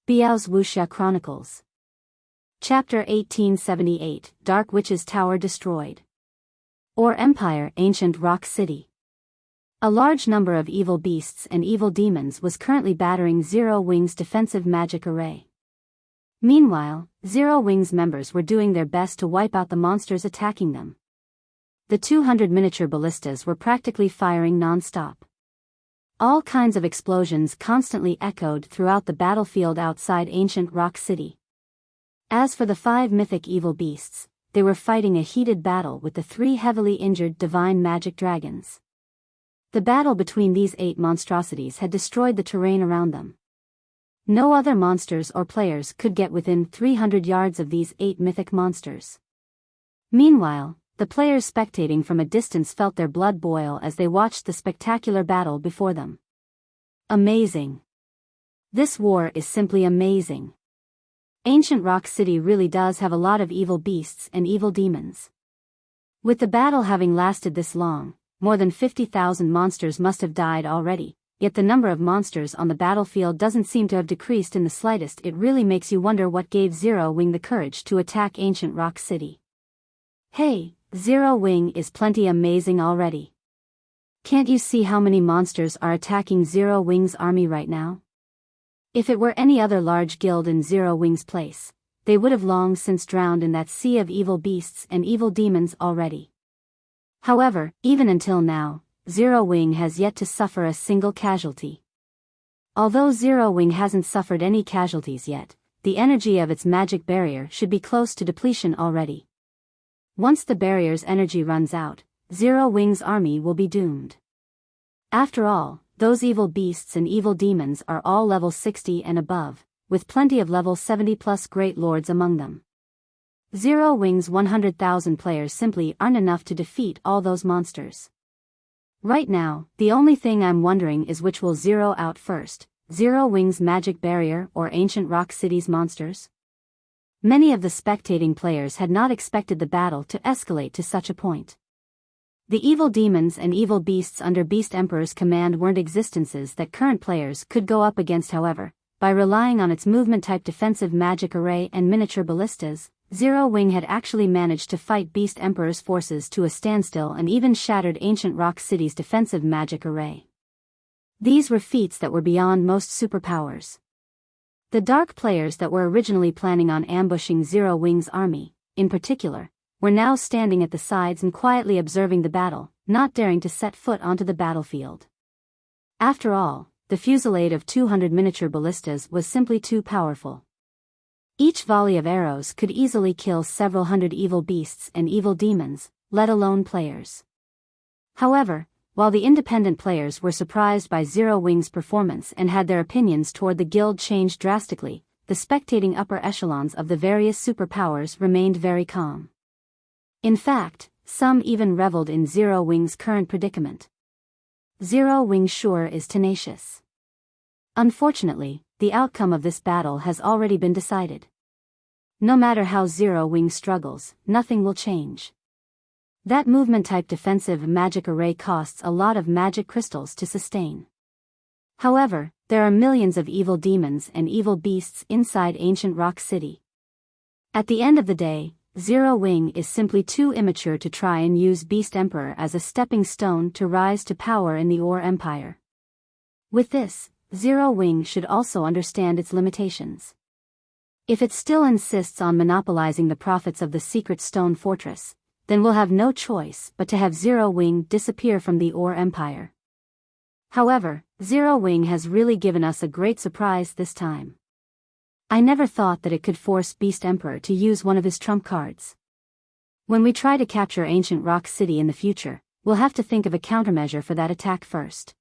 Biyao's Wuxia Chronicles. Chapter 1878, Dark Witch's Tower Destroyed. Or Empire, Ancient Rock City. A large number of evil beasts and evil demons was currently battering Zero Wing's defensive magic array. Meanwhile, Zero Wing's members were doing their best to wipe out the monsters attacking them. The 200 miniature ballistas were practically firing non-stop. All kinds of explosions constantly echoed throughout the battlefield outside Ancient Rock City. As for the 5 mythic evil beasts, they were fighting a heated battle with the 3 heavily injured divine magic dragons. The battle between these 8 monstrosities had destroyed the terrain around them. No other monsters or players could get within 300 yards of these 8 mythic monsters. Meanwhile, the players spectating from a distance felt their blood boil as they watched the spectacular battle before them. Amazing. This war is simply amazing. Ancient Rock City really does have a lot of evil beasts and evil demons. With the battle having lasted this long, more than 50,000 monsters must have died already, yet the number of monsters on the battlefield doesn't seem to have decreased in the slightest. It really makes you wonder what gave Zero Wing the courage to attack Ancient Rock City. Hey, Zero Wing is plenty amazing already. Can't you see how many monsters are attacking Zero Wing's army right now? If it were any other large guild in Zero Wing's place, they would have long since drowned in that sea of evil beasts and evil demons already. However, even until now, Zero Wing has yet to suffer a single casualty. Although Zero Wing hasn't suffered any casualties yet, the energy of its magic barrier should be close to depletion already. Once the barrier's energy runs out, Zero Wing's army will be doomed. After all, those evil beasts and evil demons are all level 60 and above, with plenty of level 70 plus great lords among them. Zero Wing's 100,000 players simply aren't enough to defeat all those monsters. Right now, the only thing I'm wondering is which will zero out first, Zero Wing's magic barrier or Ancient Rock City's monsters? Many of the spectating players had not expected the battle to escalate to such a point. The evil demons and evil beasts under Beast Emperor's command weren't existences that current players could go up against. However, by relying on its movement-type defensive magic array and miniature ballistas, Zero Wing had actually managed to fight Beast Emperor's forces to a standstill and even shattered Ancient Rock City's defensive magic array. These were feats that were beyond most superpowers. The dark players that were originally planning on ambushing Zero Wing's army, in particular, were now standing at the sides and quietly observing the battle, not daring to set foot onto the battlefield. After all, the fusillade of 200 miniature ballistas was simply too powerful. Each volley of arrows could easily kill several hundred evil beasts and evil demons, let alone players. However, while the independent players were surprised by Zero Wing's performance and had their opinions toward the guild changed drastically, the spectating upper echelons of the various superpowers remained very calm. In fact, some even reveled in Zero Wing's current predicament. Zero Wing sure is tenacious. Unfortunately, the outcome of this battle has already been decided. No matter how Zero Wing struggles, nothing will change. That movement-type defensive magic array costs a lot of magic crystals to sustain. However, there are millions of evil demons and evil beasts inside Ancient Rock City. At the end of the day, Zero Wing is simply too immature to try and use Beast Emperor as a stepping stone to rise to power in the Ore Empire. With this, Zero Wing should also understand its limitations. If it still insists on monopolizing the profits of the secret stone fortress, then we'll have no choice but to have Zero Wing disappear from the Ore Empire. However, Zero Wing has really given us a great surprise this time. I never thought that it could force Beast Emperor to use one of his trump cards. When we try to capture Ancient Rock City in the future, we'll have to think of a countermeasure for that attack first.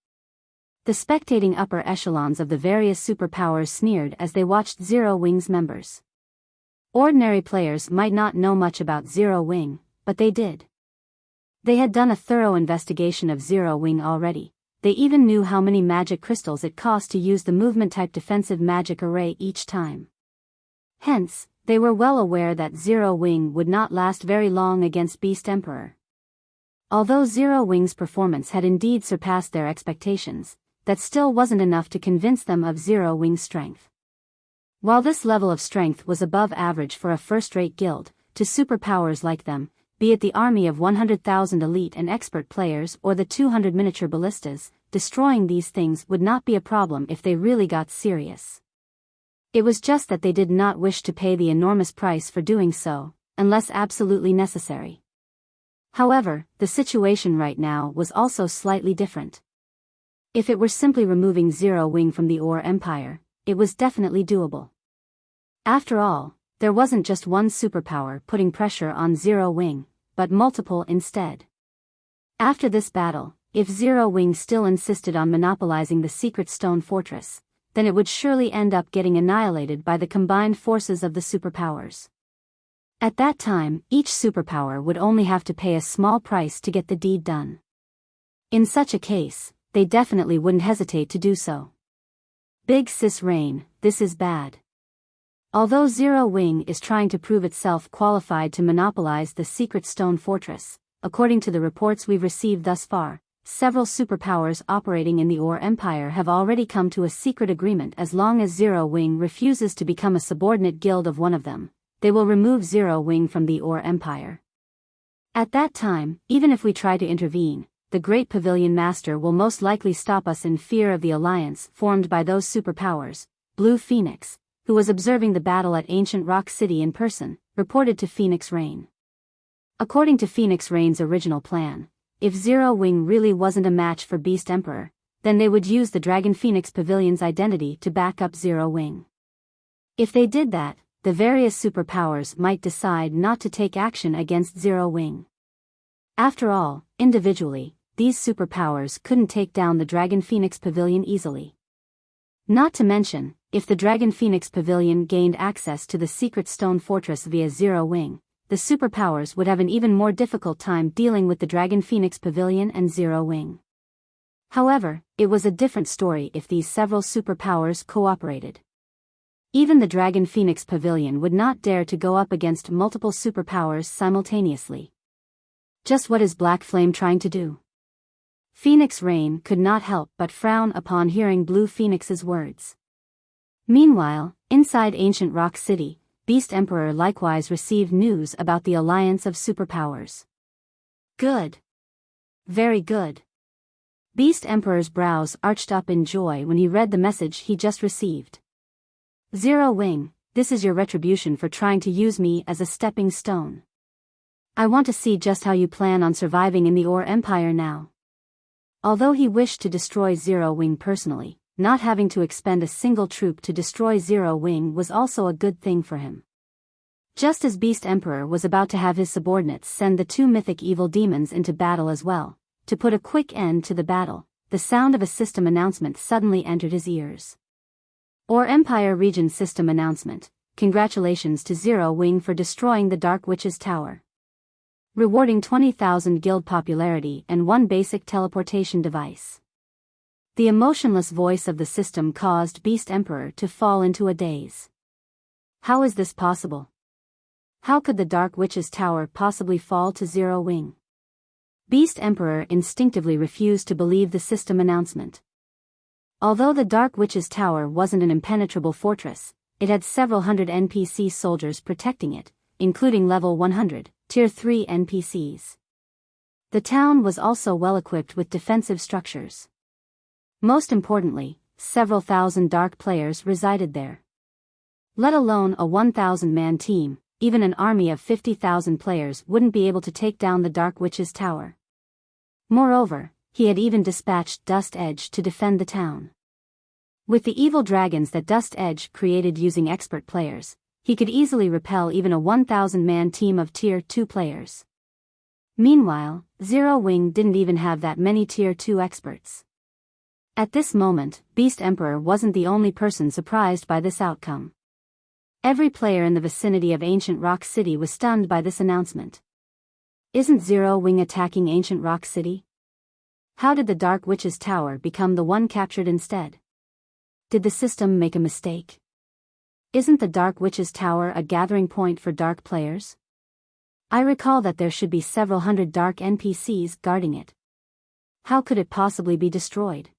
The spectating upper echelons of the various superpowers sneered as they watched Zero Wing's members. Ordinary players might not know much about Zero Wing, but they did. They had done a thorough investigation of Zero Wing already. They even knew how many magic crystals it cost to use the movement-type defensive magic array each time. Hence, they were well aware that Zero Wing would not last very long against Beast Emperor. Although Zero Wing's performance had indeed surpassed their expectations, that still wasn't enough to convince them of Zero Wing's strength. While this level of strength was above average for a first-rate guild, to superpowers like them, be it the army of 100,000 elite and expert players or the 200 miniature ballistas, destroying these things would not be a problem if they really got serious. It was just that they did not wish to pay the enormous price for doing so, unless absolutely necessary. However, the situation right now was also slightly different. If it were simply removing Zero Wing from the Ore Empire, it was definitely doable. After all, there wasn't just one superpower putting pressure on Zero Wing, but multiple instead. After this battle, if Zero Wing still insisted on monopolizing the secret stone fortress, then it would surely end up getting annihilated by the combined forces of the superpowers. At that time, each superpower would only have to pay a small price to get the deed done. In such a case, they definitely wouldn't hesitate to do so. Big Sis Rain, this is bad. Although Zero Wing is trying to prove itself qualified to monopolize the secret stone fortress, according to the reports we've received thus far, several superpowers operating in the Ore Empire have already come to a secret agreement. As long as Zero Wing refuses to become a subordinate guild of one of them, they will remove Zero Wing from the Ore Empire. At that time, even if we try to intervene, the Great Pavilion Master will most likely stop us in fear of the alliance formed by those superpowers. Blue Phoenix, who was observing the battle at Ancient Rock City in person, reported to Phoenix Rain. According to Phoenix Rain's original plan, if Zero Wing really wasn't a match for Beast Emperor, then they would use the Dragon Phoenix Pavilion's identity to back up Zero Wing. If they did that, the various superpowers might decide not to take action against Zero Wing. After all, individually, these superpowers couldn't take down the Dragon Phoenix Pavilion easily. Not to mention, if the Dragon Phoenix Pavilion gained access to the secret stone fortress via Zero Wing, the superpowers would have an even more difficult time dealing with the Dragon Phoenix Pavilion and Zero Wing. However, it was a different story if these several superpowers cooperated. Even the Dragon Phoenix Pavilion would not dare to go up against multiple superpowers simultaneously. Just what is Black Flame trying to do? Phoenix Rain could not help but frown upon hearing Blue Phoenix's words. Meanwhile, inside Ancient Rock City, Beast Emperor likewise received news about the alliance of superpowers. Good. Very good. Beast Emperor's brows arched up in joy when he read the message he just received. Zero Wing, this is your retribution for trying to use me as a stepping stone. I want to see just how you plan on surviving in the Ore Empire now. Although he wished to destroy Zero Wing personally, not having to expend a single troop to destroy Zero Wing was also a good thing for him. Just as Beast Emperor was about to have his subordinates send the two mythic evil demons into battle as well, to put a quick end to the battle, the sound of a system announcement suddenly entered his ears. Ore Empire Region System Announcement, congratulations to Zero Wing for destroying the Dark Witch's Tower. Rewarding 20,000 guild popularity and one basic teleportation device. The emotionless voice of the system caused Beast Emperor to fall into a daze. How is this possible? How could the Dark Witch's Tower possibly fall to Zero Wing? Beast Emperor instinctively refused to believe the system announcement. Although the Dark Witch's Tower wasn't an impenetrable fortress, it had several hundred NPC soldiers protecting it, including level 100, Tier 3 NPCs. The town was also well equipped with defensive structures. Most importantly, several thousand dark players resided there. Let alone a 1,000-man team, even an army of 50,000 players wouldn't be able to take down the Dark Witch's Tower. Moreover, he had even dispatched Dust Edge to defend the town. With the evil dragons that Dust Edge created using expert players, he could easily repel even a 1,000-man team of Tier 2 players. Meanwhile, Zero Wing didn't even have that many Tier 2 experts. At this moment, Beast Emperor wasn't the only person surprised by this outcome. Every player in the vicinity of Ancient Rock City was stunned by this announcement. Isn't Zero Wing attacking Ancient Rock City? How did the Dark Witch's Tower become the one captured instead? Did the system make a mistake? Isn't the Dark Witch's Tower a gathering point for dark players? I recall that there should be several hundred dark NPCs guarding it. How could it possibly be destroyed?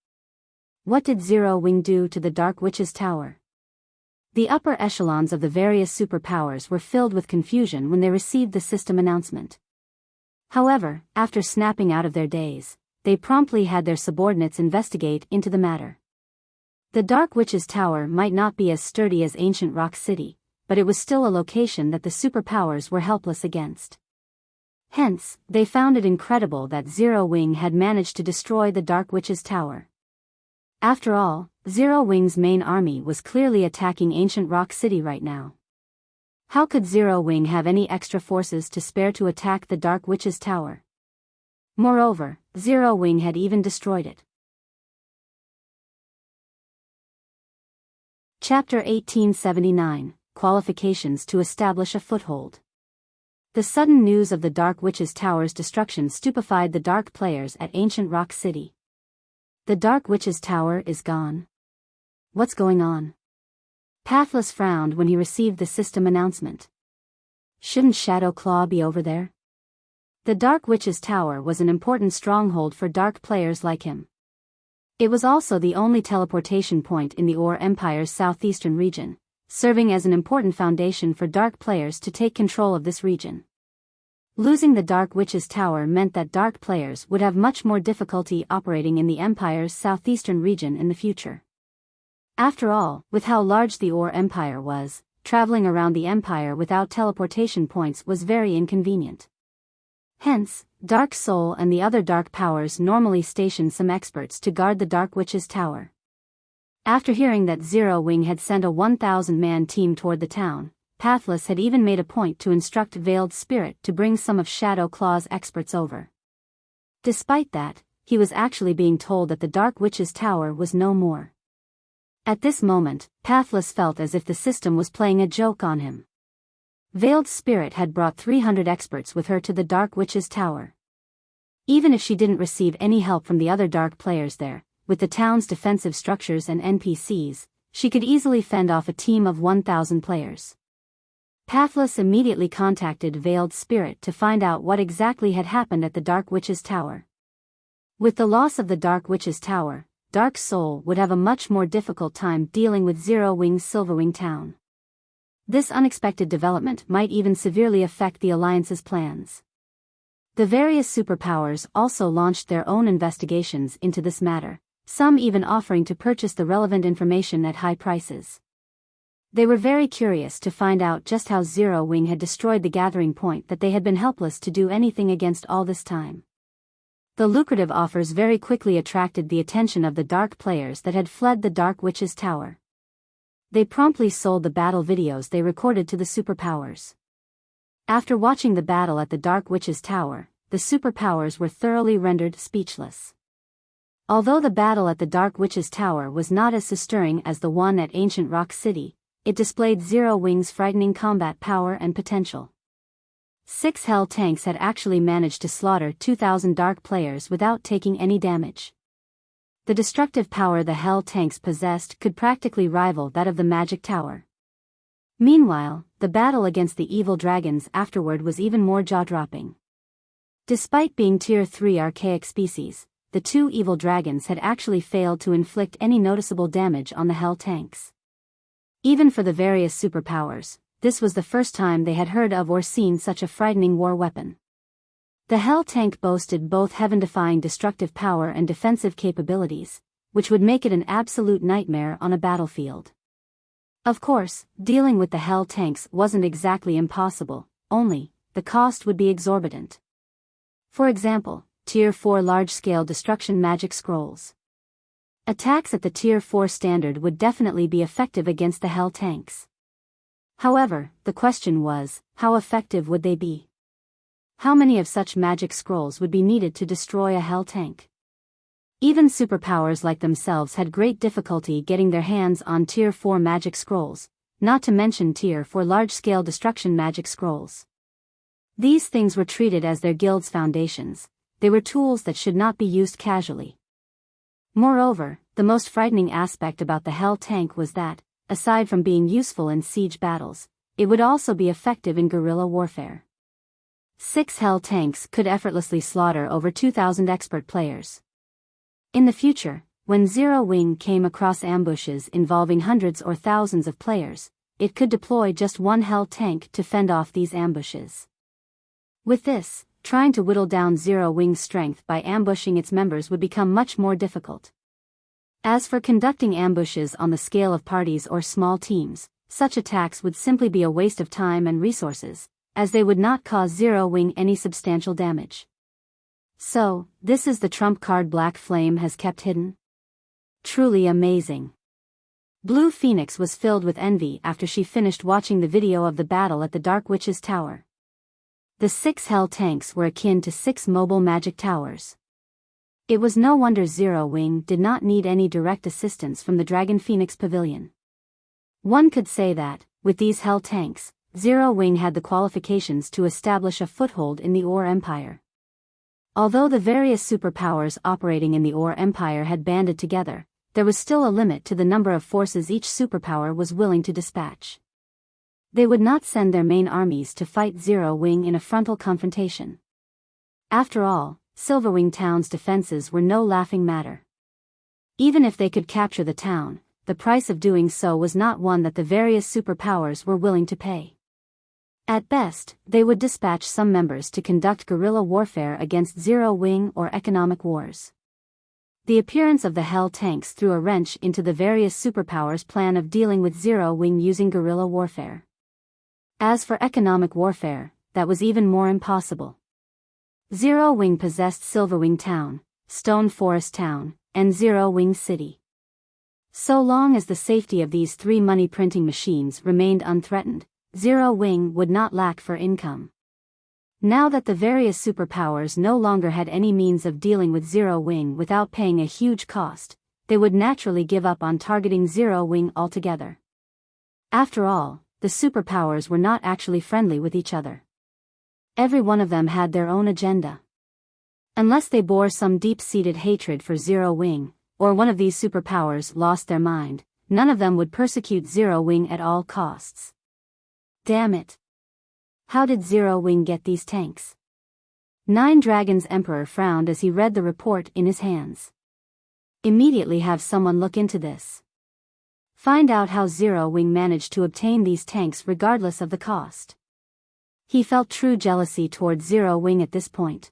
What did Zero Wing do to the Dark Witch's Tower? The upper echelons of the various superpowers were filled with confusion when they received the system announcement. However, after snapping out of their daze, they promptly had their subordinates investigate into the matter. The Dark Witch's Tower might not be as sturdy as ancient Rock City, but it was still a location that the superpowers were helpless against. Hence, they found it incredible that Zero Wing had managed to destroy the Dark Witch's Tower. After all, Zero Wing's main army was clearly attacking ancient Rock City right now. How could Zero Wing have any extra forces to spare to attack the Dark Witch's Tower? Moreover, Zero Wing had even destroyed it. Chapter 1879, Qualifications to Establish a Foothold. The sudden news of the Dark Witch's Tower's destruction stupefied the Dark players at ancient Rock City. The Dark Witch's Tower is gone. What's going on? Pathless frowned when he received the system announcement. Shouldn't Shadow Claw be over there? The Dark Witch's Tower was an important stronghold for Dark players like him. It was also the only teleportation point in the Ore Empire's southeastern region, serving as an important foundation for Dark players to take control of this region. Losing the Dark Witch's Tower meant that Dark players would have much more difficulty operating in the Empire's southeastern region in the future. After all, with how large the Ore Empire was, traveling around the Empire without teleportation points was very inconvenient. Hence, Dark Soul and the other Dark powers normally stationed some experts to guard the Dark Witch's Tower. After hearing that Zero Wing had sent a 1,000-man team toward the town, Pathless had even made a point to instruct Veiled Spirit to bring some of Shadow Claw's experts over. Despite that, he was actually being told that the Dark Witch's Tower was no more. At this moment, Pathless felt as if the system was playing a joke on him. Veiled Spirit had brought 300 experts with her to the Dark Witch's Tower. Even if she didn't receive any help from the other Dark players there, with the town's defensive structures and NPCs, she could easily fend off a team of 1,000 players. Pathless immediately contacted Veiled Spirit to find out what exactly had happened at the Dark Witch's Tower. With the loss of the Dark Witch's Tower, Dark Soul would have a much more difficult time dealing with Zero Wing's Silverwing town. This unexpected development might even severely affect the Alliance's plans. The various superpowers also launched their own investigations into this matter, some even offering to purchase the relevant information at high prices. They were very curious to find out just how Zero Wing had destroyed the gathering point that they had been helpless to do anything against all this time. The lucrative offers very quickly attracted the attention of the Dark players that had fled the Dark Witch's Tower. They promptly sold the battle videos they recorded to the superpowers. After watching the battle at the Dark Witch's Tower, the superpowers were thoroughly rendered speechless. Although the battle at the Dark Witch's Tower was not as stirring as the one at ancient Rock City, it displayed Zero Wing's frightening combat power and potential. 6 Hell tanks had actually managed to slaughter 2,000 Dark players without taking any damage. The destructive power the Hell tanks possessed could practically rival that of the Magic Tower. Meanwhile, the battle against the evil dragons afterward was even more jaw-dropping. Despite being Tier 3 archaic species, the 2 evil dragons had actually failed to inflict any noticeable damage on the Hell tanks. Even for the various superpowers, this was the first time they had heard of or seen such a frightening war weapon. The Hell tank boasted both heaven-defying destructive power and defensive capabilities, which would make it an absolute nightmare on a battlefield. Of course, dealing with the Hell tanks wasn't exactly impossible, only, the cost would be exorbitant. For example, Tier 4 large-scale destruction magic scrolls. Attacks at the Tier 4 standard would definitely be effective against the Hell tanks. However, the question was, how effective would they be? How many of such magic scrolls would be needed to destroy a Hell tank? Even superpowers like themselves had great difficulty getting their hands on Tier 4 magic scrolls, not to mention Tier 4 large-scale destruction magic scrolls. These things were treated as their guild's foundations. They were tools that should not be used casually. Moreover, the most frightening aspect about the Hell tank was that, aside from being useful in siege battles, it would also be effective in guerrilla warfare. 6 Hell tanks could effortlessly slaughter over 2,000 expert players. In the future, when Zero Wing came across ambushes involving hundreds or thousands of players, it could deploy just one hell tank to fend off these ambushes. With this, trying to whittle down Zero Wing's strength by ambushing its members would become much more difficult. As for conducting ambushes on the scale of parties or small teams, such attacks would simply be a waste of time and resources, as they would not cause Zero Wing any substantial damage. So, this is the trump card Black Flame has kept hidden? Truly amazing. Blue Phoenix was filled with envy after she finished watching the video of the battle at the Dark Witch's Tower. The 6 hell tanks were akin to 6 mobile magic towers. It was no wonder Zero Wing did not need any direct assistance from the Dragon Phoenix Pavilion. One could say that, with these hell tanks, Zero Wing had the qualifications to establish a foothold in the Ore Empire. Although the various superpowers operating in the Ore Empire had banded together, there was still a limit to the number of forces each superpower was willing to dispatch. They would not send their main armies to fight Zero Wing in a frontal confrontation. After all, Silverwing Town's defenses were no laughing matter. Even if they could capture the town, the price of doing so was not one that the various superpowers were willing to pay. At best, they would dispatch some members to conduct guerrilla warfare against Zero Wing or economic wars. The appearance of the hell tanks threw a wrench into the various superpowers' plan of dealing with Zero Wing using guerrilla warfare. As for economic warfare, that was even more impossible. Zero Wing possessed Silverwing Town, Stone Forest Town, and Zero Wing City. So long as the safety of these 3 money-printing machines remained unthreatened, Zero Wing would not lack for income. Now that the various superpowers no longer had any means of dealing with Zero Wing without paying a huge cost, they would naturally give up on targeting Zero Wing altogether. After all, the superpowers were not actually friendly with each other. Every one of them had their own agenda. Unless they bore some deep-seated hatred for Zero Wing, or one of these superpowers lost their mind, none of them would persecute Zero Wing at all costs. Damn it. How did Zero Wing get these tanks? Nine Dragons Emperor frowned as he read the report in his hands. Immediately have someone look into this. Find out how Zero Wing managed to obtain these tanks regardless of the cost. He felt true jealousy towards Zero Wing at this point.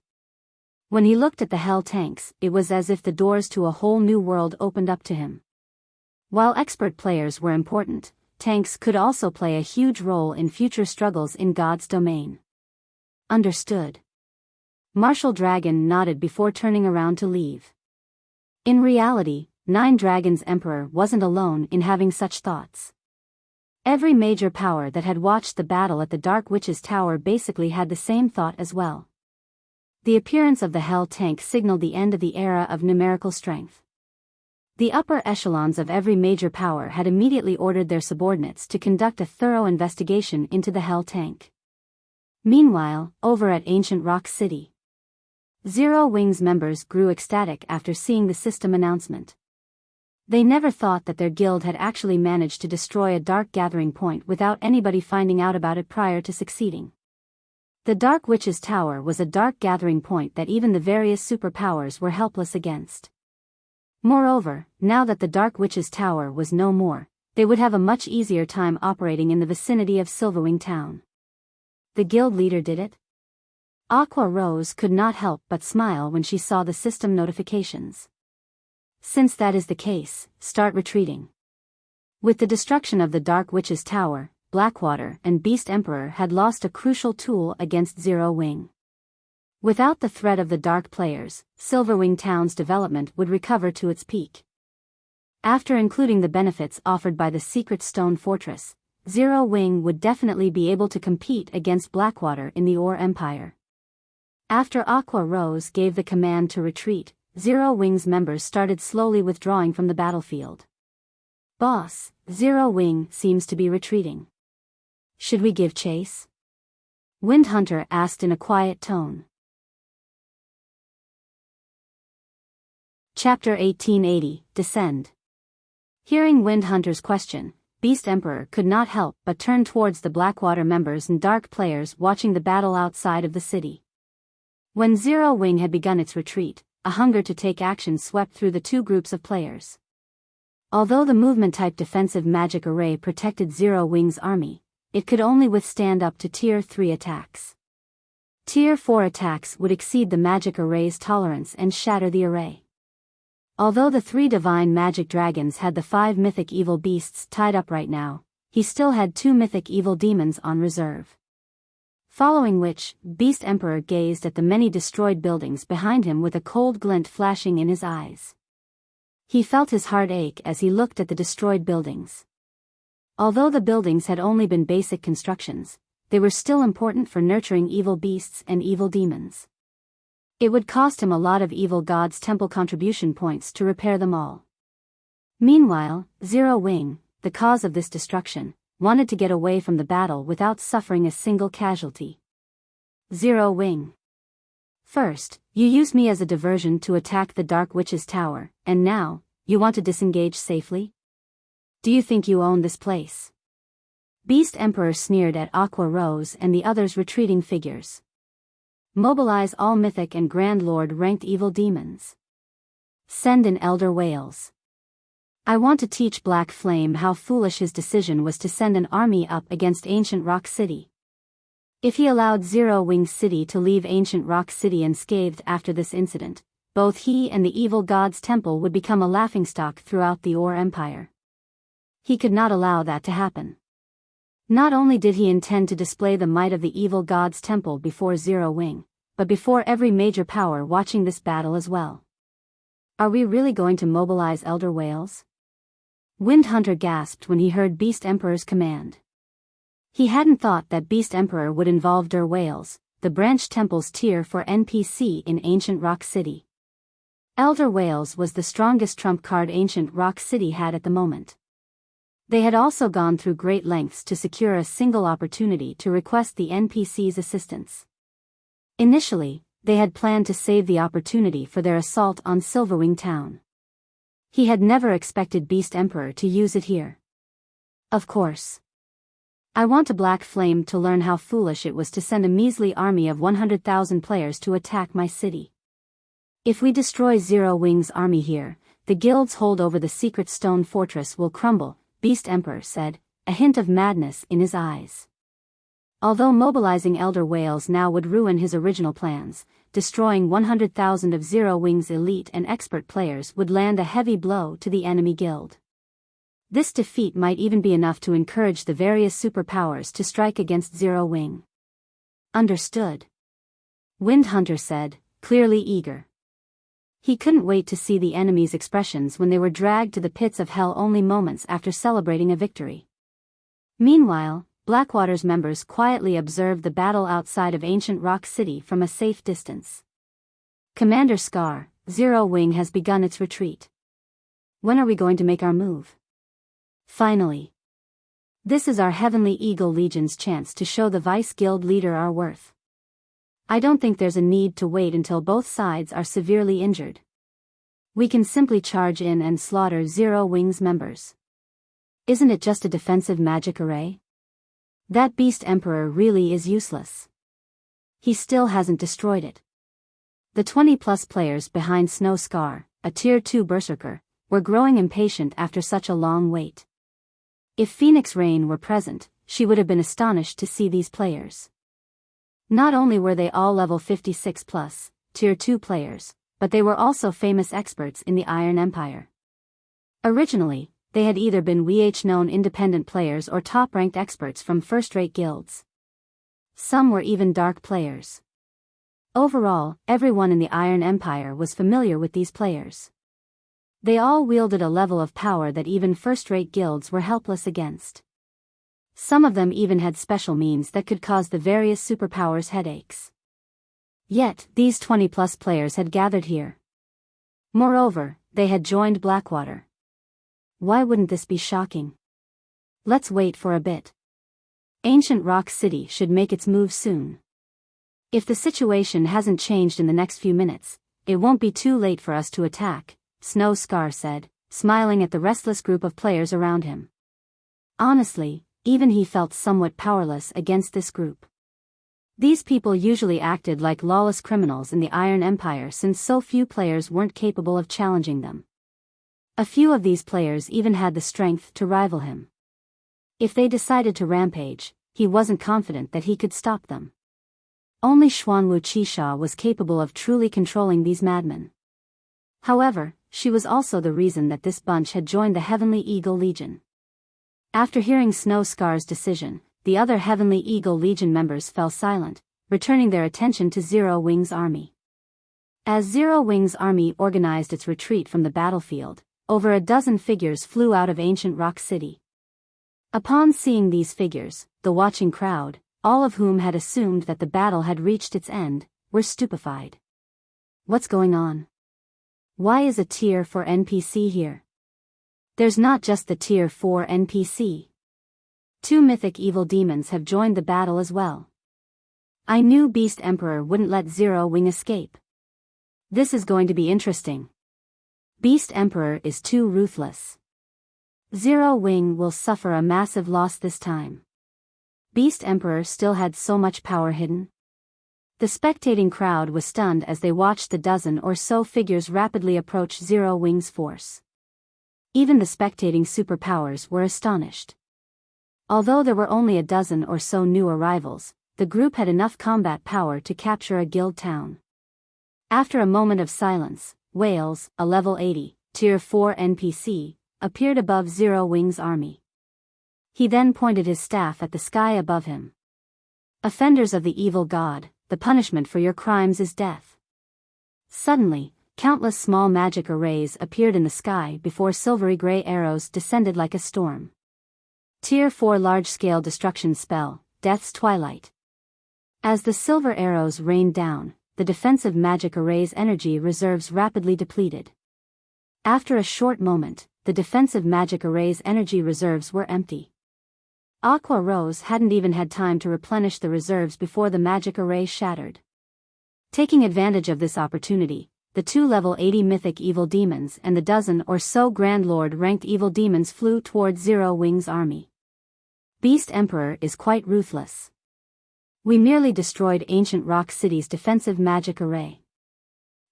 When he looked at the hell tanks, it was as if the doors to a whole new world opened up to him. While expert players were important, tanks could also play a huge role in future struggles in God's domain. Understood. Martial Dragon nodded before turning around to leave. In reality, Nine Dragons Emperor wasn't alone in having such thoughts. Every major power that had watched the battle at the Dark Witch's Tower basically had the same thought as well. The appearance of the Hell Tank signaled the end of the era of numerical strength. The upper echelons of every major power had immediately ordered their subordinates to conduct a thorough investigation into the Hell Tank. Meanwhile, over at Ancient Rock City, Zero Wing's members grew ecstatic after seeing the system announcement. They never thought that their guild had actually managed to destroy a dark gathering point without anybody finding out about it prior to succeeding. The Dark Witch's Tower was a dark gathering point that even the various superpowers were helpless against. Moreover, now that the Dark Witch's Tower was no more, they would have a much easier time operating in the vicinity of Silverwing Town. The guild leader did it? Aqua Rose could not help but smile when she saw the system notifications. Since that is the case, start retreating. With the destruction of the Dark Witch's Tower, Blackwater and Beast Emperor had lost a crucial tool against Zero Wing. Without the threat of the Dark players, Silverwing Town's development would recover to its peak. After including the benefits offered by the Secret Stone Fortress, Zero Wing would definitely be able to compete against Blackwater in the Ore Empire. After Aqua Rose gave the command to retreat, Zero Wing's members started slowly withdrawing from the battlefield. Boss, Zero Wing seems to be retreating. Should we give chase? Windhunter asked in a quiet tone. Chapter 1880, Descend. Hearing Windhunter's question, Beast Emperor could not help but turn towards the Blackwater members and Dark players watching the battle outside of the city. When Zero Wing had begun its retreat, a hunger to take action swept through the two groups of players. Although the movement-type defensive magic array protected Zero Wing's army, it could only withstand up to Tier 3 attacks. Tier 4 attacks would exceed the magic array's tolerance and shatter the array. Although the 3 divine magic dragons had the 5 mythic evil beasts tied up right now, he still had 2 mythic evil demons on reserve. Following which, Beast Emperor gazed at the many destroyed buildings behind him with a cold glint flashing in his eyes. He felt his heart ache as he looked at the destroyed buildings. Although the buildings had only been basic constructions, they were still important for nurturing evil beasts and evil demons. It would cost him a lot of evil gods' temple contribution points to repair them all. Meanwhile, Zero Wing, the cause of this destruction, wanted to get away from the battle without suffering a single casualty. Zero Wing. First, you used me as a diversion to attack the Dark Witch's tower, and now, you want to disengage safely? Do you think you own this place? Beast Emperor sneered at Aqua Rose and the others' retreating figures. Mobilize all mythic and Grand Lord ranked evil demons. Send in Elder Whales. I want to teach Black Flame how foolish his decision was to send an army up against Ancient Rock City. If he allowed Zero Wing City to leave Ancient Rock City unscathed after this incident, both he and the evil god's temple would become a laughingstock throughout the Ore Empire. He could not allow that to happen. Not only did he intend to display the might of the evil god's temple before Zero Wing, but before every major power watching this battle as well. Are we really going to mobilize Elder Whales? Wind Hunter gasped when he heard Beast Emperor's command. He hadn't thought that Beast Emperor would involve Der Whales, the branch temple's tier for NPC in Ancient Rock City. Elder Whales was the strongest trump card Ancient Rock City had at the moment. They had also gone through great lengths to secure a single opportunity to request the NPC's assistance. Initially, they had planned to save the opportunity for their assault on Silverwing Town. He had never expected Beast Emperor to use it here. Of course. I want a Black Flame to learn how foolish it was to send a measly army of 100,000 players to attack my city. If we destroy Zero Wing's army here, the guild's hold over the secret stone fortress will crumble, Beast Emperor said, a hint of madness in his eyes. Although mobilizing Elder Whales now would ruin his original plans, destroying 100,000 of Zero Wing's elite and expert players would land a heavy blow to the enemy guild. This defeat might even be enough to encourage the various superpowers to strike against Zero Wing. Understood. Wind Hunter said, clearly eager. He couldn't wait to see the enemy's expressions when they were dragged to the pits of hell only moments after celebrating a victory. Meanwhile, Blackwater's members quietly observed the battle outside of Ancient Rock City from a safe distance. Commander Scar, Zero Wing has begun its retreat. When are we going to make our move? Finally. This is our Heavenly Eagle Legion's chance to show the Vice Guild leader our worth. I don't think there's a need to wait until both sides are severely injured. We can simply charge in and slaughter Zero Wing's members. Isn't it just a defensive magic array? That Beast Emperor really is useless. He still hasn't destroyed it. The 20+ players behind Snow Scar, a Tier 2 Berserker, were growing impatient after such a long wait. If Phoenix Rain were present, she would have been astonished to see these players. Not only were they all level 56+, Tier 2 players, but they were also famous experts in the Iron Empire. Originally, they had either been known independent players or top-ranked experts from first-rate guilds. Some were even dark players. Overall, everyone in the Iron Empire was familiar with these players. They all wielded a level of power that even first-rate guilds were helpless against. Some of them even had special means that could cause the various superpowers headaches. Yet, these 20+ players had gathered here. Moreover, they had joined Blackwater. Why wouldn't this be shocking? Let's wait for a bit. Ancient Rock City should make its move soon. If the situation hasn't changed in the next few minutes, it won't be too late for us to attack, Snow Scar said, smiling at the restless group of players around him. Honestly, even he felt somewhat powerless against this group. These people usually acted like lawless criminals in the Iron Empire since so few players weren't capable of challenging them. A few of these players even had the strength to rival him. If they decided to rampage, he wasn't confident that he could stop them. Only Xuanwu Qisha was capable of truly controlling these madmen. However, she was also the reason that this bunch had joined the Heavenly Eagle Legion. After hearing Snow Scar's decision, the other Heavenly Eagle Legion members fell silent, returning their attention to Zero Wing's army. As Zero Wing's army organized its retreat from the battlefield, over a dozen figures flew out of ancient Rock City. Upon seeing these figures, the watching crowd, all of whom had assumed that the battle had reached its end, were stupefied. What's going on? Why is a Tier 4 NPC here? There's not just the Tier 4 NPC. 2 mythic evil demons have joined the battle as well. I knew Beast Emperor wouldn't let Zero Wing escape. This is going to be interesting. Beast Emperor is too ruthless. Zero Wing will suffer a massive loss this time. Beast Emperor still had so much power hidden. The spectating crowd was stunned as they watched the dozen or so figures rapidly approach Zero Wing's force. Even the spectating superpowers were astonished. Although there were only a dozen or so new arrivals, the group had enough combat power to capture a guild town. After a moment of silence, Wales, a level 80, Tier 4 NPC, appeared above Zero Wing's army. He then pointed his staff at the sky above him. Offenders of the evil god, the punishment for your crimes is death. Suddenly, countless small magic arrays appeared in the sky before silvery gray arrows descended like a storm. Tier 4 large-scale destruction spell, Death's Twilight. As the silver arrows rained down, the defensive magic array's energy reserves rapidly depleted. After a short moment, the defensive magic array's energy reserves were empty. Aqua Rose hadn't even had time to replenish the reserves before the magic array shattered. Taking advantage of this opportunity, the 2 level 80 mythic evil demons and the dozen or so Grand Lord ranked evil demons flew towards Zero Wing's army. Beast Emperor is quite ruthless. We merely destroyed ancient Rock City's defensive magic array.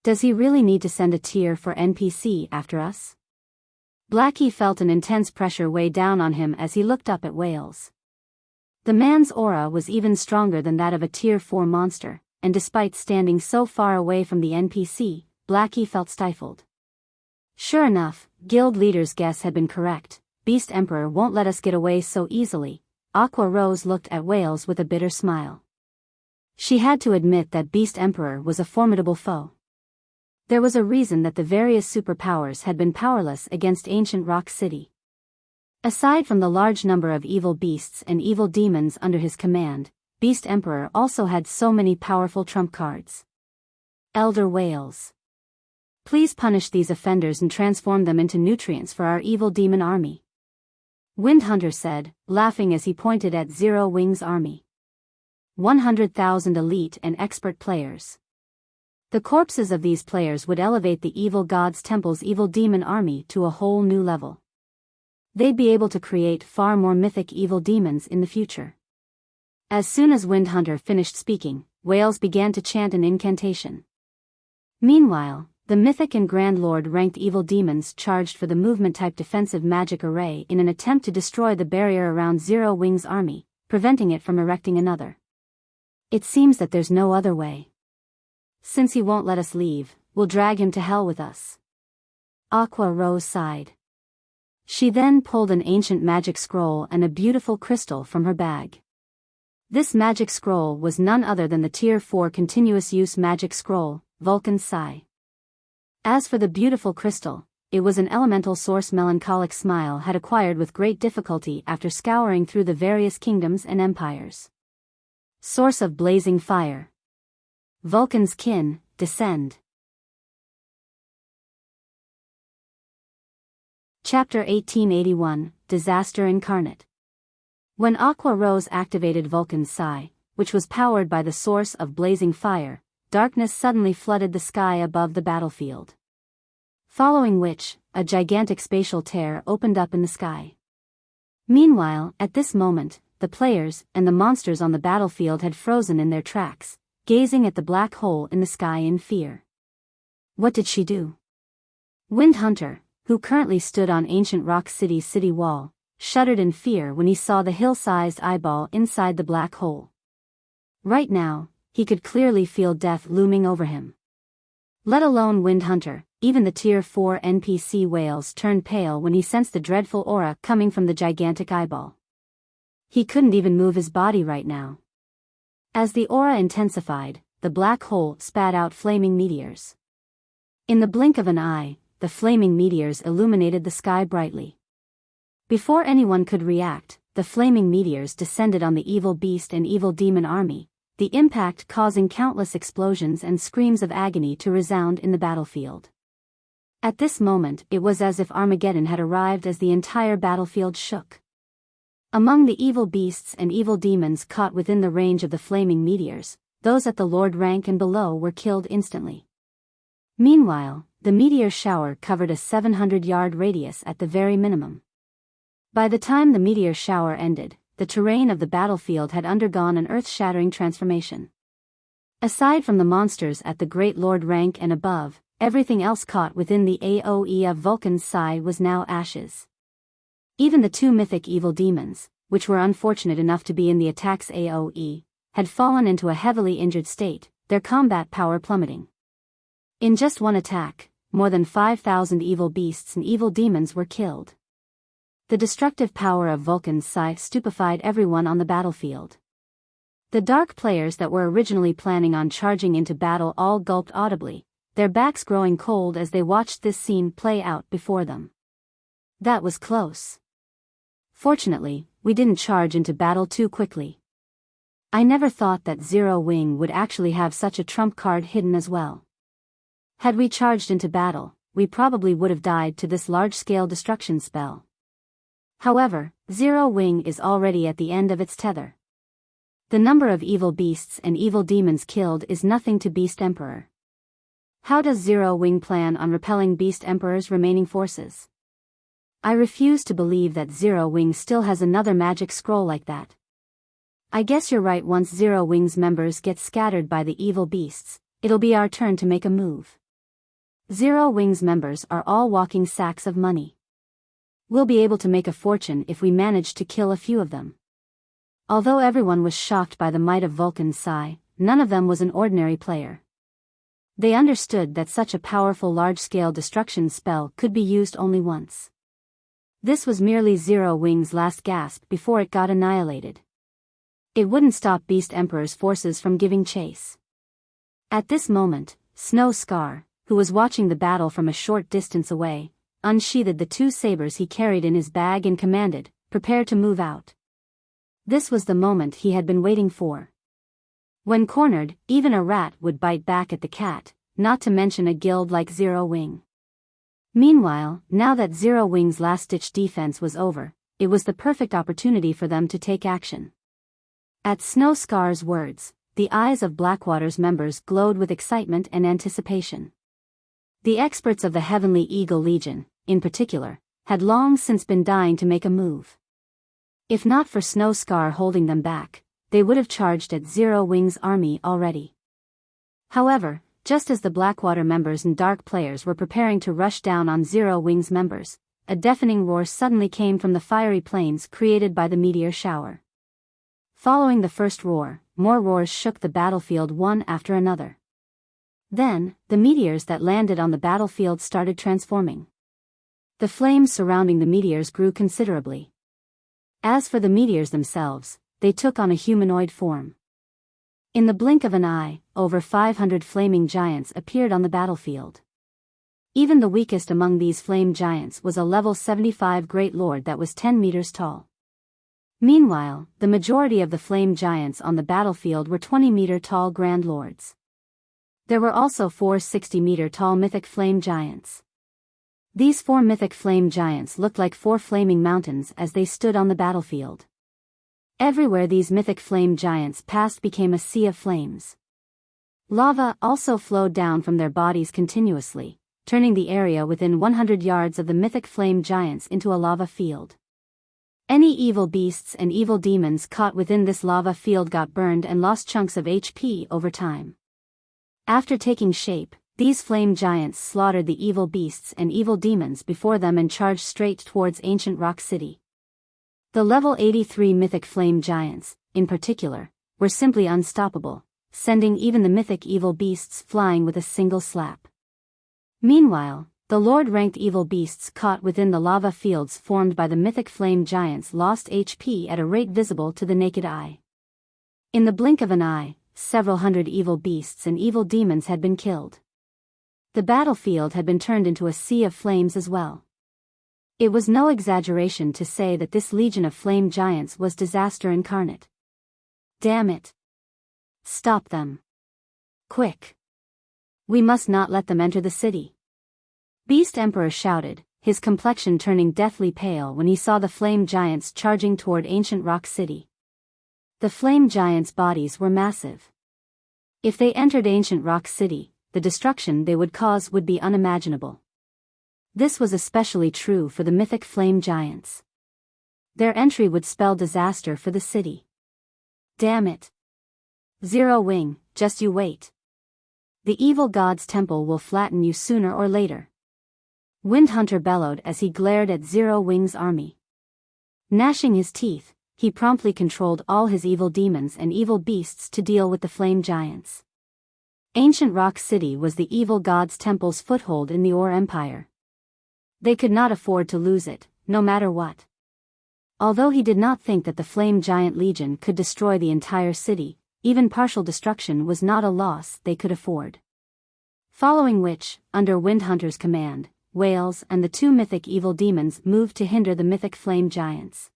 Does he really need to send a Tier 4 NPC after us? Blackie felt an intense pressure weigh down on him as he looked up at Wales. The man's aura was even stronger than that of a Tier 4 monster, and despite standing so far away from the NPC, Blackie felt stifled. Sure enough, guild leader's guess had been correct. Beast Emperor won't let us get away so easily. Aqua Rose looked at Wales with a bitter smile. She had to admit that Beast Emperor was a formidable foe. There was a reason that the various superpowers had been powerless against ancient Rock City. Aside from the large number of evil beasts and evil demons under his command, Beast Emperor also had so many powerful trump cards. Elder Wales. Please punish these offenders and transform them into nutrients for our evil demon army. Windhunter said, laughing as he pointed at Zero Wing's army. 100,000 elite and expert players. The corpses of these players would elevate the evil god's temple's evil demon army to a whole new level. They'd be able to create far more mythic evil demons in the future. As soon as Windhunter finished speaking, Wales began to chant an incantation. Meanwhile, the mythic and Grand Lord ranked evil demons charged for the movement-type defensive magic array in an attempt to destroy the barrier around Zero Wing's army, preventing it from erecting another. It seems that there's no other way. Since he won't let us leave, we'll drag him to hell with us. Aqua Rose sighed. She then pulled an ancient magic scroll and a beautiful crystal from her bag. This magic scroll was none other than the Tier 4 continuous use magic scroll, Vulcan's Sigh. As for the beautiful crystal, it was an elemental source Melancholic Smile had acquired with great difficulty after scouring through the various kingdoms and empires. Source of blazing fire. Vulcan's kin, descend. Chapter 1881, Disaster Incarnate. When Aqua Rose activated Vulcan's Sigh, which was powered by the source of blazing fire, darkness suddenly flooded the sky above the battlefield. Following which, a gigantic spatial tear opened up in the sky. Meanwhile, at this moment, the players and the monsters on the battlefield had frozen in their tracks, gazing at the black hole in the sky in fear. What did she do? Wind Hunter, who currently stood on ancient Rock City's city wall, shuddered in fear when he saw the hill-sized eyeball inside the black hole. Right now, he could clearly feel death looming over him. Let alone Wind Hunter, even the Tier 4 NPC whales turned pale when he sensed the dreadful aura coming from the gigantic eyeball. He couldn't even move his body right now. As the aura intensified, the black hole spat out flaming meteors. In the blink of an eye, the flaming meteors illuminated the sky brightly. Before anyone could react, the flaming meteors descended on the evil beast and evil demon army, the impact causing countless explosions and screams of agony to resound in the battlefield. At this moment, it was as if Armageddon had arrived as the entire battlefield shook. Among the evil beasts and evil demons caught within the range of the flaming meteors, those at the Lord rank and below were killed instantly. Meanwhile, the meteor shower covered a 700-yard radius at the very minimum. By the time the meteor shower ended, the terrain of the battlefield had undergone an earth-shattering transformation. Aside from the monsters at the Great Lord rank and above, everything else caught within the AoE of Vulcan's Sai was now ashes. Even the two mythic evil demons, which were unfortunate enough to be in the attack's AoE, had fallen into a heavily injured state, their combat power plummeting. In just one attack, more than 5,000 evil beasts and evil demons were killed. The destructive power of Vulcan's Sai stupefied everyone on the battlefield. The dark players that were originally planning on charging into battle all gulped audibly, their backs growing cold as they watched this scene play out before them. That was close. Fortunately, we didn't charge into battle too quickly. I never thought that Zero Wing would actually have such a trump card hidden as well. Had we charged into battle, we probably would have died to this large-scale destruction spell. However, Zero Wing is already at the end of its tether. The number of evil beasts and evil demons killed is nothing to Beast Emperor. How does Zero Wing plan on repelling Beast Emperor's remaining forces? I refuse to believe that Zero Wing still has another magic scroll like that. I guess you're right. Once Zero Wing's members get scattered by the evil beasts, it'll be our turn to make a move. Zero Wing's members are all walking sacks of money. We'll be able to make a fortune if we manage to kill a few of them. Although everyone was shocked by the might of Vulcan's Sai, none of them was an ordinary player. They understood that such a powerful large-scale destruction spell could be used only once. This was merely Zero Wing's last gasp before it got annihilated. It wouldn't stop Beast Emperor's forces from giving chase. At this moment, Snow Scar, who was watching the battle from a short distance away, unsheathed the two sabers he carried in his bag and commanded, "Prepare to move out." This was the moment he had been waiting for. When cornered, even a rat would bite back at the cat, not to mention a guild like Zero Wing. Meanwhile, now that Zero Wing's last-ditch defense was over, it was the perfect opportunity for them to take action. At Snow Scar's words, the eyes of Blackwater's members glowed with excitement and anticipation. The experts of the Heavenly Eagle Legion, in particular, had long since been dying to make a move. If not for Snow Scar holding them back, they would have charged at Zero Wing's army already. However, just as the Blackwater members and Dark players were preparing to rush down on Zero Wing's members, a deafening roar suddenly came from the fiery plains created by the meteor shower. Following the first roar, more roars shook the battlefield one after another. Then, the meteors that landed on the battlefield started transforming. The flames surrounding the meteors grew considerably. As for the meteors themselves, they took on a humanoid form. In the blink of an eye, over 500 flaming giants appeared on the battlefield. Even the weakest among these flame giants was a level 75 Great Lord that was 10 meters tall. Meanwhile, the majority of the flame giants on the battlefield were 20-meter-tall Grand Lords. There were also 4 60-meter-tall mythic flame giants. These 4 mythic flame giants looked like 4 flaming mountains as they stood on the battlefield. Everywhere these mythic flame giants passed became a sea of flames. Lava also flowed down from their bodies continuously, turning the area within 100 yards of the mythic flame giants into a lava field. Any evil beasts and evil demons caught within this lava field got burned and lost chunks of HP over time. After taking shape, these flame giants slaughtered the evil beasts and evil demons before them and charged straight towards ancient Rock City. The level 83 mythic flame giants, in particular, were simply unstoppable, sending even the mythic evil beasts flying with a single slap. Meanwhile, the Lord-ranked evil beasts caught within the lava fields formed by the mythic flame giants lost HP at a rate visible to the naked eye. In the blink of an eye, several hundred evil beasts and evil demons had been killed. The battlefield had been turned into a sea of flames as well. It was no exaggeration to say that this legion of flame giants was disaster incarnate. Damn it! Stop them. Quick! We must not let them enter the city. Beast Emperor shouted, his complexion turning deathly pale when he saw the flame giants charging toward ancient Rock City. The flame giants' bodies were massive. If they entered ancient Rock City, the destruction they would cause would be unimaginable. This was especially true for the mythic flame giants. Their entry would spell disaster for the city. Damn it! Zero Wing, just you wait. The evil god's temple will flatten you sooner or later. Windhunter bellowed as he glared at Zero Wing's army. Gnashing his teeth, he promptly controlled all his evil demons and evil beasts to deal with the flame giants. Ancient Rock City was the evil god's temple's foothold in the Ore Empire. They could not afford to lose it, no matter what. Although he did not think that the Flame Giant Legion could destroy the entire city, even partial destruction was not a loss they could afford. Following which, under Windhunter's command, Whales and the two mythic evil demons moved to hinder the mythic flame giants.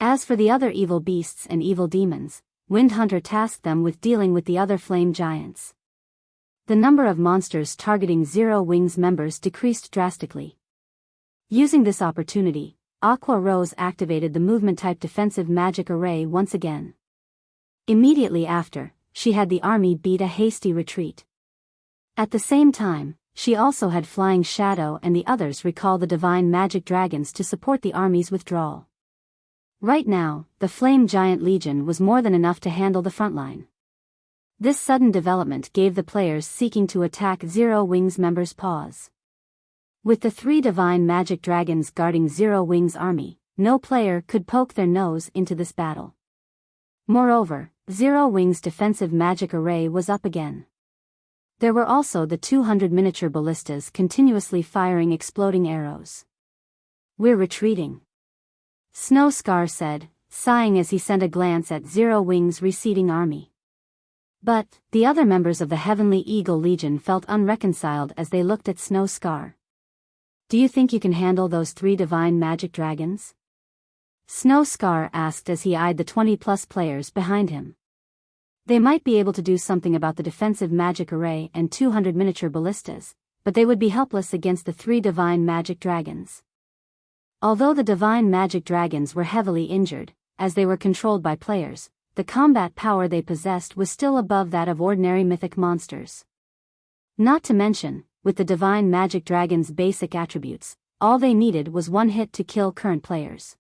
As for the other evil beasts and evil demons, Windhunter tasked them with dealing with the other flame giants. The number of monsters targeting Zero Wing's members decreased drastically. Using this opportunity, Aqua Rose activated the movement-type defensive magic array once again. Immediately after, she had the army beat a hasty retreat. At the same time, she also had Flying Shadow and the others recall the divine magic dragons to support the army's withdrawal. Right now, the Flame Giant Legion was more than enough to handle the front line. This sudden development gave the players seeking to attack Zero Wing's members pause. With the three divine magic dragons guarding Zero Wing's army, no player could poke their nose into this battle. Moreover, Zero Wing's defensive magic array was up again. There were also the 200 miniature ballistas continuously firing exploding arrows. We're retreating, Snow Scar said, sighing as he sent a glance at Zero Wing's receding army. But, the other members of the Heavenly Eagle Legion felt unreconciled as they looked at Snow Scar. Do you think you can handle those three divine magic dragons? Snow Scar asked as he eyed the 20-plus players behind him. They might be able to do something about the defensive magic array and 200 miniature ballistas, but they would be helpless against the three divine magic dragons. Although the divine magic dragons were heavily injured, as they were controlled by players, the combat power they possessed was still above that of ordinary mythic monsters. Not to mention, with the divine magic dragon's basic attributes, all they needed was one hit to kill current players.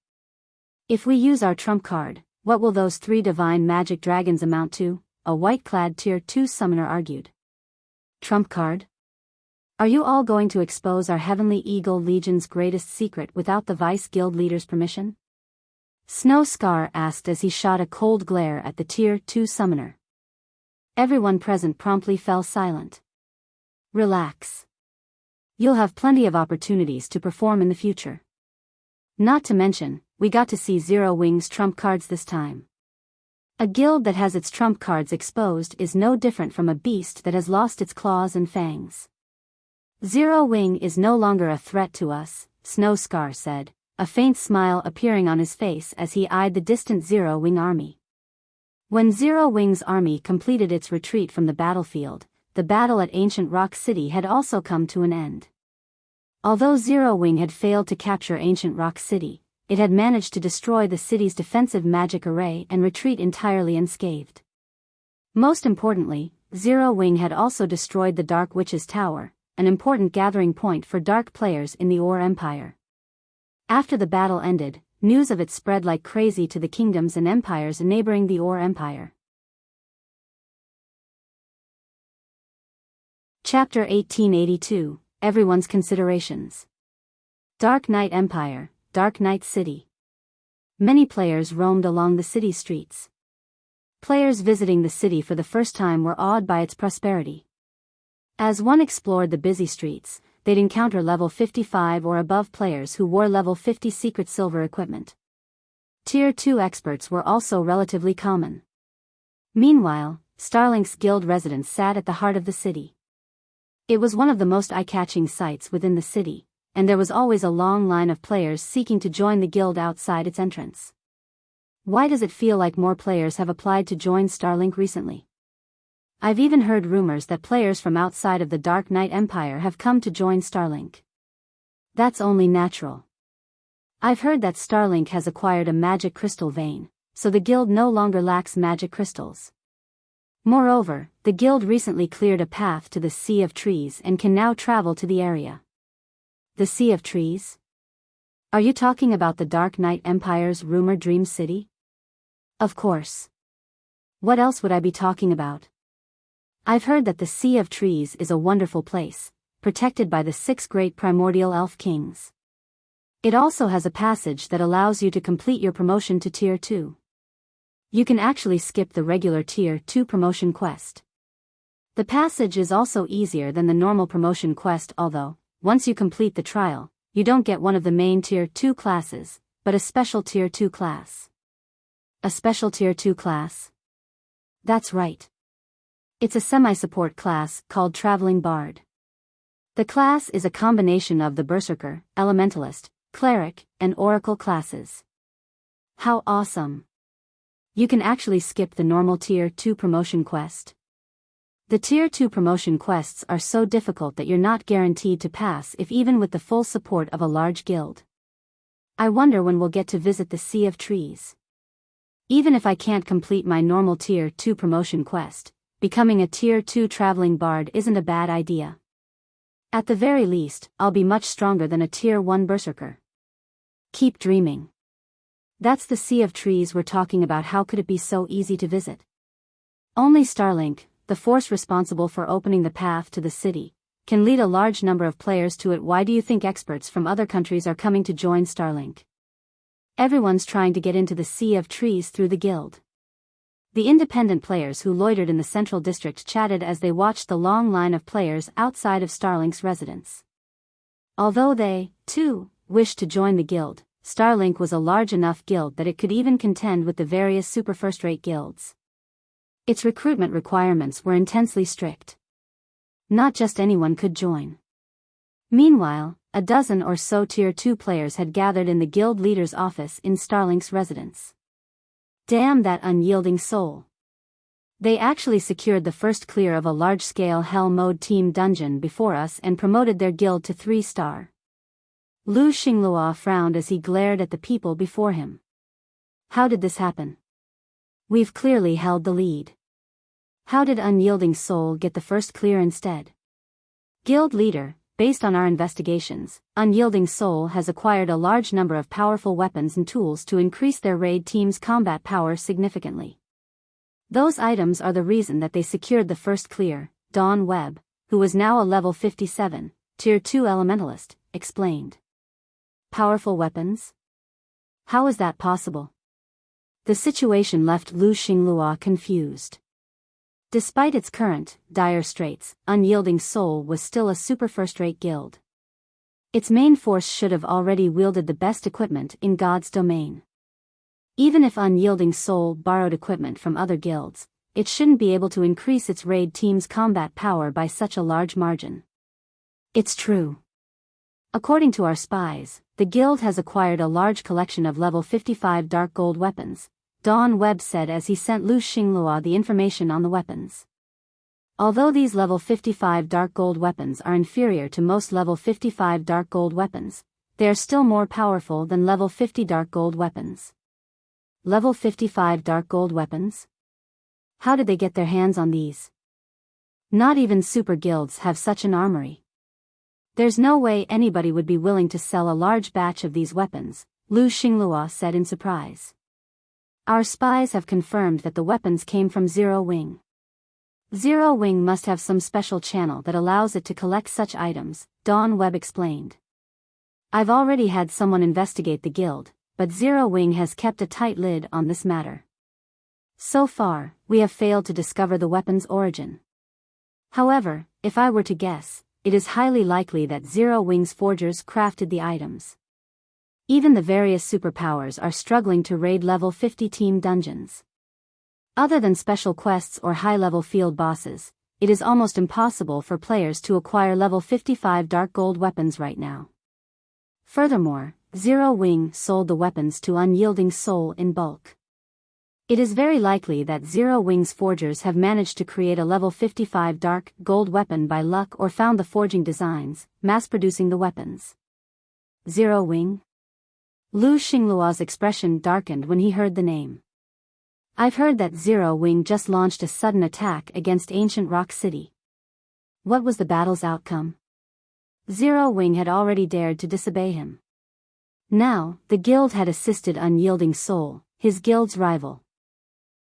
If we use our trump card, what will those three divine magic dragons amount to? A white-clad Tier 2 summoner argued. Trump card? Are you all going to expose our Heavenly Eagle Legion's greatest secret without the Vice Guild leader's permission? Snow Scar asked as he shot a cold glare at the Tier 2 summoner. Everyone present promptly fell silent. Relax. You'll have plenty of opportunities to perform in the future. Not to mention, we got to see Zero Wing's trump cards this time. A guild that has its trump cards exposed is no different from a beast that has lost its claws and fangs. Zero Wing is no longer a threat to us, Snow Scar said, a faint smile appearing on his face as he eyed the distant Zero Wing army. When Zero Wing's army completed its retreat from the battlefield, the battle at Ancient Rock City had also come to an end. Although Zero Wing had failed to capture Ancient Rock City, it had managed to destroy the city's defensive magic array and retreat entirely unscathed. Most importantly, Zero Wing had also destroyed the Dark Witch's Tower, an important gathering point for dark players in the Ore Empire. After the battle ended, news of it spread like crazy to the kingdoms and empires neighboring the Ore Empire. Chapter 1882, Everyone's Considerations. Dark Night Empire, Dark Night City. Many players roamed along the city streets. Players visiting the city for the first time were awed by its prosperity. As one explored the busy streets, they'd encounter level 55 or above players who wore level 50 secret silver equipment. Tier 2 experts were also relatively common. Meanwhile, Starlink's guild residence sat at the heart of the city. It was one of the most eye-catching sights within the city, and there was always a long line of players seeking to join the guild outside its entrance. Why does it feel like more players have applied to join Starlink recently? I've even heard rumors that players from outside of the Dark Knight Empire have come to join Starlink. That's only natural. I've heard that Starlink has acquired a magic crystal vein, so the guild no longer lacks magic crystals. Moreover, the guild recently cleared a path to the Sea of Trees and can now travel to the area. The Sea of Trees? Are you talking about the Dark Knight Empire's rumored dream city? Of course. What else would I be talking about? I've heard that the Sea of Trees is a wonderful place, protected by the 6 great primordial elf kings. It also has a passage that allows you to complete your promotion to Tier 2. You can actually skip the regular Tier 2 promotion quest. The passage is also easier than the normal promotion quest, although, once you complete the trial, you don't get one of the main Tier 2 classes, but a special Tier 2 class. A special Tier 2 class? That's right. It's a semi-support class called Traveling Bard. The class is a combination of the Berserker, Elementalist, Cleric, and Oracle classes. How awesome! You can actually skip the normal Tier 2 promotion quest. The Tier 2 promotion quests are so difficult that you're not guaranteed to pass if even with the full support of a large guild. I wonder when we'll get to visit the Sea of Trees. Even if I can't complete my normal Tier 2 promotion quest, becoming a Tier 2 traveling bard isn't a bad idea. At the very least, I'll be much stronger than a Tier 1 berserker. Keep dreaming. That's the Sea of Trees we're talking about. How could it be so easy to visit? Only Starlink, the force responsible for opening the path to the city, can lead a large number of players to it. Why do you think experts from other countries are coming to join Starlink? Everyone's trying to get into the Sea of Trees through the guild. The independent players who loitered in the central district chatted as they watched the long line of players outside of Starlink's residence. Although they, too, wished to join the guild, Starlink was a large enough guild that it could even contend with the various super first-rate guilds. Its recruitment requirements were intensely strict. Not just anyone could join. Meanwhile, a dozen or so Tier 2 players had gathered in the guild leader's office in Starlink's residence. Damn that unyielding soul. They actually secured the first clear of a large-scale Hell Mode team dungeon before us and promoted their guild to 3-star. Lu Xinglua frowned as he glared at the people before him. How did this happen? We've clearly held the lead. How did Unyielding Soul get the first clear instead? Guild leader, based on our investigations, Unyielding Soul has acquired a large number of powerful weapons and tools to increase their raid team's combat power significantly. Those items are the reason that they secured the first clear, Dawn Webb, who was now a level 57, Tier 2 Elementalist, explained. Powerful weapons? How is that possible? The situation left Lu Xinglua confused. Despite its current, dire straits, Unyielding Soul was still a super first-rate guild. Its main force should have already wielded the best equipment in God's domain. Even if Unyielding Soul borrowed equipment from other guilds, it shouldn't be able to increase its raid team's combat power by such a large margin. It's true. According to our spies, the guild has acquired a large collection of level 55 dark gold weapons, Dawn Webb said as he sent Lu Xinglua the information on the weapons. Although these level 55 dark gold weapons are inferior to most level 55 dark gold weapons, they are still more powerful than level 50 dark gold weapons. Level 55 dark gold weapons? How did they get their hands on these? Not even super guilds have such an armory. There's no way anybody would be willing to sell a large batch of these weapons, Lu Xinglua said in surprise. Our spies have confirmed that the weapons came from Zero Wing. Zero Wing must have some special channel that allows it to collect such items, Dawn Webb explained. I've already had someone investigate the guild, but Zero Wing has kept a tight lid on this matter. So far, we have failed to discover the weapon's origin. However, if I were to guess, it is highly likely that Zero Wing's forgers crafted the items. Even the various superpowers are struggling to raid level 50 team dungeons. Other than special quests or high-level field bosses, it is almost impossible for players to acquire level 55 dark gold weapons right now. Furthermore, Zero Wing sold the weapons to Unyielding Soul in bulk. It is very likely that Zero Wing's forgers have managed to create a level 55 dark gold weapon by luck or found the forging designs, mass-producing the weapons. Zero Wing? Lu Xinglua's expression darkened when he heard the name. I've heard that Zero Wing just launched a sudden attack against ancient Rock City. What was the battle's outcome? Zero Wing had already dared to disobey him. Now, the guild had assisted Unyielding Soul, his guild's rival.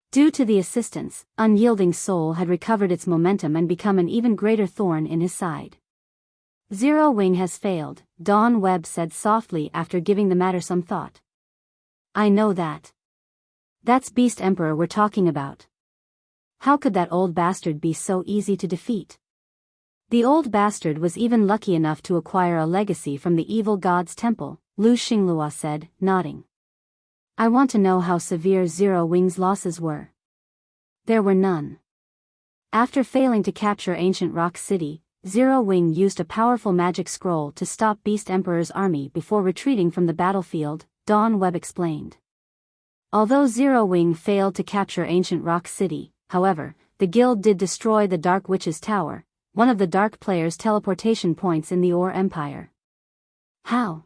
Due to the assistance, Unyielding Soul had recovered its momentum and become an even greater thorn in his side. Zero Wing has failed, Dawn Webb said softly after giving the matter some thought. I know that. That's Beast Emperor we're talking about. How could that old bastard be so easy to defeat? The old bastard was even lucky enough to acquire a legacy from the evil god's temple, Lu Xinglua said, nodding. I want to know how severe Zero Wing's losses were. There were none. After failing to capture ancient Rock City, Zero Wing used a powerful magic scroll to stop Beast Emperor's army before retreating from the battlefield, Dawn Webb explained. Although Zero Wing failed to capture ancient Rock City, however, the guild did destroy the Dark Witch's Tower, one of the Dark Player's teleportation points in the Ore Empire. How?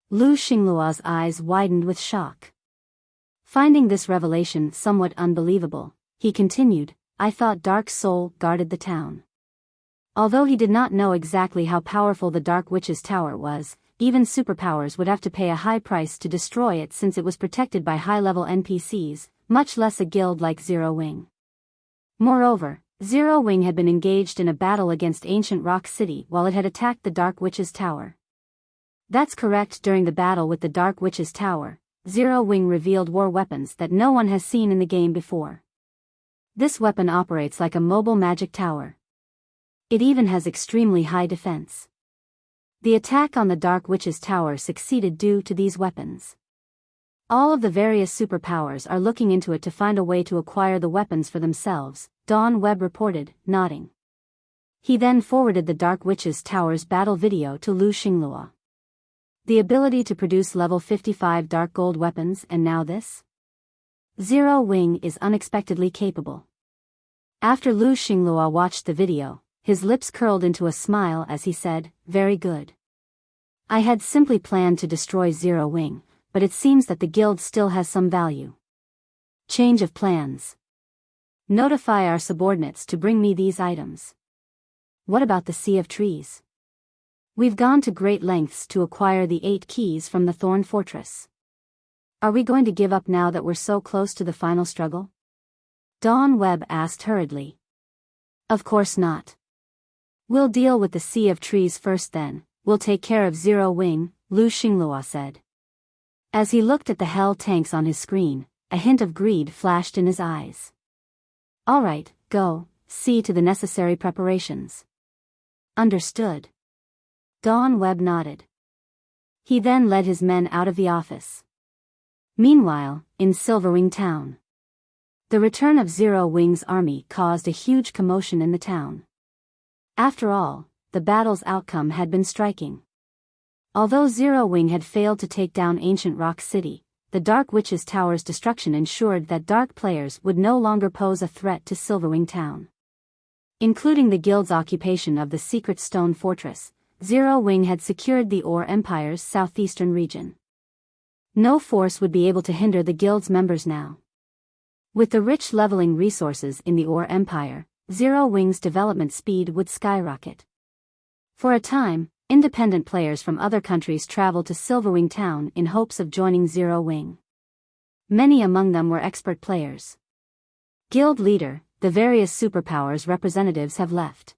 Lu Xinglua's eyes widened with shock. Finding this revelation somewhat unbelievable, he continued, I thought Dark Soul guarded the town. Although he did not know exactly how powerful the Dark Witch's Tower was, even superpowers would have to pay a high price to destroy it since it was protected by high-level NPCs, much less a guild like Zero Wing. Moreover, Zero Wing had been engaged in a battle against ancient Rock City while it had attacked the Dark Witch's Tower. That's correct. During the battle with the Dark Witch's Tower, Zero Wing revealed war weapons that no one has seen in the game before. This weapon operates like a mobile magic tower. It even has extremely high defense. The attack on the Dark Witch's Tower succeeded due to these weapons. All of the various superpowers are looking into it to find a way to acquire the weapons for themselves, Dawn Webb reported, nodding. He then forwarded the Dark Witch's Tower's battle video to Lu Xinglua. The ability to produce level 55 dark gold weapons and now this? Zero Wing is unexpectedly capable. After Lu Xinglua watched the video, his lips curled into a smile as he said, very good. I had simply planned to destroy Zero Wing, but it seems that the guild still has some value. Change of plans. Notify our subordinates to bring me these items. What about the Sea of Trees? We've gone to great lengths to acquire the 8 keys from the Thorn Fortress. Are we going to give up now that we're so close to the final struggle? Dawn Webb asked hurriedly. Of course not. We'll deal with the Sea of Trees first, then we'll take care of Zero Wing, Lu Xinglua said. As he looked at the hell tanks on his screen, a hint of greed flashed in his eyes. All right, go, see to the necessary preparations. Understood. Dawn Webb nodded. He then led his men out of the office. Meanwhile, in Silverwing town. The return of Zero Wing's army caused a huge commotion in the town. After all, the battle's outcome had been striking. Although Zero Wing had failed to take down ancient Rock City, the Dark Witch's Tower's destruction ensured that dark players would no longer pose a threat to Silverwing town. Including the guild's occupation of the secret stone fortress, Zero Wing had secured the Ore Empire's southeastern region. No force would be able to hinder the guild's members now. With the rich leveling resources in the Ore Empire, Zero Wing's development speed would skyrocket. For a time, independent players from other countries traveled to Silverwing town in hopes of joining Zero Wing. Many among them were expert players. Guild leader, the various superpowers representatives have left.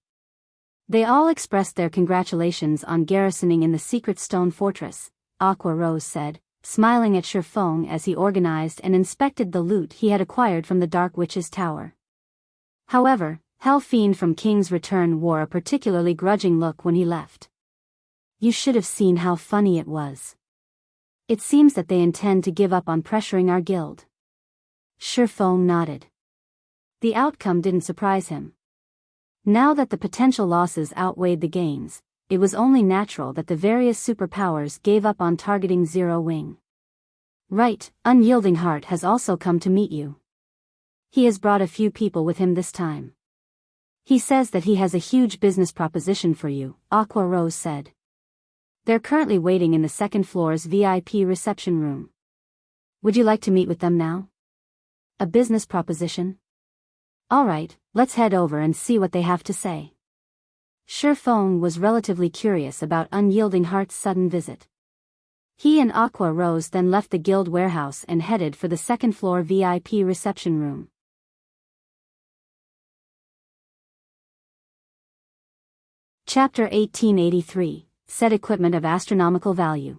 They all expressed their congratulations on garrisoning in the secret stone fortress, Aqua Rose said, smiling at Shifeng as he organized and inspected the loot he had acquired from the Dark Witch's tower. However, Hell Fiend from King's Return wore a particularly grudging look when he left. You should have seen how funny it was. It seems that they intend to give up on pressuring our guild. Shifeng nodded. The outcome didn't surprise him. Now that the potential losses outweighed the gains, it was only natural that the various superpowers gave up on targeting Zero Wing. Right, Unyielding Heart has also come to meet you. He has brought a few people with him this time. He says that he has a huge business proposition for you, Aqua Rose said. They're currently waiting in the second floor's VIP reception room. Would you like to meet with them now? A business proposition? Alright, let's head over and see what they have to say. Shifeng was relatively curious about Unyielding Heart's sudden visit. He and Aqua Rose then left the guild warehouse and headed for the second floor VIP reception room. Chapter 1883, Set Equipment of Astronomical Value.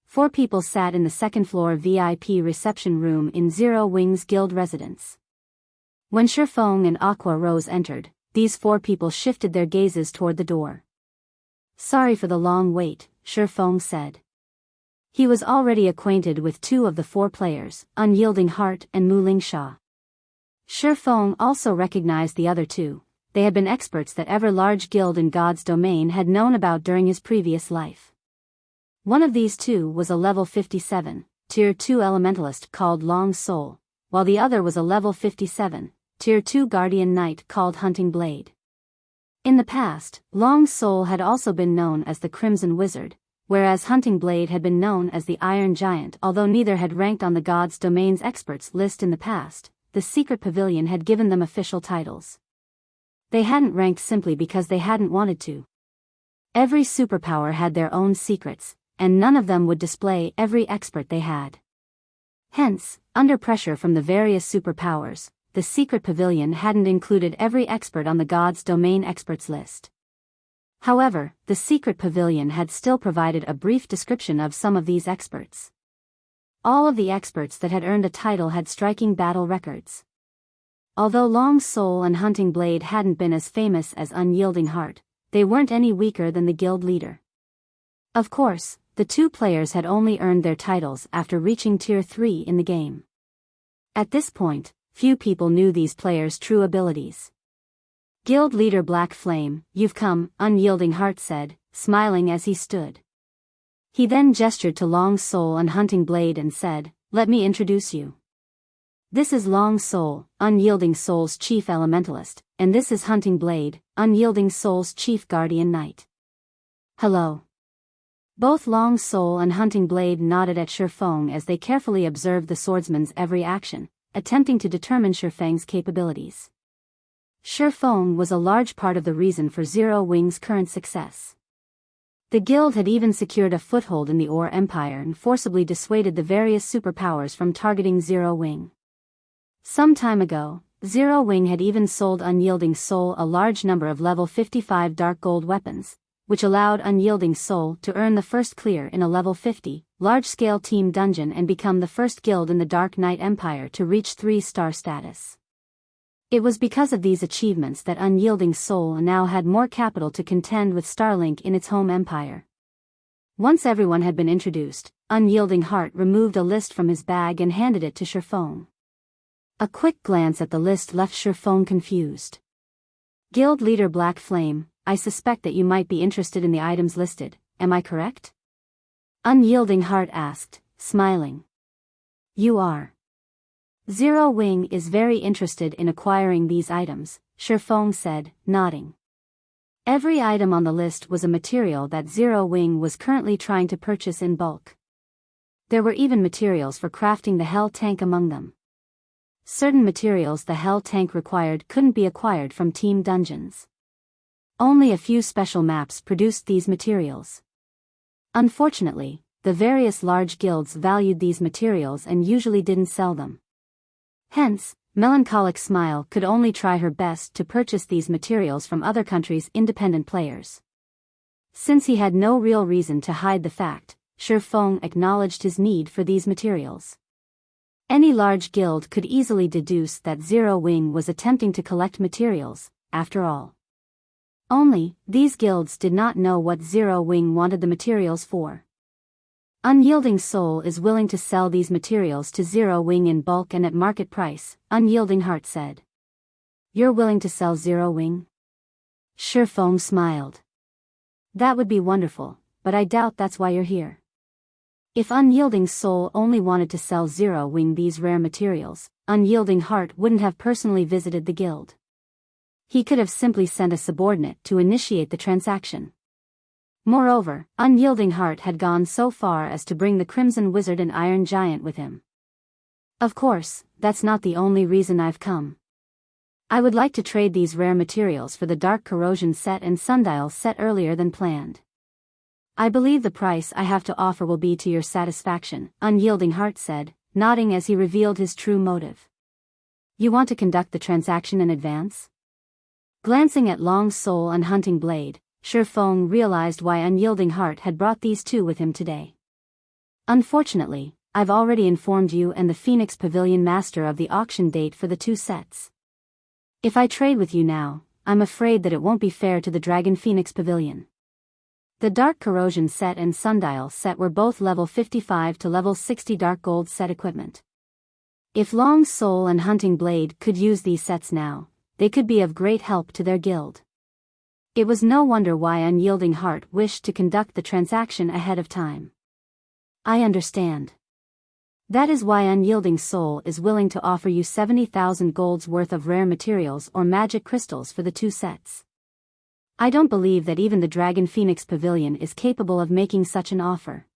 4 people sat in the second floor VIP reception room in Zero Wing's guild residence. When Shifeng and Aqua Rose entered, these 4 people shifted their gazes toward the door. Sorry for the long wait, Shifeng said. He was already acquainted with 2 of the 4 players, Unyielding Heart and Muling Sha. Shifeng also recognized the other 2. They had been experts that every large guild in God's domain had known about during his previous life. One of these 2 was a level 57, Tier 2 elementalist called Long Soul, while the other was a level 57, Tier 2 guardian knight called Hunting Blade. In the past, Long Soul had also been known as the Crimson Wizard, whereas Hunting Blade had been known as the Iron Giant. Although neither had ranked on the God's domain's experts list in the past, the Secret Pavilion had given them official titles. They hadn't ranked simply because they hadn't wanted to. Every superpower had their own secrets, and none of them would display every expert they had. Hence, under pressure from the various superpowers, the Secret Pavilion hadn't included every expert on the God's Domain experts list. However, the Secret Pavilion had still provided a brief description of some of these experts. All of the experts that had earned a title had striking battle records. Although Long Soul and Hunting Blade hadn't been as famous as Unyielding Heart, they weren't any weaker than the guild leader. Of course, the 2 players had only earned their titles after reaching Tier 3 in the game. At this point, few people knew these players' true abilities. Guild leader Black Flame, you've come, Unyielding Heart said, smiling as he stood. He then gestured to Long Soul and Hunting Blade and said, let me introduce you. This is Long Soul, Unyielding Soul's chief elementalist, and this is Hunting Blade, Unyielding Soul's chief guardian knight. Hello. Both Long Soul and Hunting Blade nodded at Shifeng as they carefully observed the swordsman's every action, attempting to determine Shifeng's capabilities. Shifeng was a large part of the reason for Zero Wing's current success. The guild had even secured a foothold in the Ore Empire and forcibly dissuaded the various superpowers from targeting Zero Wing. Some time ago, Zero Wing had even sold Unyielding Soul a large number of level 55 dark gold weapons, which allowed Unyielding Soul to earn the first clear in a level 50, large-scale team dungeon and become the first guild in the Dark Knight Empire to reach 3-star status. It was because of these achievements that Unyielding Soul now had more capital to contend with Starlink in its home empire. Once everyone had been introduced, Unyielding Heart removed a list from his bag and handed it to Shifeng. A quick glance at the list left Shifeng confused. Guild leader Black Flame, I suspect that you might be interested in the items listed, am I correct? Unyielding Heart asked, smiling. You are. Zero Wing is very interested in acquiring these items, Shifeng said, nodding. Every item on the list was a material that Zero Wing was currently trying to purchase in bulk. There were even materials for crafting the Hell Tank among them. Certain materials the Hell Tank required couldn't be acquired from team dungeons. Only a few special maps produced these materials. Unfortunately, the various large guilds valued these materials and usually didn't sell them. Hence, Melancholic Smile could only try her best to purchase these materials from other countries' independent players. Since he had no real reason to hide the fact, Shifeng acknowledged his need for these materials. Any large guild could easily deduce that Zero Wing was attempting to collect materials, after all. Only, these guilds did not know what Zero Wing wanted the materials for. Unyielding Soul is willing to sell these materials to Zero Wing in bulk and at market price, Unyielding Heart said. You're willing to sell Zero Wing? Shifeng smiled. That would be wonderful, but I doubt that's why you're here. If Unyielding Soul only wanted to sell Zero Wing these rare materials, Unyielding Heart wouldn't have personally visited the guild. He could have simply sent a subordinate to initiate the transaction. Moreover, Unyielding Heart had gone so far as to bring the Crimson Wizard and Iron Giant with him. Of course, that's not the only reason I've come. I would like to trade these rare materials for the Dark Corrosion set and Sundial set earlier than planned. I believe the price I have to offer will be to your satisfaction, Unyielding Heart said, nodding as he revealed his true motive. You want to conduct the transaction in advance? Glancing at Long Soul and Hunting Blade, Shifeng realized why Unyielding Heart had brought these two with him today. Unfortunately, I've already informed you and the Phoenix Pavilion Master of the auction date for the two sets. If I trade with you now, I'm afraid that it won't be fair to the Dragon Phoenix Pavilion. The Dark Corrosion set and Sundial set were both level 55 to level 60 Dark Gold set equipment. If Long Soul and Hunting Blade could use these sets now, they could be of great help to their guild. It was no wonder why Unyielding Heart wished to conduct the transaction ahead of time. I understand. That is why Unyielding Soul is willing to offer you 70,000 golds worth of rare materials or magic crystals for the two sets. I don't believe that even the Dragon Phoenix Pavilion is capable of making such an offer.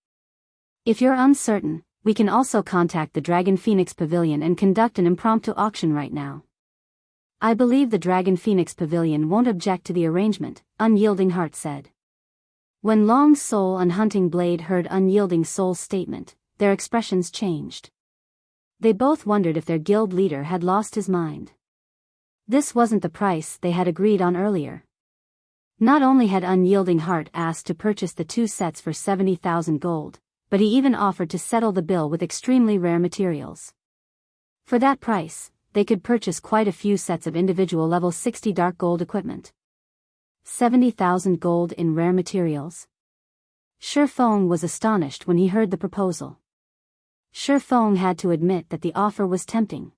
If you're uncertain, we can also contact the Dragon Phoenix Pavilion and conduct an impromptu auction right now. I believe the Dragon Phoenix Pavilion won't object to the arrangement, Unyielding Heart said. When Long Soul and Hunting Blade heard Unyielding Soul's statement, their expressions changed. They both wondered if their guild leader had lost his mind. This wasn't the price they had agreed on earlier. Not only had Unyielding Heart asked to purchase the two sets for 70,000 gold, but he even offered to settle the bill with extremely rare materials. For that price, they could purchase quite a few sets of individual level 60 dark gold equipment. 70,000 gold in rare materials? Shifeng was astonished when he heard the proposal. Shifeng had to admit that the offer was tempting.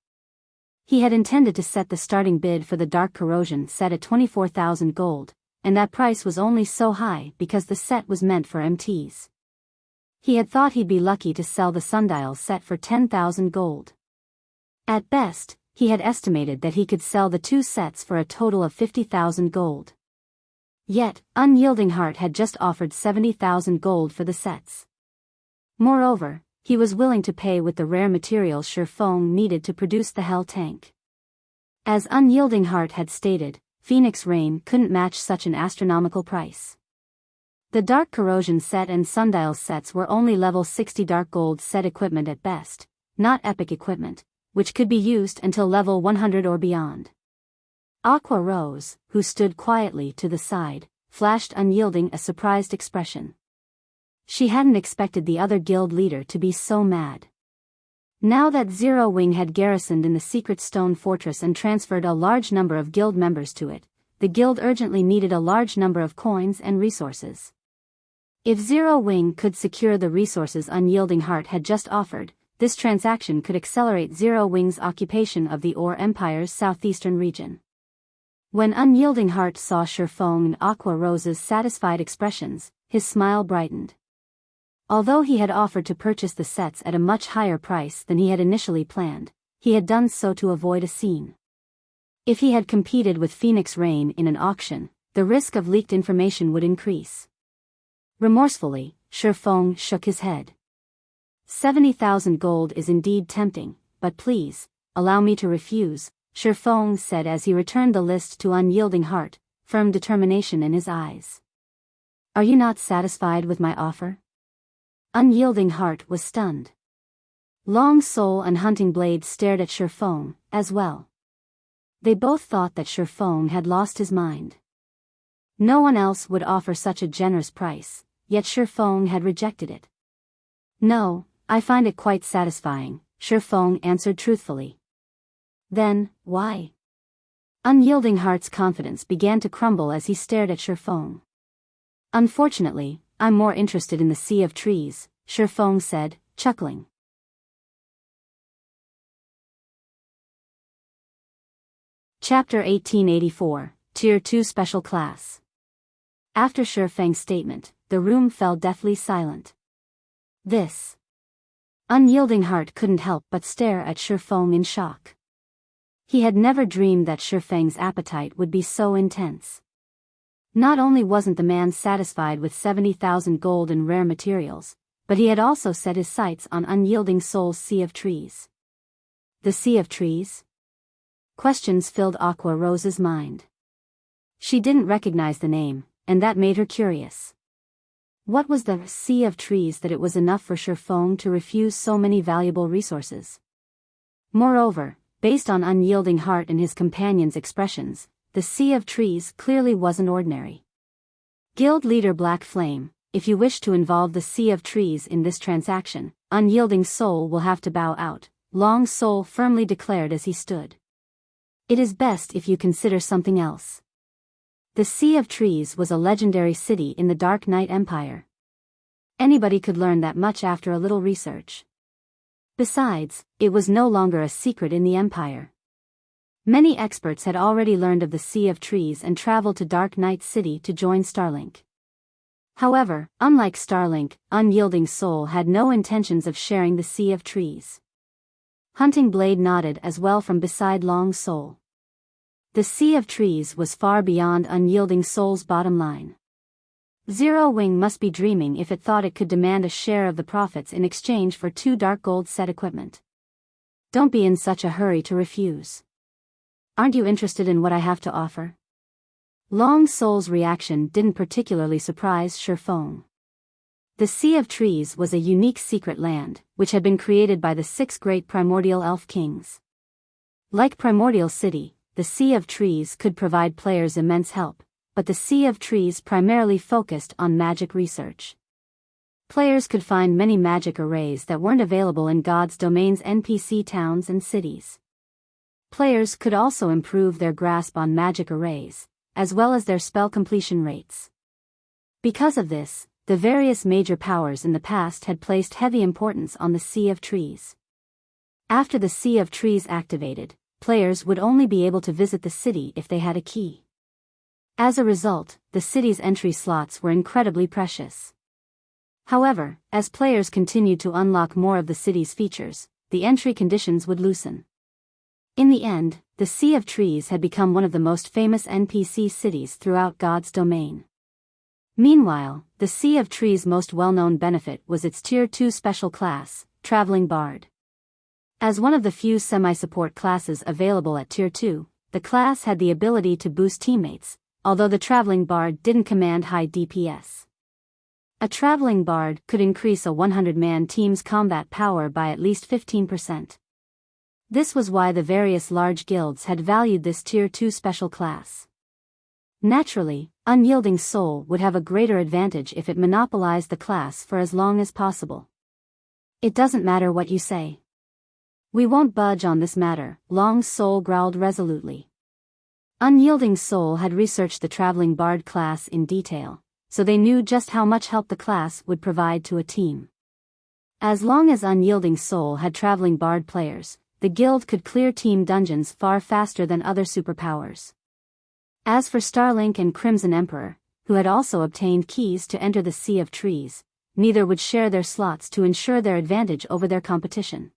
He had intended to set the starting bid for the Dark Corrosion set at 24,000 gold, and that price was only so high because the set was meant for MTs. He had thought he'd be lucky to sell the Sundial set for 10,000 gold. At best, he had estimated that he could sell the two sets for a total of 50,000 gold. Yet, Unyielding Heart had just offered 70,000 gold for the sets. Moreover, he was willing to pay with the rare materials Shifeng needed to produce the Hell Tank. As Unyielding Heart had stated, Phoenix Rain couldn't match such an astronomical price. The Dark Corrosion set and Sundial sets were only level 60 Dark Gold set equipment at best, not epic equipment, which could be used until level 100 or beyond. Aqua Rose, who stood quietly to the side, flashed Unyielding a surprised expression. She hadn't expected the other guild leader to be so mad. Now that Zero Wing had garrisoned in the secret stone fortress and transferred a large number of guild members to it, the guild urgently needed a large number of coins and resources. If Zero Wing could secure the resources Unyielding Heart had just offered, this transaction could accelerate Zero Wing's occupation of the Ore Empire's southeastern region. When Unyielding Heart saw Shifeng and Aqua Rose's satisfied expressions, his smile brightened. Although he had offered to purchase the sets at a much higher price than he had initially planned, he had done so to avoid a scene. If he had competed with Phoenix Rain in an auction, the risk of leaked information would increase. Remorsefully, Shifeng shook his head. 70,000 gold is indeed tempting, but please, allow me to refuse, Shifeng said as he returned the list to Unyielding Heart, firm determination in his eyes. Are you not satisfied with my offer? Unyielding Heart was stunned. Long Soul and Hunting Blade stared at Shifeng, as well. They both thought that Shifeng had lost his mind. No one else would offer such a generous price, yet Shifeng had rejected it. No, I find it quite satisfying, Shifeng answered truthfully. Then, why? Unyielding Heart's confidence began to crumble as he stared at Shifeng. Unfortunately, I'm more interested in the Sea of Trees, Shifeng said, chuckling. Chapter 1884, Tier 2 Special Class. After Shifeng's statement, the room fell deathly silent. This. Unyielding Heart couldn't help but stare at Shifeng in shock. He had never dreamed that Shifeng's appetite would be so intense. Not only wasn't the man satisfied with 70,000 gold and rare materials, but he had also set his sights on Unyielding Soul's Sea of Trees. The Sea of Trees? Questions filled Aqua Rose's mind. She didn't recognize the name, and that made her curious. What was the Sea of Trees that it was enough for Shifeng to refuse so many valuable resources? Moreover, based on Unyielding Heart and his companion's expressions, the Sea of Trees clearly wasn't ordinary. Guild leader Black Flame, if you wish to involve the Sea of Trees in this transaction, Unyielding Soul will have to bow out, Long Soul firmly declared as he stood. It is best if you consider something else. The Sea of Trees was a legendary city in the Dark Knight Empire. Anybody could learn that much after a little research. Besides, it was no longer a secret in the Empire. Many experts had already learned of the Sea of Trees and traveled to Dark Knight City to join Starlink. However, unlike Starlink, Unyielding Soul had no intentions of sharing the Sea of Trees. Hunting Blade nodded as well from beside Long Soul. The Sea of Trees was far beyond Unyielding Soul's bottom line. Zero Wing must be dreaming if it thought it could demand a share of the profits in exchange for 2 dark gold set equipment. Don't be in such a hurry to refuse. Aren't you interested in what I have to offer? Long Soul's reaction didn't particularly surprise Shifeng. The Sea of Trees was a unique secret land, which had been created by the 6 great primordial elf kings. Like Primordial City, the Sea of Trees could provide players immense help, but the Sea of Trees primarily focused on magic research. Players could find many magic arrays that weren't available in God's Domain's NPC towns and cities. Players could also improve their grasp on magic arrays, as well as their spell completion rates. Because of this, the various major powers in the past had placed heavy importance on the Sea of Trees. After the Sea of Trees activated, players would only be able to visit the city if they had a key. As a result, the city's entry slots were incredibly precious. However, as players continued to unlock more of the city's features, the entry conditions would loosen. In the end, the Sea of Trees had become one of the most famous NPC cities throughout God's Domain. Meanwhile, the Sea of Trees' most well-known benefit was its Tier 2 special class, Traveling Bard. As one of the few semi-support classes available at Tier 2, the class had the ability to boost teammates, although the Traveling Bard didn't command high DPS. A Traveling Bard could increase a 100-man team's combat power by at least 15%. This was why the various large guilds had valued this Tier 2 special class. Naturally, Unyielding Soul would have a greater advantage if it monopolized the class for as long as possible. It doesn't matter what you say. We won't budge on this matter, Long Soul growled resolutely. Unyielding Soul had researched the Traveling Bard class in detail, so they knew just how much help the class would provide to a team. As long as Unyielding Soul had Traveling Bard players, the guild could clear team dungeons far faster than other superpowers. As for Starlink and Crimson Emperor, who had also obtained keys to enter the Sea of Trees, neither would share their slots to ensure their advantage over their competition.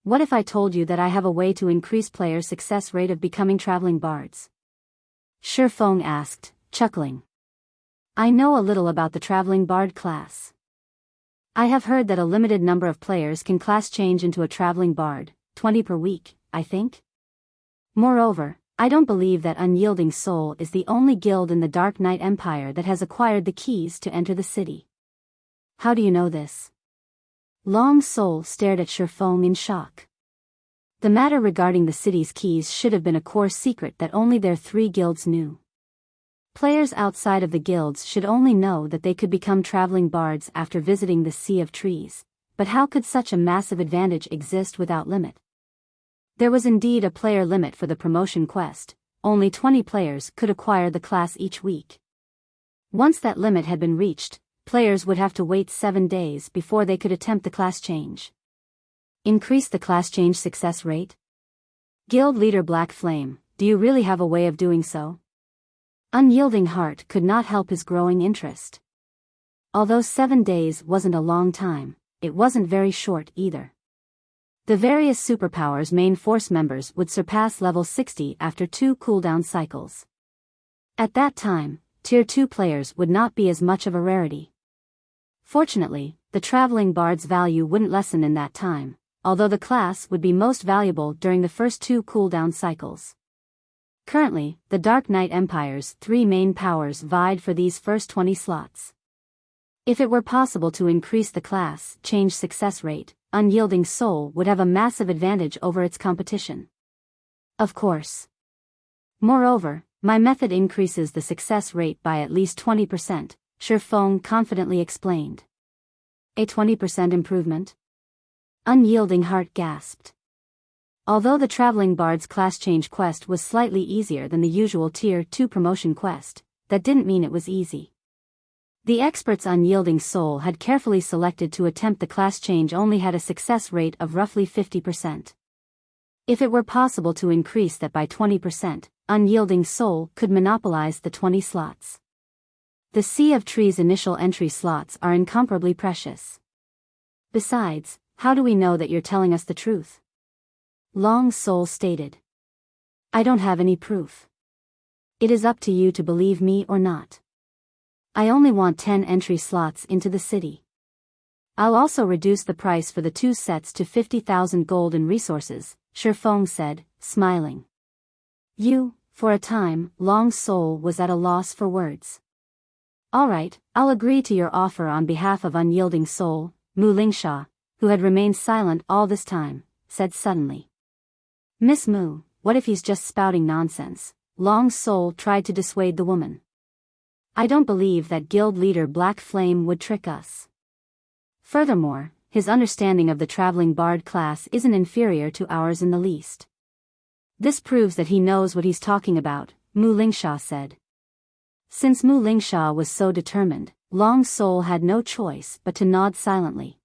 What if I told you that I have a way to increase players' success rate of becoming Traveling Bards? Shifeng asked, chuckling. I know a little about the Traveling Bard class. I have heard that a limited number of players can class change into a Traveling Bard, 20 per week, I think. Moreover, I don't believe that Unyielding Soul is the only guild in the Dark Knight Empire that has acquired the keys to enter the city. How do you know this? Long Soul stared at Shifeng in shock. The matter regarding the city's keys should have been a core secret that only their 3 guilds knew. Players outside of the guilds should only know that they could become traveling bards after visiting the Sea of Trees, but how could such a massive advantage exist without limit? There was indeed a player limit for the promotion quest, only 20 players could acquire the class each week. Once that limit had been reached, players would have to wait 7 days before they could attempt the class change. Increase the class change success rate? Guild leader Black Flame, do you really have a way of doing so? Unyielding Heart could not help his growing interest. Although 7 days wasn't a long time, it wasn't very short either. The various superpowers main force members would surpass level 60 after 2 cooldown cycles. At that time, Tier 2 players would not be as much of a rarity. Fortunately, the traveling bard's value wouldn't lessen in that time, although the class would be most valuable during the first 2 cooldown cycles. Currently, the Dark Knight Empire's 3 main powers vied for these first 20 slots. If it were possible to increase the class change success rate, Unyielding Soul would have a massive advantage over its competition. Of course. Moreover, my method increases the success rate by at least 20%, Shifeng confidently explained. A 20% improvement? Unyielding Heart gasped. Although the Traveling Bard's class change quest was slightly easier than the usual Tier 2 promotion quest, that didn't mean it was easy. The experts Unyielding Soul had carefully selected to attempt the class change only had a success rate of roughly 50%. If it were possible to increase that by 20%, Unyielding Soul could monopolize the 20 slots. The Sea of Trees initial entry slots are incomparably precious. Besides, how do we know that you're telling us the truth? Long Soul stated. I don't have any proof. It is up to you to believe me or not. I only want 10 entry slots into the city. I'll also reduce the price for the 2 sets to 50,000 gold in resources, Shifeng said, smiling. For a time, Long Soul was at a loss for words. Alright, I'll agree to your offer on behalf of Unyielding Soul, Mu Lingsha, who had remained silent all this time, said suddenly. Miss Mu, what if he's just spouting nonsense? Long Soul tried to dissuade the woman. I don't believe that guild leader Black Flame would trick us. Furthermore, his understanding of the traveling bard class isn't inferior to ours in the least. This proves that he knows what he's talking about, Mu Lingsha said. Since Mu Lingsha was so determined, Long Soul had no choice but to nod silently.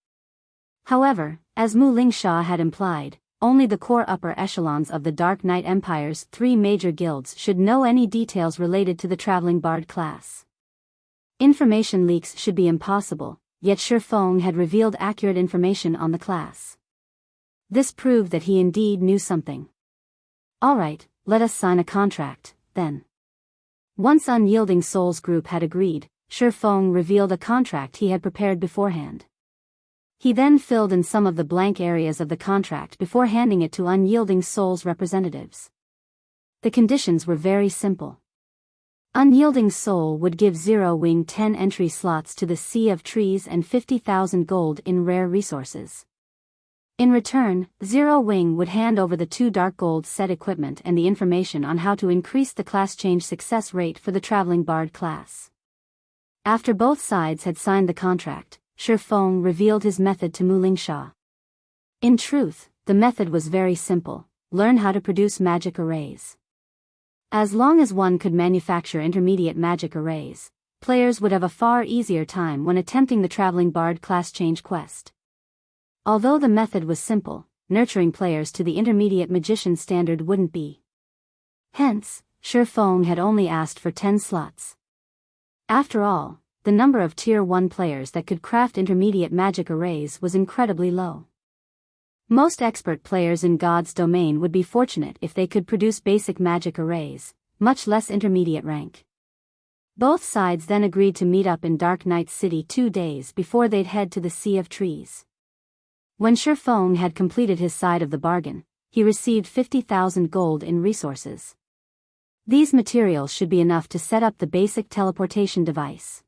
However, as Mu Lingsha had implied, only the core upper echelons of the Dark Knight Empire's 3 major guilds should know any details related to the traveling bard class. Information leaks should be impossible, yet Shifeng had revealed accurate information on the class. This proved that he indeed knew something. Alright, let us sign a contract, then. Once Unyielding Soul's group had agreed, Shifeng revealed a contract he had prepared beforehand. He then filled in some of the blank areas of the contract before handing it to Unyielding Soul's representatives. The conditions were very simple. Unyielding Soul would give Zero-Wing 10 entry slots to the Sea of Trees and 50,000 gold in rare resources. In return, Zero-Wing would hand over the 2 dark gold set equipment and the information on how to increase the class change success rate for the traveling bard class. After both sides had signed the contract, Shifeng revealed his method to Mu Lingsha. In truth, the method was very simple: learn how to produce magic arrays. As long as one could manufacture intermediate magic arrays, players would have a far easier time when attempting the traveling bard class change quest. Although the method was simple, nurturing players to the intermediate magician standard wouldn't be. Hence, Shifeng had only asked for 10 slots. After all, the number of Tier 1 players that could craft intermediate magic arrays was incredibly low. Most expert players in God's domain would be fortunate if they could produce basic magic arrays, much less intermediate rank. Both sides then agreed to meet up in Dark Knight City 2 days before they'd head to the Sea of Trees. When Shifeng had completed his side of the bargain, he received 50,000 gold in resources. These materials should be enough to set up the basic teleportation device.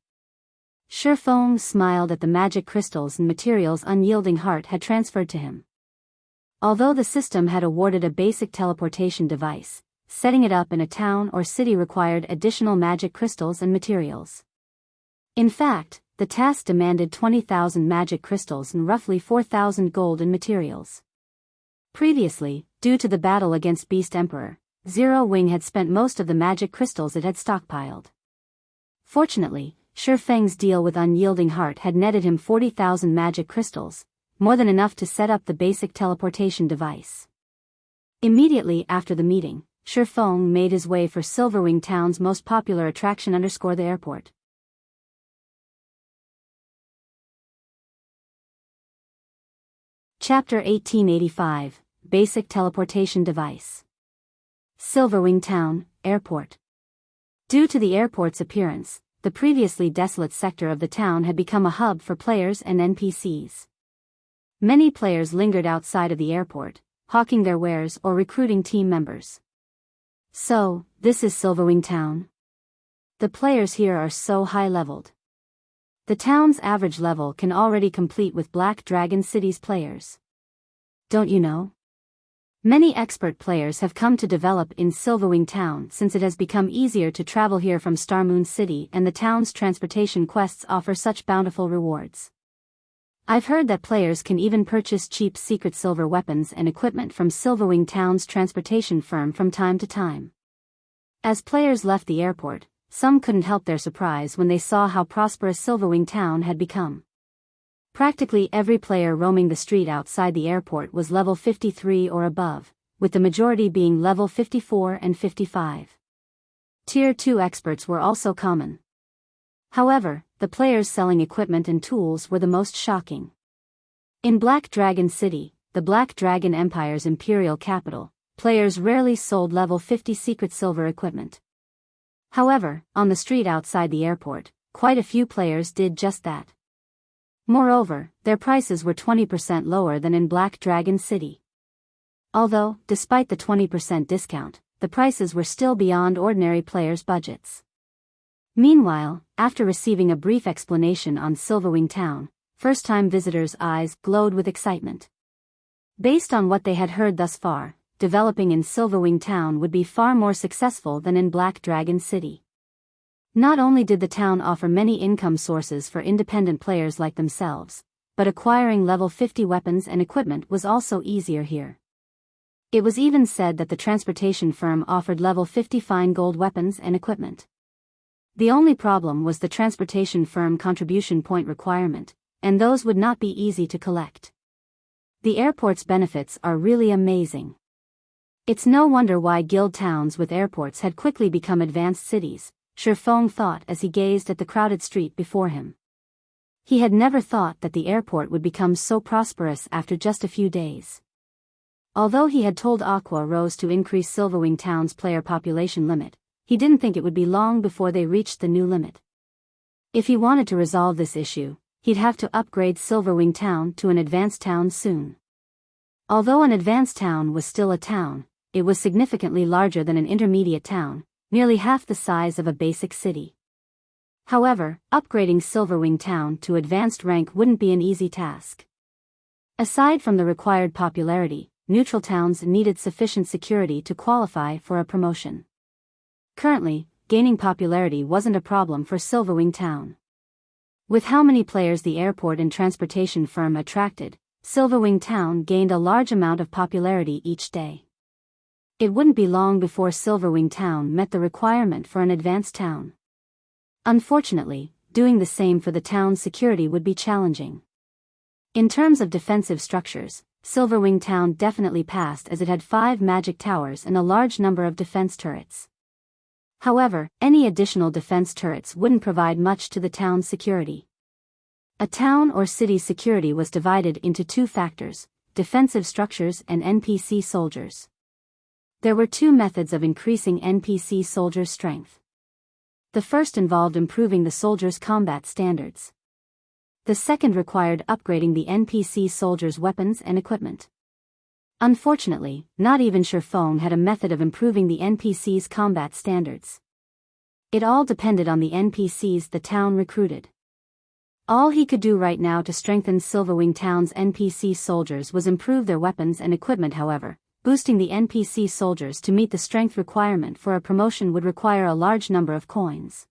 Shifeng smiled at the magic crystals and materials Unyielding Heart had transferred to him. Although the system had awarded a basic teleportation device, setting it up in a town or city required additional magic crystals and materials. In fact, the task demanded 20,000 magic crystals and roughly 4,000 gold in materials. Previously, due to the battle against Beast Emperor, Silverwing had spent most of the magic crystals it had stockpiled. Fortunately, Shifeng's deal with Unyielding Heart had netted him 40,000 magic crystals, more than enough to set up the basic teleportation device. Immediately after the meeting, Shifeng made his way for Silverwing Town's most popular attraction _ the airport. Chapter 1885, Basic Teleportation Device. Silverwing Town, Airport. Due to the airport's appearance, the previously desolate sector of the town had become a hub for players and NPCs. Many players lingered outside of the airport, hawking their wares or recruiting team members. So, this is Silverwing Town? The players here are so high-leveled. The town's average level can already compete with Black Dragon City's players. Don't you know? Many expert players have come to develop in Silverwing Town since it has become easier to travel here from Starmoon City, and the town's transportation quests offer such bountiful rewards. I've heard that players can even purchase cheap secret silver weapons and equipment from Silverwing Town's transportation firm from time to time. As players left the airport, some couldn't help their surprise when they saw how prosperous Silverwing Town had become. Practically every player roaming the street outside the airport was level 53 or above, with the majority being level 54 and 55. Tier 2 experts were also common. However, the players selling equipment and tools were the most shocking. In Black Dragon City, the Black Dragon Empire's imperial capital, players rarely sold level 50 secret silver equipment. However, on the street outside the airport, quite a few players did just that. Moreover, their prices were 20% lower than in Black Dragon City. Although, despite the 20% discount, the prices were still beyond ordinary players' budgets. Meanwhile, after receiving a brief explanation on Silverwing Town, first-time visitors' eyes glowed with excitement. Based on what they had heard thus far, developing in Silverwing Town would be far more successful than in Black Dragon City. Not only did the town offer many income sources for independent players like themselves, but acquiring level 50 weapons and equipment was also easier here. It was even said that the transportation firm offered level 50 fine gold weapons and equipment. The only problem was the transportation firm contribution point requirement, and those would not be easy to collect. The airport's benefits are really amazing. It's no wonder why guild towns with airports had quickly become advanced cities, Shifeng thought as he gazed at the crowded street before him. He had never thought that the airport would become so prosperous after just a few days. Although he had told Aqua Rose to increase Silverwing Town's player population limit, he didn't think it would be long before they reached the new limit. If he wanted to resolve this issue, he'd have to upgrade Silverwing Town to an advanced town soon. Although an advanced town was still a town, it was significantly larger than an intermediate town, nearly half the size of a basic city. However, upgrading Silverwing Town to advanced rank wouldn't be an easy task. Aside from the required popularity, neutral towns needed sufficient security to qualify for a promotion. Currently, gaining popularity wasn't a problem for Silverwing Town. With how many players the airport and transportation firm attracted, Silverwing Town gained a large amount of popularity each day. It wouldn't be long before Silverwing Town met the requirement for an advanced town. Unfortunately, doing the same for the town's security would be challenging. In terms of defensive structures, Silverwing Town definitely passed as it had 5 magic towers and a large number of defense turrets. However, any additional defense turrets wouldn't provide much to the town's security. A town or city's security was divided into 2 factors: defensive structures and NPC soldiers. There were 2 methods of increasing NPC soldiers' strength. The first involved improving the soldiers' combat standards. The second required upgrading the NPC soldiers' weapons and equipment. Unfortunately, not even Shifeng had a method of improving the NPC's combat standards. It all depended on the NPCs the town recruited. All he could do right now to strengthen Silverwing Town's NPC soldiers was improve their weapons and equipment. However, boosting the NPC soldiers to meet the strength requirement for a promotion would require a large number of coins.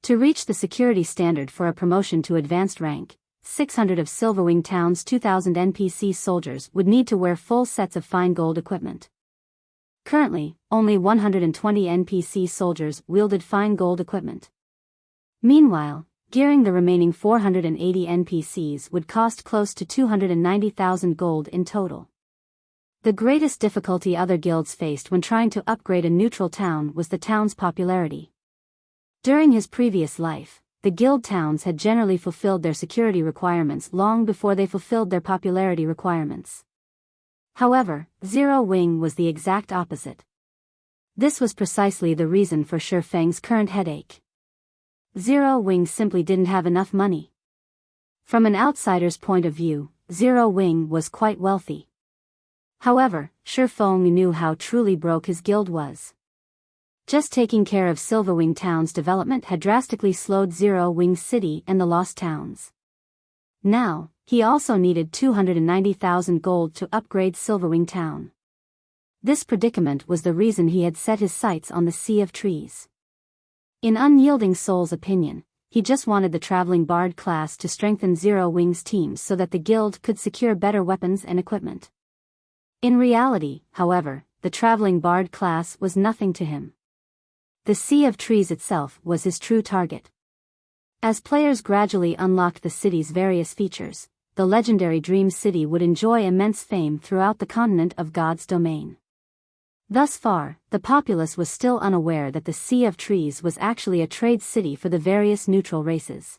To reach the security standard for a promotion to advanced rank, 600 of Silverwing Town's 2,000 NPC soldiers would need to wear full sets of fine gold equipment. Currently, only 120 NPC soldiers wielded fine gold equipment. Meanwhile, gearing the remaining 480 NPCs would cost close to 290,000 gold in total. The greatest difficulty other guilds faced when trying to upgrade a neutral town was the town's popularity. During his previous life, the guild towns had generally fulfilled their security requirements long before they fulfilled their popularity requirements. However, Zero Wing was the exact opposite. This was precisely the reason for Shifeng's current headache. Zero Wing simply didn't have enough money. From an outsider's point of view, Zero Wing was quite wealthy. However, Shifeng knew how truly broke his guild was. Just taking care of Silverwing Town's development had drastically slowed Zero Wing City and the Lost Towns. Now, he also needed 290,000 gold to upgrade Silverwing Town. This predicament was the reason he had set his sights on the Sea of Trees. In Unyielding Soul's opinion, he just wanted the Traveling Bard class to strengthen Zero Wing's teams so that the guild could secure better weapons and equipment. In reality, however, the Traveling Bard class was nothing to him. The Sea of Trees itself was his true target. As players gradually unlocked the city's various features, the legendary Dream City would enjoy immense fame throughout the continent of God's domain. Thus far, the populace was still unaware that the Sea of Trees was actually a trade city for the various neutral races.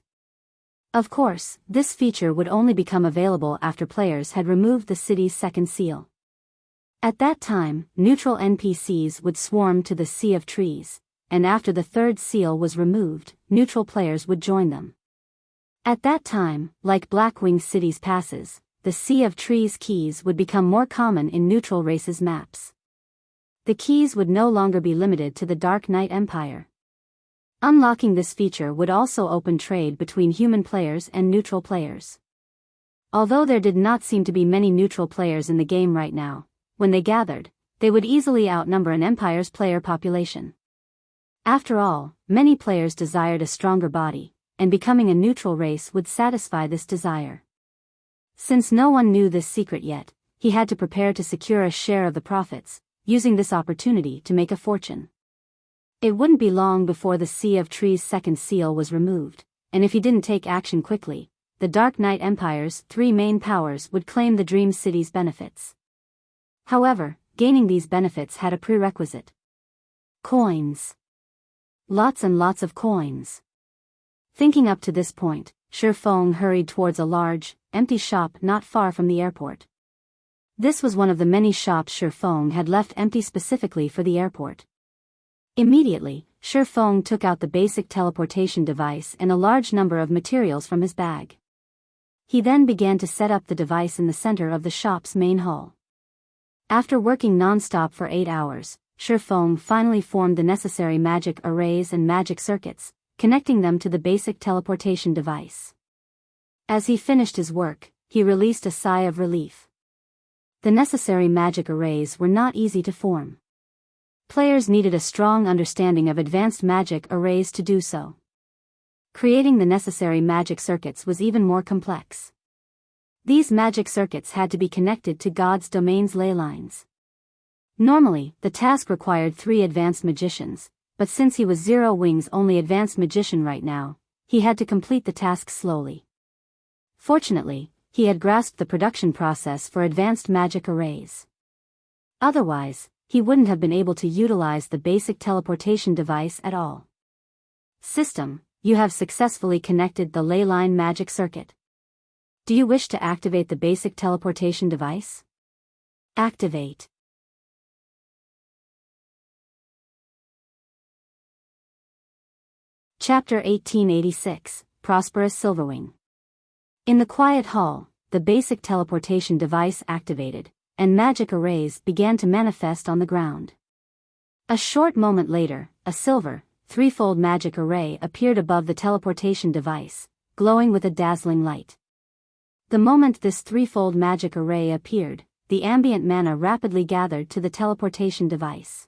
Of course, this feature would only become available after players had removed the city's second seal. At that time, neutral NPCs would swarm to the Sea of Trees, and after the third seal was removed, neutral players would join them. At that time, like Blackwing City's passes, the Sea of Trees keys would become more common in neutral races' maps. The keys would no longer be limited to the Dark Knight Empire. Unlocking this feature would also open trade between human players and neutral players. Although there did not seem to be many neutral players in the game right now, when they gathered, they would easily outnumber an Empire's player population. After all, many players desired a stronger body, and becoming a neutral race would satisfy this desire. Since no one knew this secret yet, he had to prepare to secure a share of the profits, using this opportunity to make a fortune. It wouldn't be long before the Sea of Trees' second seal was removed, and if he didn't take action quickly, the Dark Knight Empire's three main powers would claim the Dream City's benefits. However, gaining these benefits had a prerequisite. Coins. Lots and lots of coins. Thinking up to this point, Shifeng hurried towards a large, empty shop not far from the airport. This was one of the many shops Shifeng had left empty specifically for the airport. Immediately, Shifeng took out the basic teleportation device and a large number of materials from his bag. He then began to set up the device in the center of the shop's main hall. After working non-stop for 8 hours, Shifeng finally formed the necessary magic arrays and magic circuits, connecting them to the basic teleportation device. As he finished his work, he released a sigh of relief. The necessary magic arrays were not easy to form. Players needed a strong understanding of advanced magic arrays to do so. Creating the necessary magic circuits was even more complex. These magic circuits had to be connected to God's domain's ley lines. Normally, the task required 3 advanced magicians, but since he was Zero Wing's only advanced magician right now, he had to complete the task slowly. Fortunately, he had grasped the production process for advanced magic arrays. Otherwise, he wouldn't have been able to utilize the basic teleportation device at all. System, you have successfully connected the ley line magic circuit. Do you wish to activate the basic teleportation device? Activate. Chapter 1886, Prosperous Silverwing. In the quiet hall, the basic teleportation device activated, and magic arrays began to manifest on the ground. A short moment later, a silver, threefold magic array appeared above the teleportation device, glowing with a dazzling light. The moment this threefold magic array appeared, the ambient mana rapidly gathered to the teleportation device.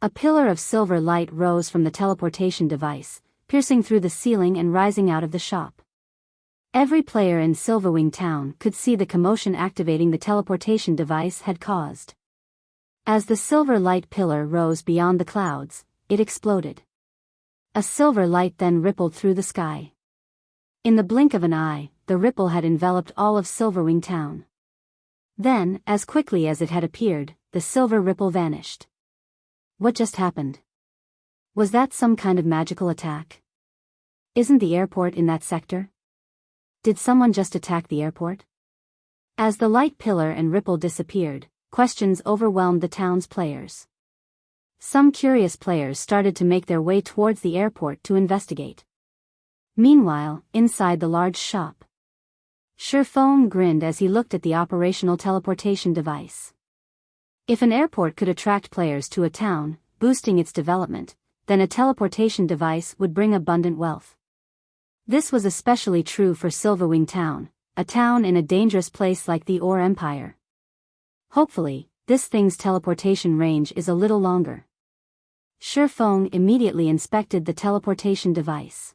A pillar of silver light rose from the teleportation device, piercing through the ceiling and rising out of the shop. Every player in Silverwing Town could see the commotion activating the teleportation device had caused. As the silver light pillar rose beyond the clouds, it exploded. A silver light then rippled through the sky. In the blink of an eye, the ripple had enveloped all of Silverwing Town. Then, as quickly as it had appeared, the silver ripple vanished. What just happened? Was that some kind of magical attack? Isn't the airport in that sector? Did someone just attack the airport? As the light pillar and ripple disappeared, questions overwhelmed the town's players. Some curious players started to make their way towards the airport to investigate. Meanwhile, inside the large shop, Sherfone grinned as he looked at the operational teleportation device. If an airport could attract players to a town, boosting its development, then a teleportation device would bring abundant wealth. This was especially true for Silverwing Town, a town in a dangerous place like the Ore Empire. Hopefully, this thing's teleportation range is a little longer. Sherfone immediately inspected the teleportation device.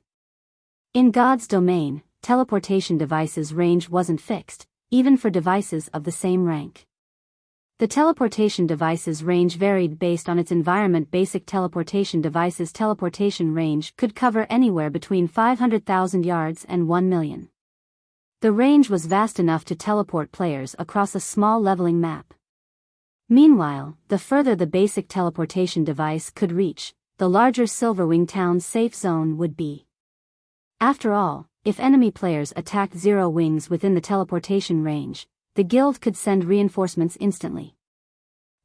In God's domain, teleportation devices' range wasn't fixed, even for devices of the same rank. The teleportation device's range varied based on its environment. Basic teleportation device's teleportation range could cover anywhere between 500,000 yards and 1 million. The range was vast enough to teleport players across a small leveling map. Meanwhile, the further the basic teleportation device could reach, the larger Silverwing Town's safe zone would be. After all, if enemy players attacked Zero Wings within the teleportation range, the guild could send reinforcements instantly.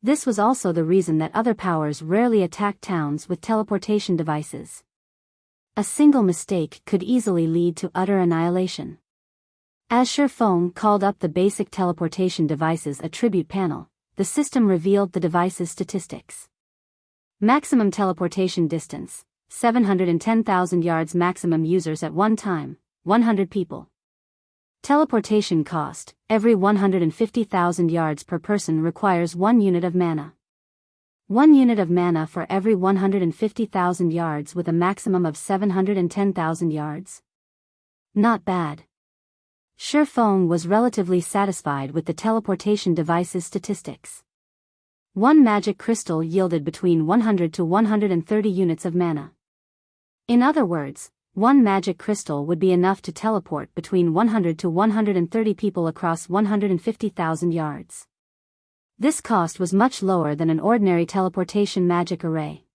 This was also the reason that other powers rarely attacked towns with teleportation devices. A single mistake could easily lead to utter annihilation. As Sherfone called up the basic teleportation device's attribute panel, the system revealed the device's statistics. Maximum teleportation distance, 710,000 yards. Maximum users at one time, 100 people. Teleportation cost, every 150,000 yards per person requires 1 unit of mana. 1 unit of mana for every 150,000 yards with a maximum of 710,000 yards. Not bad. Sherfone was relatively satisfied with the teleportation device's statistics. One magic crystal yielded between 100 to 130 units of mana. In other words, one magic crystal would be enough to teleport between 100 to 130 people across 150,000 yards. This cost was much lower than an ordinary teleportation magic array.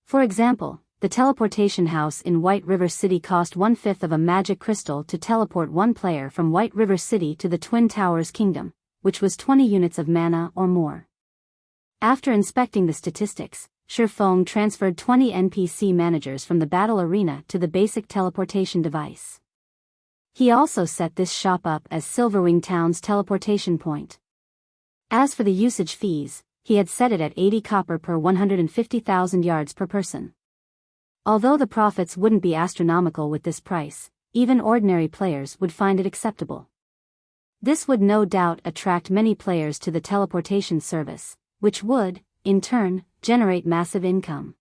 For example, the teleportation house in White River City cost 1/5 of a magic crystal to teleport one player from White River City to the Twin Towers Kingdom, which was 20 units of mana or more. After inspecting the statistics, Sherfone transferred 20 NPC managers from the battle arena to the basic teleportation device. He also set this shop up as Silverwing Town's teleportation point. As for the usage fees, he had set it at 80 copper per 150,000 yards per person. Although the profits wouldn't be astronomical with this price, even ordinary players would find it acceptable. This would no doubt attract many players to the teleportation service, which would, in turn, generate massive income.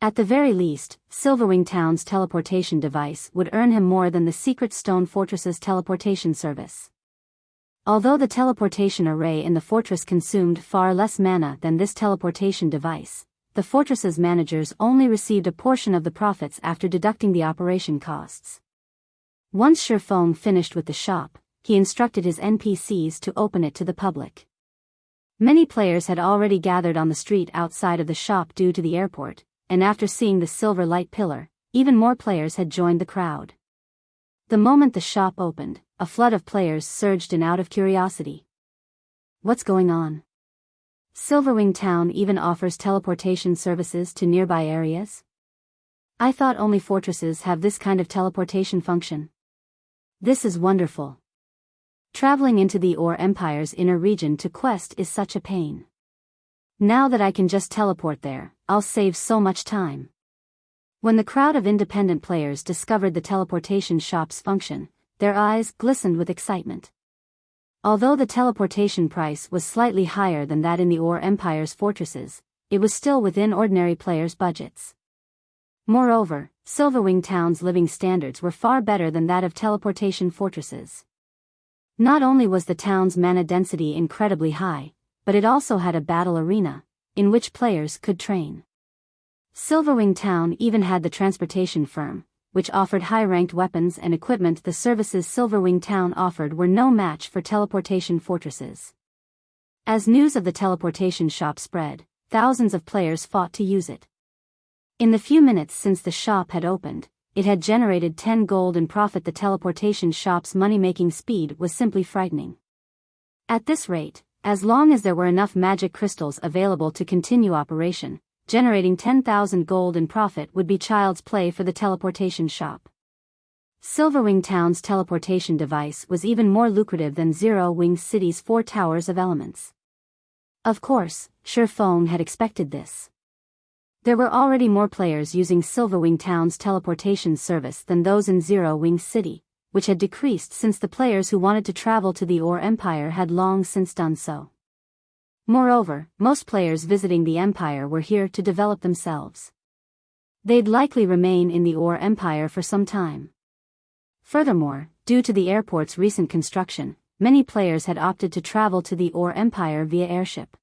At the very least, Silverwing Town's teleportation device would earn him more than the Secret Stone Fortress's teleportation service. Although the teleportation array in the fortress consumed far less mana than this teleportation device, the fortress's managers only received a portion of the profits after deducting the operation costs. Once Sherfone finished with the shop, he instructed his NPCs to open it to the public. Many players had already gathered on the street outside of the shop due to the airport, and after seeing the silver light pillar, even more players had joined the crowd. The moment the shop opened, a flood of players surged in out of curiosity. What's going on? Silverwing Town even offers teleportation services to nearby areas? I thought only fortresses have this kind of teleportation function. This is wonderful. Traveling into the Ore Empire's inner region to quest is such a pain. Now that I can just teleport there, I'll save so much time. When the crowd of independent players discovered the teleportation shop's function, their eyes glistened with excitement. Although the teleportation price was slightly higher than that in the Ore Empire's fortresses, it was still within ordinary players' budgets. Moreover, Silverwing Town's living standards were far better than that of teleportation fortresses. Not only was the town's mana density incredibly high, but it also had a battle arena, in which players could train. Silverwing Town even had the transportation firm, which offered high-ranked weapons and equipment. The services Silverwing Town offered were no match for teleportation fortresses. As news of the teleportation shop spread, thousands of players fought to use it. In the few minutes since the shop had opened, it had generated 10 gold in profit. The teleportation shop's money-making speed was simply frightening. At this rate, as long as there were enough magic crystals available to continue operation, generating 10,000 gold in profit would be child's play for the teleportation shop. Silverwing Town's teleportation device was even more lucrative than Zero Wing City's 4 towers of elements. Of course, Shifeng had expected this. There were already more players using Silverwing Town's teleportation service than those in Zero Wing City, which had decreased since the players who wanted to travel to the Ore Empire had long since done so. Moreover, most players visiting the Empire were here to develop themselves. They'd likely remain in the Ore Empire for some time. Furthermore, due to the airport's recent construction, many players had opted to travel to the Ore Empire via airship.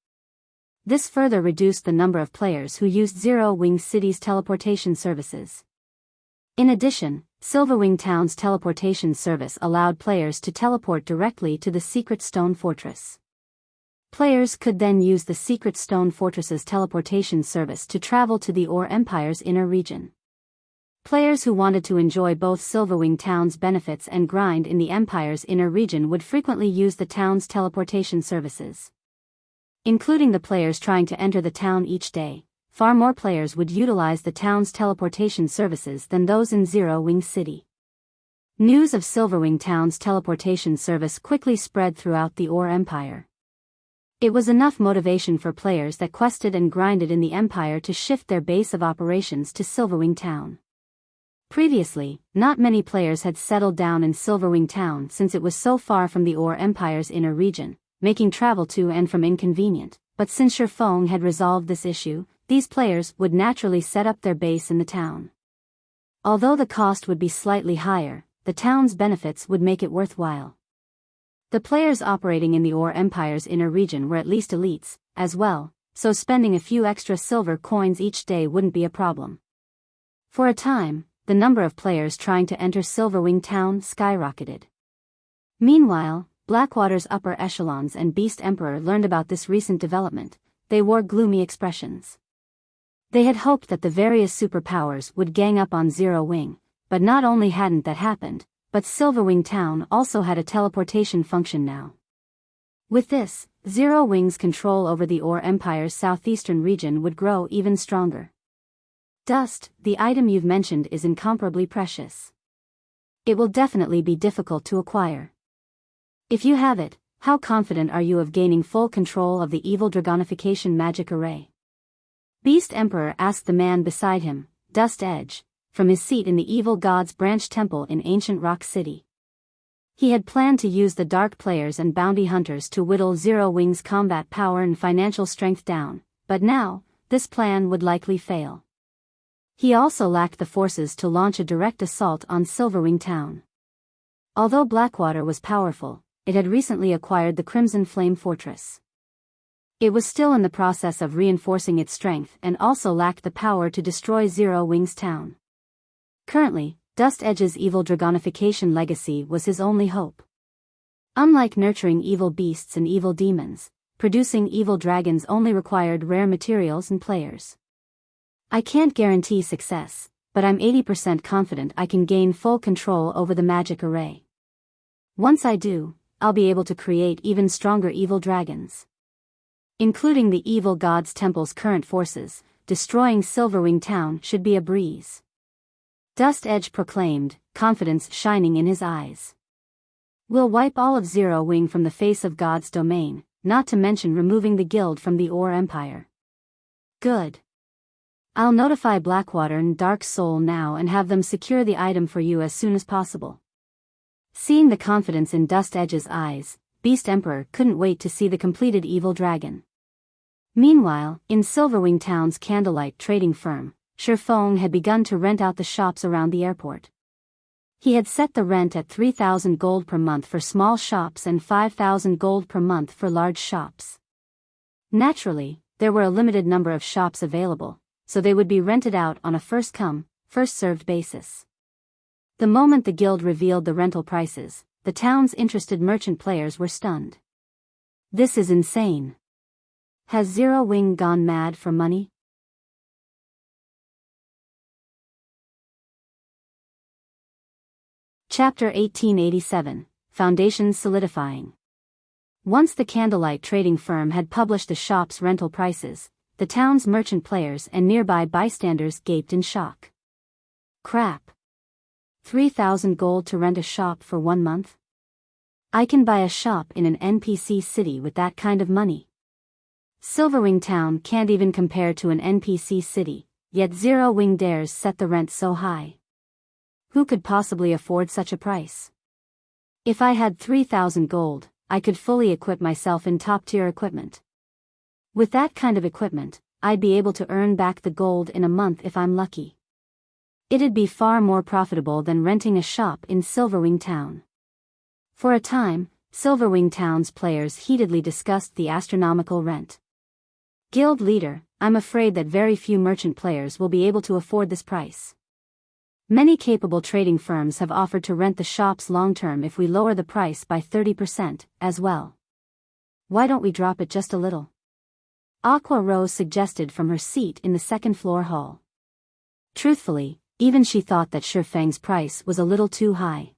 This further reduced the number of players who used Zero Wing City's teleportation services. In addition, Silverwing Town's teleportation service allowed players to teleport directly to the Secret Stone Fortress. Players could then use the Secret Stone Fortress's teleportation service to travel to the Ore Empire's inner region. Players who wanted to enjoy both Silverwing Town's benefits and grind in the Empire's inner region would frequently use the town's teleportation services. Including the players trying to enter the town each day, far more players would utilize the town's teleportation services than those in Zero Wing City. News of Silverwing Town's teleportation service quickly spread throughout the Ore Empire. It was enough motivation for players that quested and grinded in the Empire to shift their base of operations to Silverwing Town. Previously, not many players had settled down in Silverwing Town since it was so far from the Ore Empire's inner region, making travel to and from inconvenient, but since Shifeng had resolved this issue, these players would naturally set up their base in the town. Although the cost would be slightly higher, the town's benefits would make it worthwhile. The players operating in the Ore Empire's inner region were at least elites, as well, so spending a few extra silver coins each day wouldn't be a problem. For a time, the number of players trying to enter Silverwing Town skyrocketed. Meanwhile, Blackwater's upper echelons and Beast Emperor learned about this recent development. They wore gloomy expressions. They had hoped that the various superpowers would gang up on Zero Wing, but not only hadn't that happened, but Silverwing Town also had a teleportation function now. With this, Zero Wing's control over the Ore Empire's southeastern region would grow even stronger. Dust, the item you've mentioned is incomparably precious. It will definitely be difficult to acquire. If you have it, how confident are you of gaining full control of the evil dragonification magic array? Beast Emperor asked the man beside him, Dust Edge, from his seat in the Evil God's Branch Temple in ancient Rock City. He had planned to use the Dark Players and Bounty Hunters to whittle Zero Wing's combat power and financial strength down, but now, this plan would likely fail. He also lacked the forces to launch a direct assault on Silverwing Town. Although Blackwater was powerful, it had recently acquired the Crimson Flame Fortress. It was still in the process of reinforcing its strength and also lacked the power to destroy Zero Wing's town. Currently, Dust Edge's evil dragonification legacy was his only hope. Unlike nurturing evil beasts and evil demons, producing evil dragons only required rare materials and players. I can't guarantee success, but I'm 80% confident I can gain full control over the magic array. Once I do, I'll be able to create even stronger evil dragons. Including the Evil God's Temple's current forces, destroying Silverwing Town should be a breeze. Dust Edge proclaimed, confidence shining in his eyes. We'll wipe all of Zero Wing from the face of God's domain, not to mention removing the guild from the Ore Empire. Good. I'll notify Blackwater and Dark Soul now and have them secure the item for you as soon as possible. Seeing the confidence in Dust Edge's eyes, Beast Emperor couldn't wait to see the completed evil dragon. Meanwhile, in Silverwing Town's candlelight trading firm, Shifeng had begun to rent out the shops around the airport. He had set the rent at 3,000 gold per month for small shops and 5,000 gold per month for large shops. Naturally, there were a limited number of shops available, so they would be rented out on a first-come, first-served basis. The moment the guild revealed the rental prices, the town's interested merchant players were stunned. This is insane. Has Zero Wing gone mad for money? Chapter 1887, Foundations Solidifying. Once the candlelight trading firm had published the shop's rental prices, the town's merchant players and nearby bystanders gaped in shock. Crap. 3,000 gold to rent a shop for 1 month? I can buy a shop in an NPC city with that kind of money. Silverwing Town can't even compare to an NPC city, yet Zero Wing dares set the rent so high. Who could possibly afford such a price? If I had 3,000 gold, I could fully equip myself in top-tier equipment. With that kind of equipment, I'd be able to earn back the gold in a month if I'm lucky. It'd be far more profitable than renting a shop in Silverwing Town. For a time, Silverwing Town's players heatedly discussed the astronomical rent. Guild leader, I'm afraid that very few merchant players will be able to afford this price. Many capable trading firms have offered to rent the shops long-term if we lower the price by 30%, as well. Why don't we drop it just a little? Aqua Rose suggested from her seat in the second-floor hall. Truthfully, even she thought that Shifeng's price was a little too high.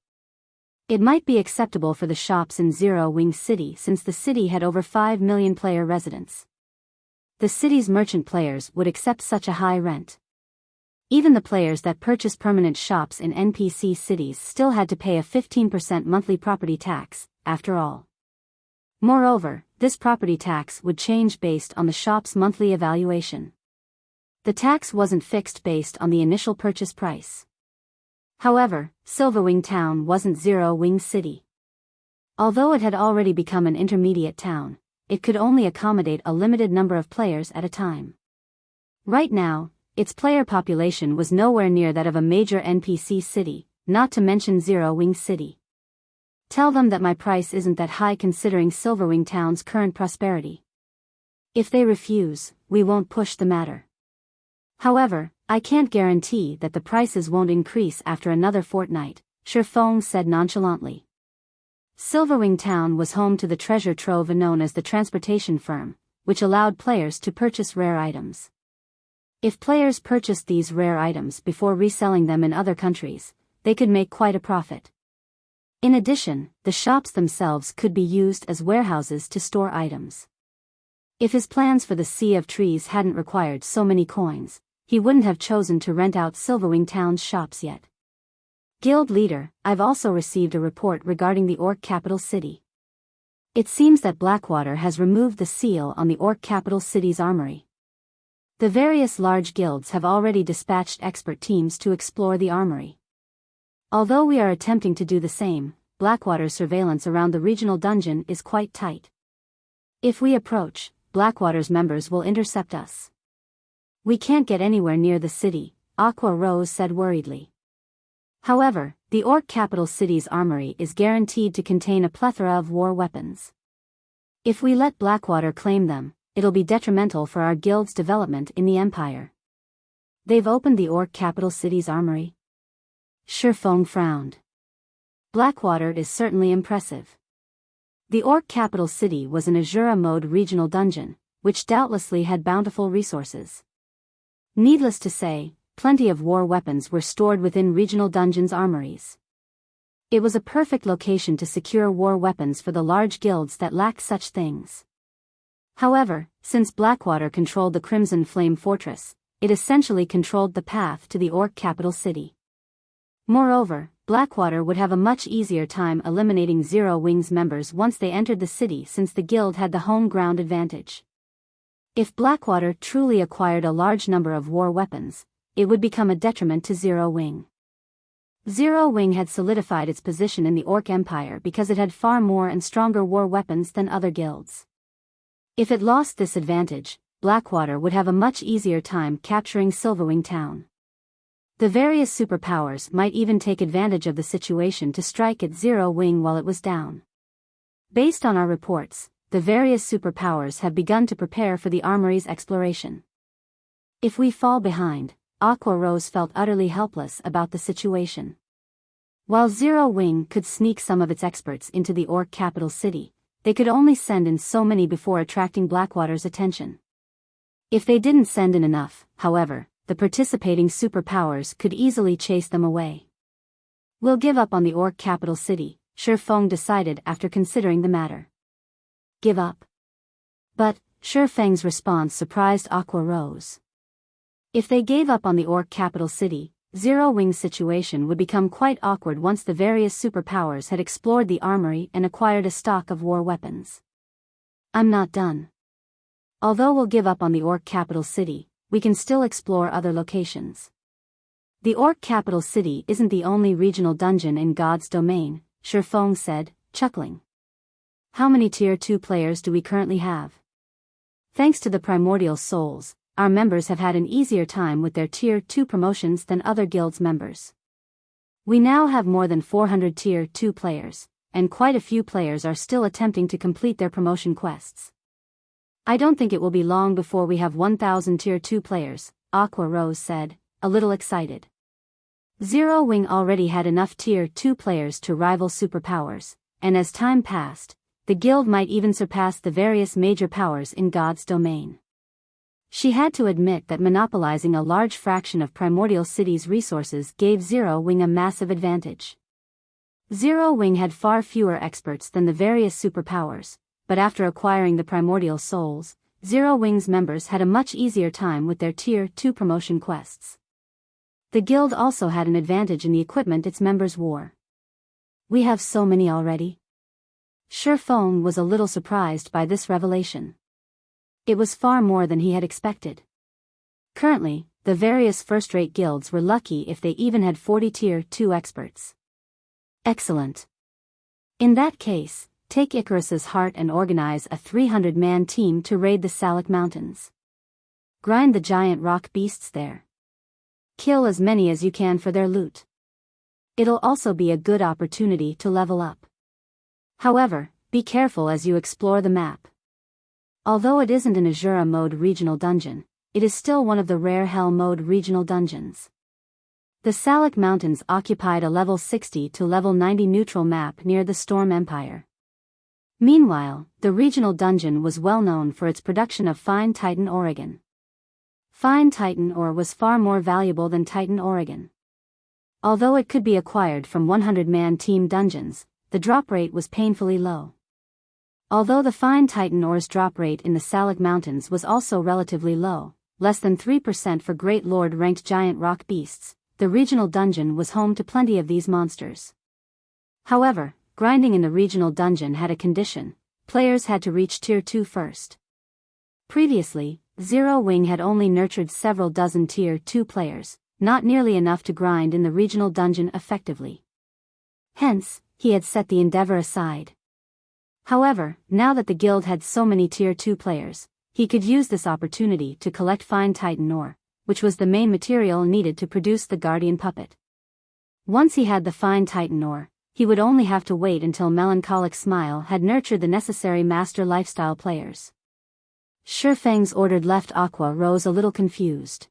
It might be acceptable for the shops in Zero Wing City since the city had over 5 million player residents. The city's merchant players would accept such a high rent. Even the players that purchase permanent shops in NPC cities still had to pay a 15% monthly property tax, after all. Moreover, this property tax would change based on the shop's monthly evaluation. The tax wasn't fixed based on the initial purchase price. However, Silverwing Town wasn't Zero Wing City. Although it had already become an intermediate town, it could only accommodate a limited number of players at a time. Right now, its player population was nowhere near that of a major NPC city, not to mention Zero Wing City. Tell them that my price isn't that high considering Silverwing Town's current prosperity. If they refuse, we won't push the matter. However, I can't guarantee that the prices won't increase after another fortnight, Shifeng said nonchalantly. Silverwing Town was home to the treasure trove known as the Transportation Firm, which allowed players to purchase rare items. If players purchased these rare items before reselling them in other countries, they could make quite a profit. In addition, the shops themselves could be used as warehouses to store items. If his plans for the Sea of Trees hadn't required so many coins, he wouldn't have chosen to rent out Silverwing Town's shops yet. Guild leader, I've also received a report regarding the Orc capital city. It seems that Blackwater has removed the seal on the Orc capital city's armory. The various large guilds have already dispatched expert teams to explore the armory. Although we are attempting to do the same, Blackwater's surveillance around the regional dungeon is quite tight. If we approach, Blackwater's members will intercept us. We can't get anywhere near the city, Aqua Rose said worriedly. However, the Orc capital city's armory is guaranteed to contain a plethora of war weapons. If we let Blackwater claim them, it'll be detrimental for our guild's development in the Empire. They've opened the Orc capital city's armory? Shifeng frowned. Blackwater is certainly impressive. The Orc capital city was an Azura mode regional dungeon, which doubtlessly had bountiful resources. Needless to say, plenty of war weapons were stored within regional dungeons' armories. It was a perfect location to secure war weapons for the large guilds that lacked such things. However, since Blackwater controlled the Crimson Flame Fortress, it essentially controlled the path to the Orc capital city. Moreover, Blackwater would have a much easier time eliminating Zero Wing's members once they entered the city since the guild had the home ground advantage. If Blackwater truly acquired a large number of war weapons, it would become a detriment to Zero Wing. Zero Wing had solidified its position in the Orc Empire because it had far more and stronger war weapons than other guilds. If it lost this advantage, Blackwater would have a much easier time capturing Silverwing town. The various superpowers might even take advantage of the situation to strike at Zero Wing while it was down. Based on our reports, the various superpowers have begun to prepare for the armory's exploration. If we fall behind, Aqua Rose felt utterly helpless about the situation. While Zero Wing could sneak some of its experts into the Orc capital city, they could only send in so many before attracting Blackwater's attention. If they didn't send in enough, however, the participating superpowers could easily chase them away. We'll give up on the Orc capital city, Shifeng decided after considering the matter. Give up? But, Shifeng's response surprised Aqua Rose. If they gave up on the Orc capital city, Zero Wing's situation would become quite awkward once the various superpowers had explored the armory and acquired a stock of war weapons. I'm not done. Although we'll give up on the Orc capital city, we can still explore other locations. The Orc capital city isn't the only regional dungeon in God's domain, Shifeng said, chuckling. How many Tier 2 players do we currently have? Thanks to the Primordial Souls, our members have had an easier time with their Tier 2 promotions than other guilds' members. We now have more than 400 Tier 2 players, and quite a few players are still attempting to complete their promotion quests. I don't think it will be long before we have 1,000 Tier 2 players, Aqua Rose said, a little excited. Zero Wing already had enough Tier 2 players to rival superpowers, and as time passed, the guild might even surpass the various major powers in God's domain. She had to admit that monopolizing a large fraction of Primordial City's resources gave Zero Wing a massive advantage. Zero Wing had far fewer experts than the various superpowers, but after acquiring the Primordial Souls, Zero Wing's members had a much easier time with their Tier 2 promotion quests. The guild also had an advantage in the equipment its members wore. We have so many already. Shifeng was a little surprised by this revelation. It was far more than he had expected. Currently, the various first-rate guilds were lucky if they even had 40 Tier 2 experts. Excellent. In that case, take Icarus's heart and organize a 300-man team to raid the Salic Mountains. Grind the giant rock beasts there. Kill as many as you can for their loot. It'll also be a good opportunity to level up. However, be careful as you explore the map. Although it isn't an Azura mode regional dungeon, it is still one of the rare Hell mode regional dungeons. The Salic Mountains occupied a level 60 to level 90 neutral map near the Storm Empire. Meanwhile, the regional dungeon was well known for its production of fine Titan Oregon. Fine Titan ore was far more valuable than Titan Oregon. Although it could be acquired from 100-man team dungeons, the drop rate was painfully low. Although the fine Titan ore's drop rate in the Salic Mountains was also relatively low, less than 3% for Great Lord ranked giant rock beasts, the regional dungeon was home to plenty of these monsters. However, grinding in the regional dungeon had a condition: players had to reach Tier 2 first. Previously, Zero Wing had only nurtured several dozen Tier 2 players, not nearly enough to grind in the regional dungeon effectively. Hence, he had set the endeavor aside. However, now that the guild had so many Tier 2 players, he could use this opportunity to collect fine Titan ore, which was the main material needed to produce the Guardian Puppet. Once he had the fine Titan ore, he would only have to wait until Melancholic Smile had nurtured the necessary Master Lifestyle players. Shifeng's ordered left Aqua Rose a little confused.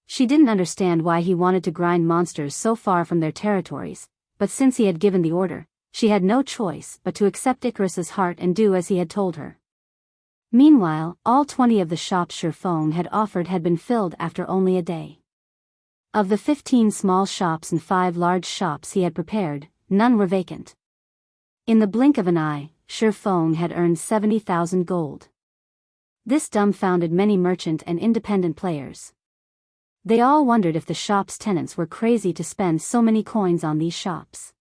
She didn't understand why he wanted to grind monsters so far from their territories, but since he had given the order, she had no choice but to accept Icarus's heart and do as he had told her. Meanwhile, all 20 of the shops Shifeng had offered had been filled after only a day. Of the 15 small shops and 5 large shops he had prepared, none were vacant. In the blink of an eye, Shifeng had earned 70,000 gold. This dumbfounded many merchant and independent players. They all wondered if the shop's tenants were crazy to spend so many coins on these shops.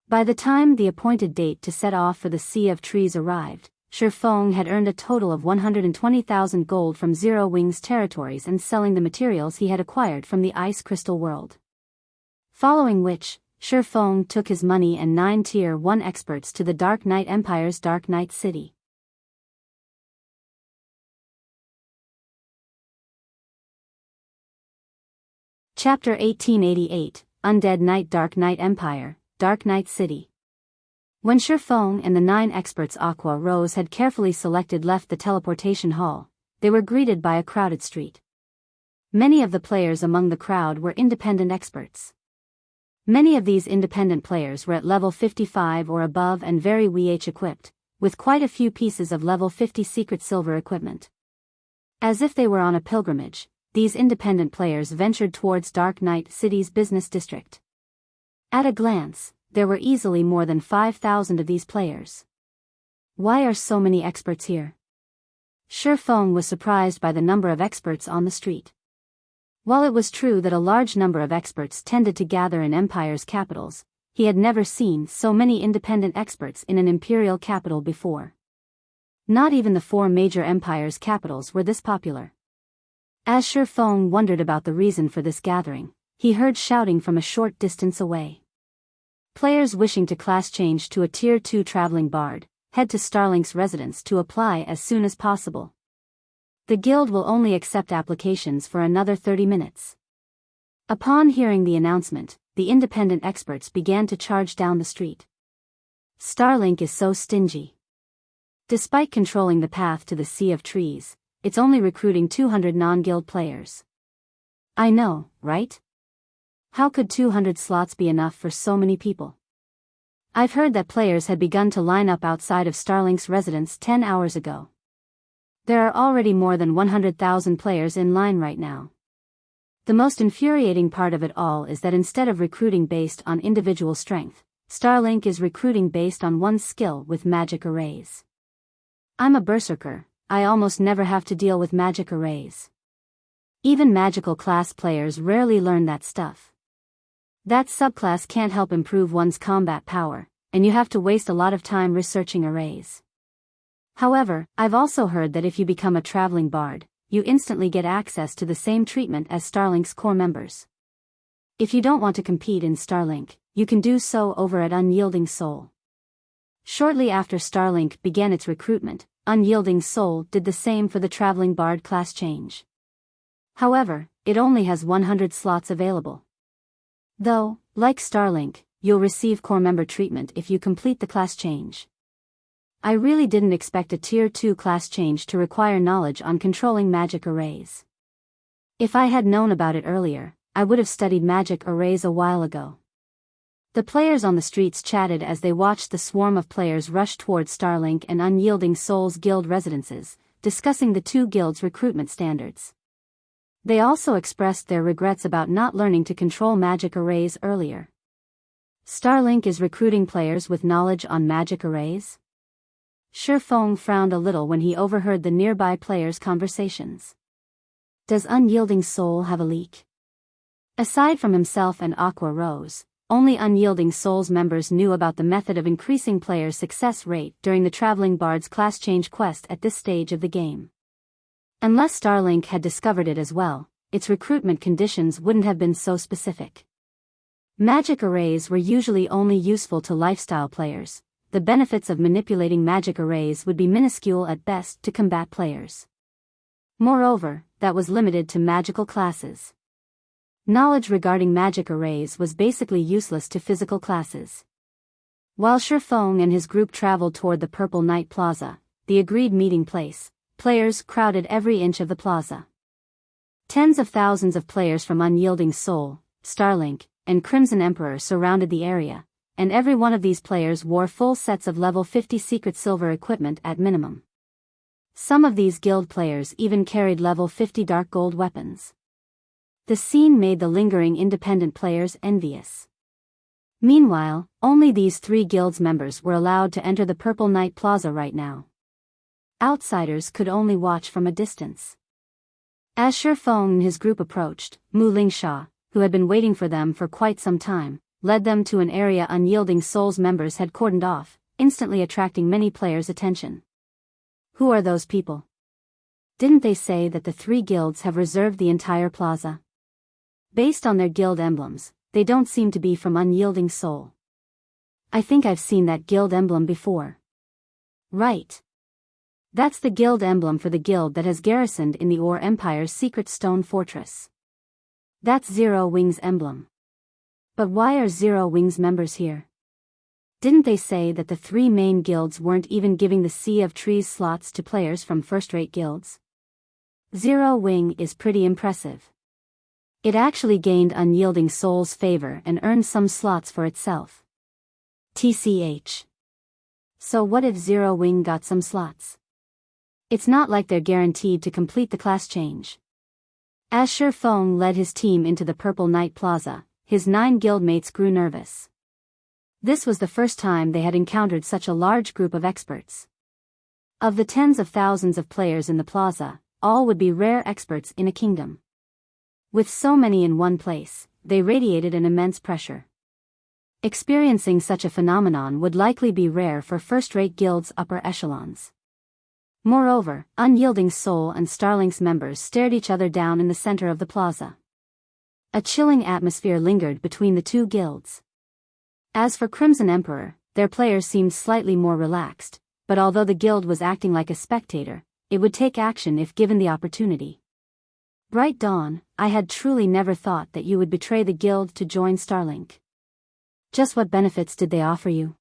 By the time the appointed date to set off for the Sea of Trees arrived, Shifeng had earned a total of 120,000 gold from Zero Wing's territories and selling the materials he had acquired from the Ice Crystal World. Following which, Shifeng took his money and 9 Tier 1 experts to the Dark Knight Empire's Dark Knight City. Chapter 1888, Undead Knight Dark Knight Empire, Dark Knight City. When Shifeng and the 9 experts Aqua Rose had carefully selected left the teleportation hall, they were greeted by a crowded street. Many of the players among the crowd were independent experts. Many of these independent players were at level 55 or above and very WH equipped, with quite a few pieces of level 50 secret silver equipment. As if they were on a pilgrimage, these independent players ventured towards Dark Knight City's business district. At a glance, there were easily more than 5,000 of these players. Why are so many experts here? Shifeng was surprised by the number of experts on the street. While it was true that a large number of experts tended to gather in Empire's capitals, he had never seen so many independent experts in an imperial capital before. Not even the 4 major empires' capitals were this popular. As Shifeng wondered about the reason for this gathering, he heard shouting from a short distance away. Players wishing to class change to a Tier 2 traveling bard, head to Starlink's residence to apply as soon as possible. The guild will only accept applications for another 30 minutes. Upon hearing the announcement, the independent experts began to charge down the street. Starlink is so stingy. Despite controlling the path to the Sea of Trees, it's only recruiting 200 non-guild players. I know, right? How could 200 slots be enough for so many people? I've heard that players had begun to line up outside of Starlink's residence 10 hours ago. There are already more than 100,000 players in line right now. The most infuriating part of it all is that instead of recruiting based on individual strength, Starlink is recruiting based on one's skill with magic arrays. I'm a berserker, I almost never have to deal with magic arrays. Even magical class players rarely learn that stuff. That subclass can't help improve one's combat power, and you have to waste a lot of time researching arrays. However, I've also heard that if you become a traveling bard, you instantly get access to the same treatment as Starlink's core members. If you don't want to compete in Starlink, you can do so over at Unyielding Soul. Shortly after Starlink began its recruitment, Unyielding Soul did the same for the traveling bard class change. However, it only has 100 slots available. Though, like Starlink, you'll receive core member treatment if you complete the class change. I really didn't expect a Tier 2 class change to require knowledge on controlling magic arrays. If I had known about it earlier, I would have studied magic arrays a while ago. The players on the streets chatted as they watched the swarm of players rush towards Starlink and Unyielding Soul's guild residences, discussing the 2 guilds' recruitment standards. They also expressed their regrets about not learning to control magic arrays earlier. Starlink is recruiting players with knowledge on magic arrays? Shifeng frowned a little when he overheard the nearby players' conversations. Does Unyielding Soul have a leak? Aside from himself and Aqua Rose, only Unyielding Soul's members knew about the method of increasing players' success rate during the Traveling Bard's class change quest at this stage of the game. Unless Starlink had discovered it as well, its recruitment conditions wouldn't have been so specific. Magic arrays were usually only useful to lifestyle players. The benefits of manipulating magic arrays would be minuscule at best to combat players. Moreover, that was limited to magical classes. Knowledge regarding magic arrays was basically useless to physical classes. While Shifeng and his group traveled toward the Purple Knight Plaza, the agreed meeting place, players crowded every inch of the plaza. Tens of thousands of players from Unyielding Soul, Starlink, and Crimson Emperor surrounded the area, and every one of these players wore full sets of level 50 secret silver equipment at minimum. Some of these guild players even carried level 50 dark gold weapons. The scene made the lingering independent players envious. Meanwhile, only these 3 guilds members were allowed to enter the Purple Knight Plaza right now. Outsiders could only watch from a distance. As Shifeng and his group approached, Mu Lingsha, who had been waiting for them for quite some time, led them to an area Unyielding Souls members had cordoned off, instantly attracting many players' attention. Who are those people? Didn't they say that the 3 guilds have reserved the entire plaza? Based on their guild emblems, they don't seem to be from Unyielding Soul. I think I've seen that guild emblem before. Right. That's the guild emblem for the guild that has garrisoned in the Ore Empire's secret stone fortress. That's Zero Wing's emblem. But why are Zero Wing's members here? Didn't they say that the 3 main guilds weren't even giving the Sea of Trees slots to players from first-rate guilds? Zero Wing is pretty impressive. It actually gained Unyielding Soul's favor and earned some slots for itself. TCH. So what if Zero Wing got some slots? It's not like they're guaranteed to complete the class change. As Shifeng led his team into the Purple Night Plaza, his 9 guildmates grew nervous. This was the first time they had encountered such a large group of experts. Of the tens of thousands of players in the plaza, all would be rare experts in a kingdom. With so many in one place, they radiated an immense pressure. Experiencing such a phenomenon would likely be rare for first-rate guilds' upper echelons. Moreover, Unyielding Soul and Starlink's members stared each other down in the center of the plaza. A chilling atmosphere lingered between the 2 guilds. As for Crimson Emperor, their players seemed slightly more relaxed, but although the guild was acting like a spectator, it would take action if given the opportunity. Bright Dawn, I had truly never thought that you would betray the guild to join Starlink. Just what benefits did they offer you?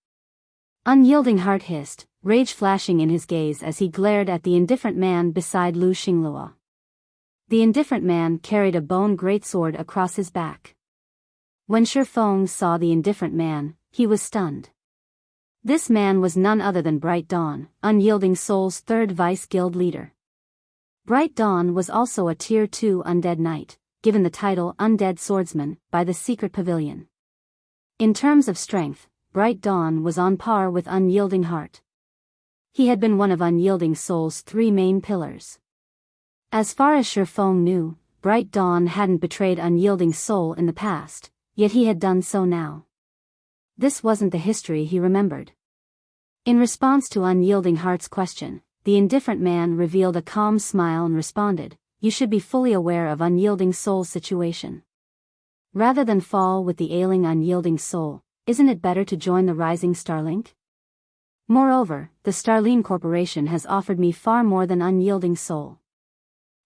Unyielding Heart hissed, rage flashing in his gaze as he glared at the indifferent man beside Lu Xinglua. The indifferent man carried a bone greatsword across his back. When Shifeng saw the indifferent man, he was stunned. This man was none other than Bright Dawn, Unyielding Soul's 3rd vice guild leader. Bright Dawn was also a Tier 2 Undead Knight, given the title Undead Swordsman by the Secret Pavilion. In terms of strength, Bright Dawn was on par with Unyielding Heart. He had been one of Unyielding Soul's 3 main pillars. As far as Shifeng knew, Bright Dawn hadn't betrayed Unyielding Soul in the past, yet he had done so now. This wasn't the history he remembered. In response to Unyielding Heart's question, the indifferent man revealed a calm smile and responded, "You should be fully aware of Unyielding Soul's situation. Rather than fall with the ailing Unyielding Soul, isn't it better to join the rising Starlink? Moreover, the Starline Corporation has offered me far more than Unyielding Soul.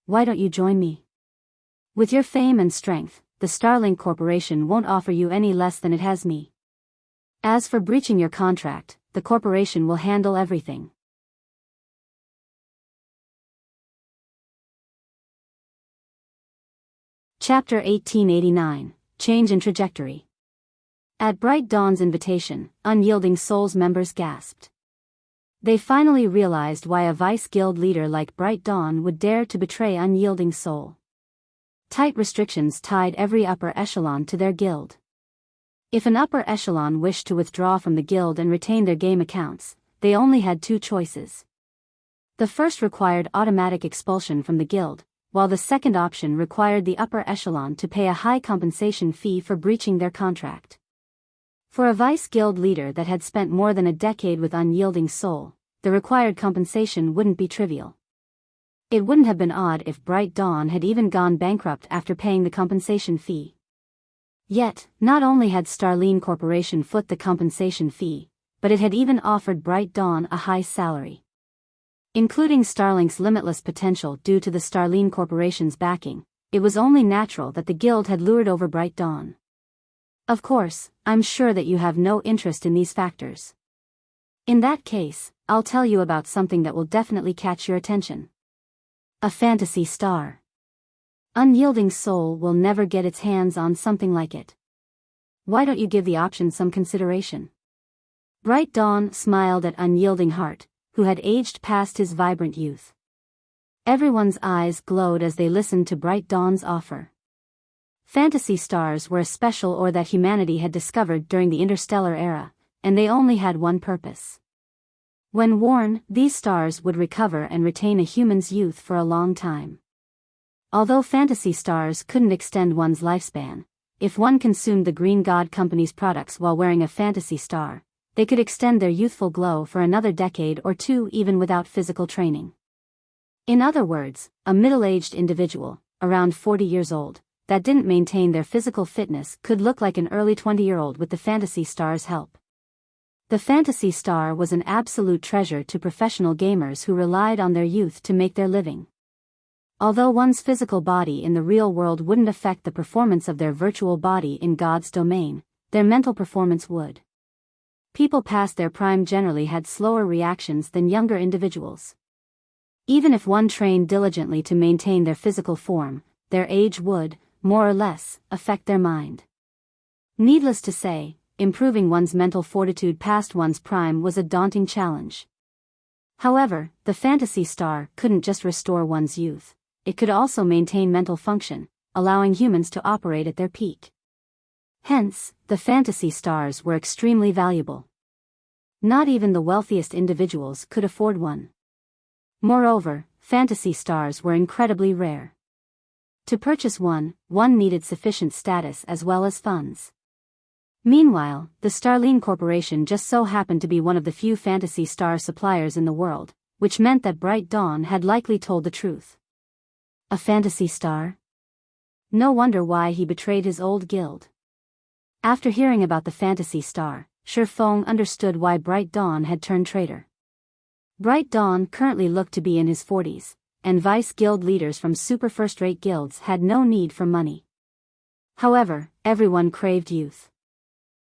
Why don't you join me? With your fame and strength, the Starlink Corporation won't offer you any less than it has me. As for breaching your contract, the corporation will handle everything." Chapter 1889, Change in Trajectory. At Bright Dawn's invitation, Unyielding Soul's members gasped. They finally realized why a vice guild leader like Bright Dawn would dare to betray Unyielding Soul. Tight restrictions tied every upper echelon to their guild. If an upper echelon wished to withdraw from the guild and retain their game accounts, they only had 2 choices. The first required automatic expulsion from the guild, while the second option required the upper echelon to pay a high compensation fee for breaching their contract. For a vice guild leader that had spent more than a decade with Unyielding Soul, the required compensation wouldn't be trivial. It wouldn't have been odd if Bright Dawn had even gone bankrupt after paying the compensation fee. Yet, not only had Starline Corporation foot the compensation fee, but it had even offered Bright Dawn a high salary. Including Starlink's limitless potential due to the Starline Corporation's backing, it was only natural that the guild had lured over Bright Dawn. Of course, I'm sure that you have no interest in these factors. In that case, I'll tell you about something that will definitely catch your attention. A fantasy star. Unyielding Soul will never get its hands on something like it. Why don't you give the option some consideration? Bright Dawn smiled at Unyielding Heart, who had aged past his vibrant youth. Everyone's eyes glowed as they listened to Bright Dawn's offer. Fantasy stars were a special ore that humanity had discovered during the interstellar era, and they only had one purpose. When worn, these stars would recover and retain a human's youth for a long time. Although fantasy stars couldn't extend one's lifespan, if one consumed the Green God Company's products while wearing a fantasy star, they could extend their youthful glow for another decade or two even without physical training. In other words, a middle-aged individual, around 40 years old, that didn't maintain their physical fitness could look like an early 20-year-old with the fantasy star's help. The fantasy star was an absolute treasure to professional gamers who relied on their youth to make their living. Although one's physical body in the real world wouldn't affect the performance of their virtual body in God's domain, their mental performance would. People past their prime generally had slower reactions than younger individuals. Even if one trained diligently to maintain their physical form, their age would, more or less, affect their mind. Needless to say, improving one's mental fortitude past one's prime was a daunting challenge. However, the fantasy star couldn't just restore one's youth, it could also maintain mental function, allowing humans to operate at their peak. Hence, the fantasy stars were extremely valuable. Not even the wealthiest individuals could afford one. Moreover, fantasy stars were incredibly rare. To purchase one needed sufficient status as well as funds. Meanwhile, the Starline Corporation just so happened to be one of the few fantasy star suppliers in the world, which meant that Bright Dawn had likely told the truth. A fantasy star? No wonder why he betrayed his old guild. After hearing about the fantasy star, Shi Feng understood why Bright Dawn had turned traitor. Bright Dawn currently looked to be in his 40s, and vice guild leaders from super first-rate guilds had no need for money. However, everyone craved youth.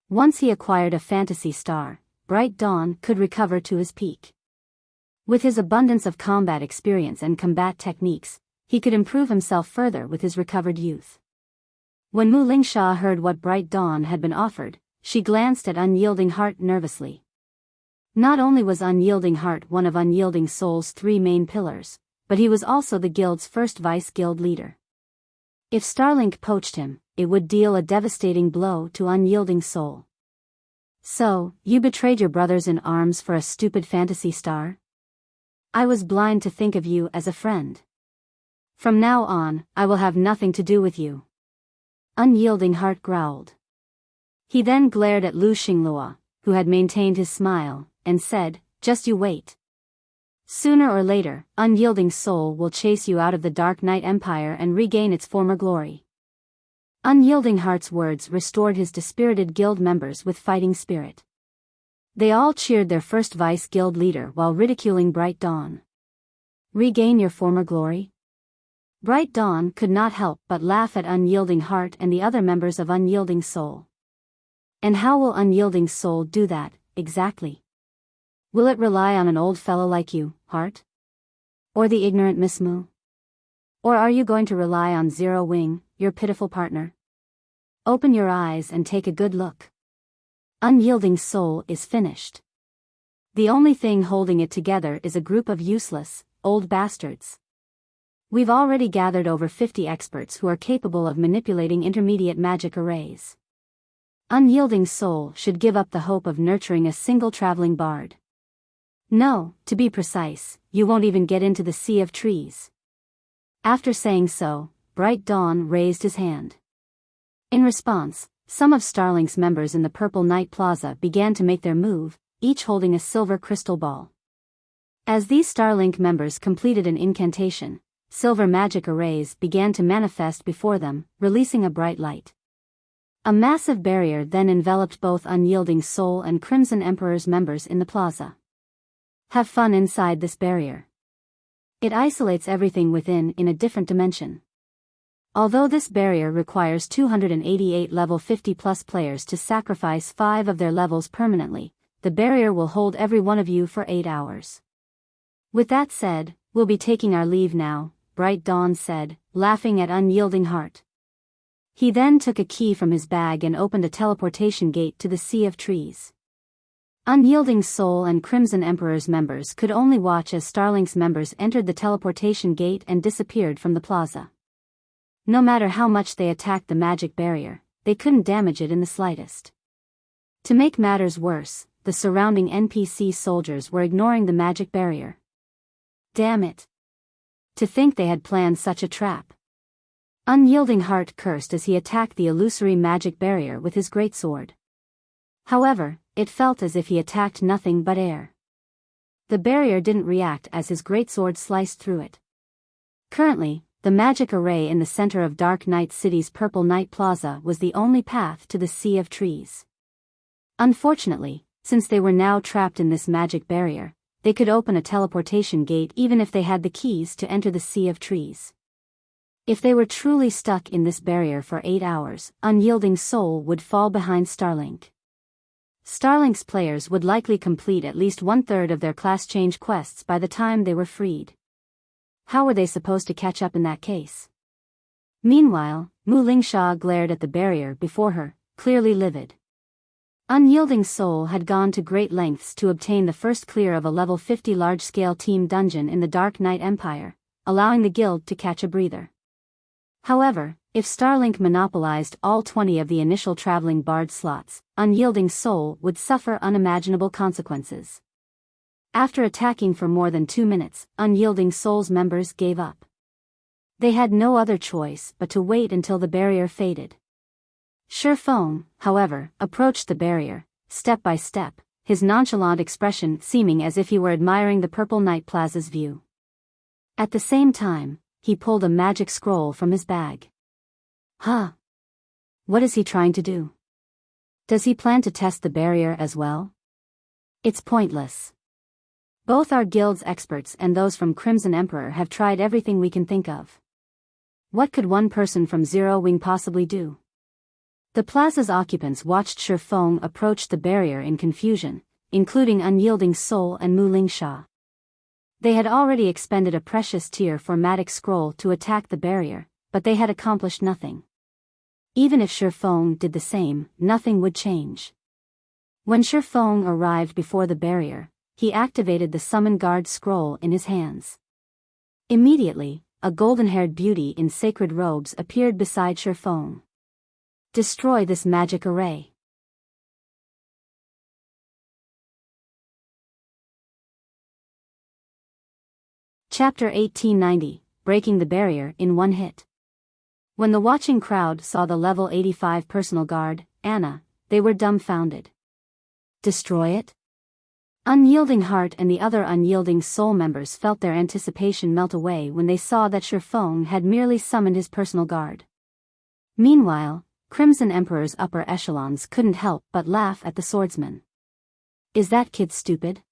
Once he acquired a fantasy star, Bright Dawn could recover to his peak. With his abundance of combat experience and combat techniques, he could improve himself further with his recovered youth. When Mu Lingsha heard what Bright Dawn had been offered, she glanced at Unyielding Heart nervously. Not only was Unyielding Heart one of Unyielding Soul's 3 main pillars, but he was also the guild's first vice-guild leader. If Starlink poached him, it would deal a devastating blow to Unyielding Soul. So, you betrayed your brothers in arms for a stupid fantasy star? I was blind to think of you as a friend. From now on, I will have nothing to do with you. Unyielding Heart growled. He then glared at Lu Xinglua, who had maintained his smile, and said, "Just you wait. Sooner or later, Unyielding Soul will chase you out of the Dark Knight Empire and regain its former glory." Unyielding Heart's words restored his dispirited guild members with fighting spirit. They all cheered their first vice-guild leader while ridiculing Bright Dawn. Regain your former glory? Bright Dawn could not help but laugh at Unyielding Heart and the other members of Unyielding Soul. And how will Unyielding Soul do that, exactly? Will it rely on an old fellow like you, Heart? Or the ignorant Miss Mu? Or are you going to rely on Zero Wing, your pitiful partner? Open your eyes and take a good look. Unyielding Soul is finished. The only thing holding it together is a group of useless, old bastards. We've already gathered over 50 experts who are capable of manipulating intermediate magic arrays. Unyielding Soul should give up the hope of nurturing a single traveling bard. No, to be precise, you won't even get into the sea of trees. After saying so, Bright Dawn raised his hand. In response, some of Starlink's members in the Purple Knight Plaza began to make their move, each holding a silver crystal ball. As these Starlink members completed an incantation, silver magic arrays began to manifest before them, releasing a bright light. A massive barrier then enveloped both Unyielding Soul and Crimson Emperor's members in the plaza. Have fun inside this barrier. It isolates everything within in a different dimension. Although this barrier requires 288 level 50+ players to sacrifice 5 of their levels permanently, the barrier will hold every one of you for 8 hours. With that said, we'll be taking our leave now, Bright Dawn said, laughing at Unyielding Heart. He then took a key from his bag and opened a teleportation gate to the Sea of Trees. Unyielding Soul and Crimson Emperor's members could only watch as Starlink's members entered the teleportation gate and disappeared from the plaza. No matter how much they attacked the magic barrier, they couldn't damage it in the slightest. To make matters worse, the surrounding NPC soldiers were ignoring the magic barrier. Damn it! To think they had planned such a trap. Unyielding Heart cursed as he attacked the illusory magic barrier with his greatsword. However, it felt as if he attacked nothing but air. The barrier didn't react as his greatsword sliced through it. Currently, the magic array in the center of Dark Knight City's Purple Night Plaza was the only path to the Sea of Trees. Unfortunately, since they were now trapped in this magic barrier, they could open a teleportation gate even if they had the keys to enter the Sea of Trees. If they were truly stuck in this barrier for 8 hours, Unyielding Soul would fall behind Starlink. Starlink's players would likely complete at least 1/3 of their class change quests by the time they were freed. How were they supposed to catch up in that case? Meanwhile, Mu Lingsha glared at the barrier before her, clearly livid. Unyielding Soul had gone to great lengths to obtain the first clear of a level 50 large-scale team dungeon in the Dark Knight Empire, allowing the guild to catch a breather. However, if Starlink monopolized all 20 of the initial traveling bard slots, Unyielding Soul would suffer unimaginable consequences. After attacking for more than 2 minutes, Unyielding Soul's members gave up. They had no other choice but to wait until the barrier faded. Shifeng, however, approached the barrier, step by step, his nonchalant expression seeming as if he were admiring the Purple Night Plaza's view. At the same time, he pulled a magic scroll from his bag. Huh? What is he trying to do? Does he plan to test the barrier as well? It's pointless. Both our guild's experts and those from Crimson Emperor have tried everything we can think of. What could one person from Zero Wing possibly do? The plaza's occupants watched Shifeng approach the barrier in confusion, including Unyielding Soul and Mu Lingsha. They had already expended a precious tier formatic scroll to attack the barrier, but they had accomplished nothing. Even if Shifeng did the same, nothing would change. When Shifeng arrived before the barrier, he activated the Summon Guard scroll in his hands. Immediately, a golden-haired beauty in sacred robes appeared beside Shifeng. Destroy this magic array. Chapter 1890, Breaking the Barrier in One Hit. When the watching crowd saw the level 85 personal guard, Anna, they were dumbfounded. Destroy it? Unyielding Heart and the other Unyielding Soul members felt their anticipation melt away when they saw that Shifeng had merely summoned his personal guard. Meanwhile, Crimson Emperor's upper echelons couldn't help but laugh at the swordsman. Is that kid stupid?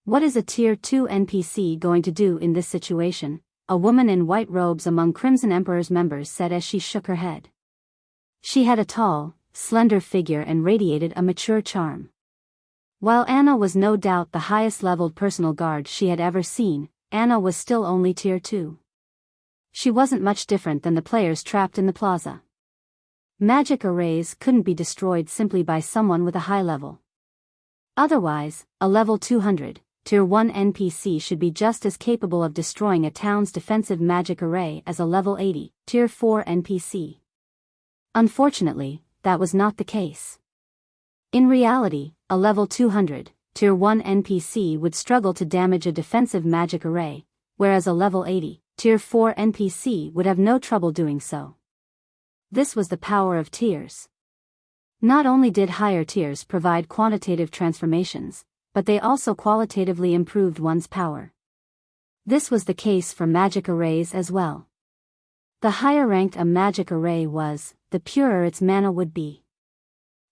What is a Tier 2 NPC going to do in this situation? A woman in white robes among Crimson Emperor's members said as she shook her head. She had a tall, slender figure and radiated a mature charm. While Anna was no doubt the highest-leveled personal guard she had ever seen, Anna was still only Tier 2. She wasn't much different than the players trapped in the plaza. Magic arrays couldn't be destroyed simply by someone with a high level. Otherwise, a level 200, Tier 1 NPC should be just as capable of destroying a town's defensive magic array as a level 80, Tier 4 NPC. Unfortunately, that was not the case. In reality, a level 200, Tier 1 NPC would struggle to damage a defensive magic array, whereas a level 80, Tier 4 NPC would have no trouble doing so. This was the power of tiers. Not only did higher tiers provide quantitative transformations, but they also qualitatively improved one's power. This was the case for magic arrays as well. The higher ranked a magic array was, the purer its mana would be.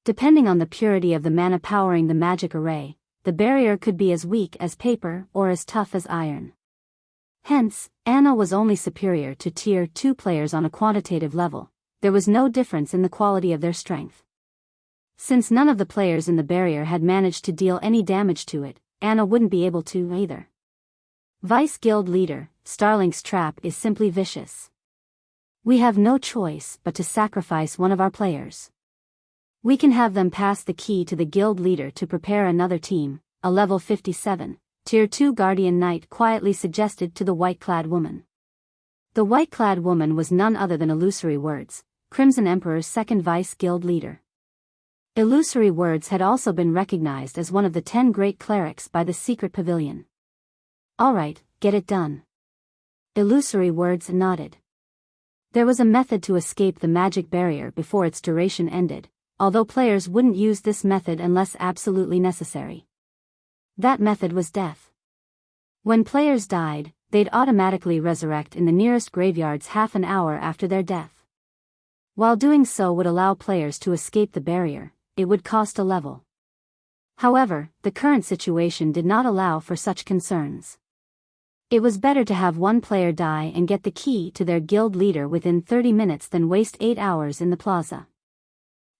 Depending on the purity of the mana powering the magic array, the barrier could be as weak as paper or as tough as iron. Hence, Anna was only superior to Tier 2 players on a quantitative level. There was no difference in the quality of their strength. Since none of the players in the barrier had managed to deal any damage to it, Anna wouldn't be able to either. Vice Guild Leader, Starlink's trap is simply vicious. We have no choice but to sacrifice one of our players. We can have them pass the key to the guild leader to prepare another team, a level 57, Tier 2 Guardian Knight quietly suggested to the white-clad woman. The white-clad woman was none other than Illusory Words, Crimson Emperor's second Vice Guild Leader. Illusory Words had also been recognized as one of the 10 great clerics by the Secret Pavilion. Alright, get it done. Illusory Words nodded. There was a method to escape the magic barrier before its duration ended, although players wouldn't use this method unless absolutely necessary. That method was death. When players died, they'd automatically resurrect in the nearest graveyards half an hour after their death. While doing so would allow players to escape the barrier, it would cost a level. However, the current situation did not allow for such concerns. It was better to have one player die and get the key to their guild leader within 30 minutes than waste 8 hours in the plaza.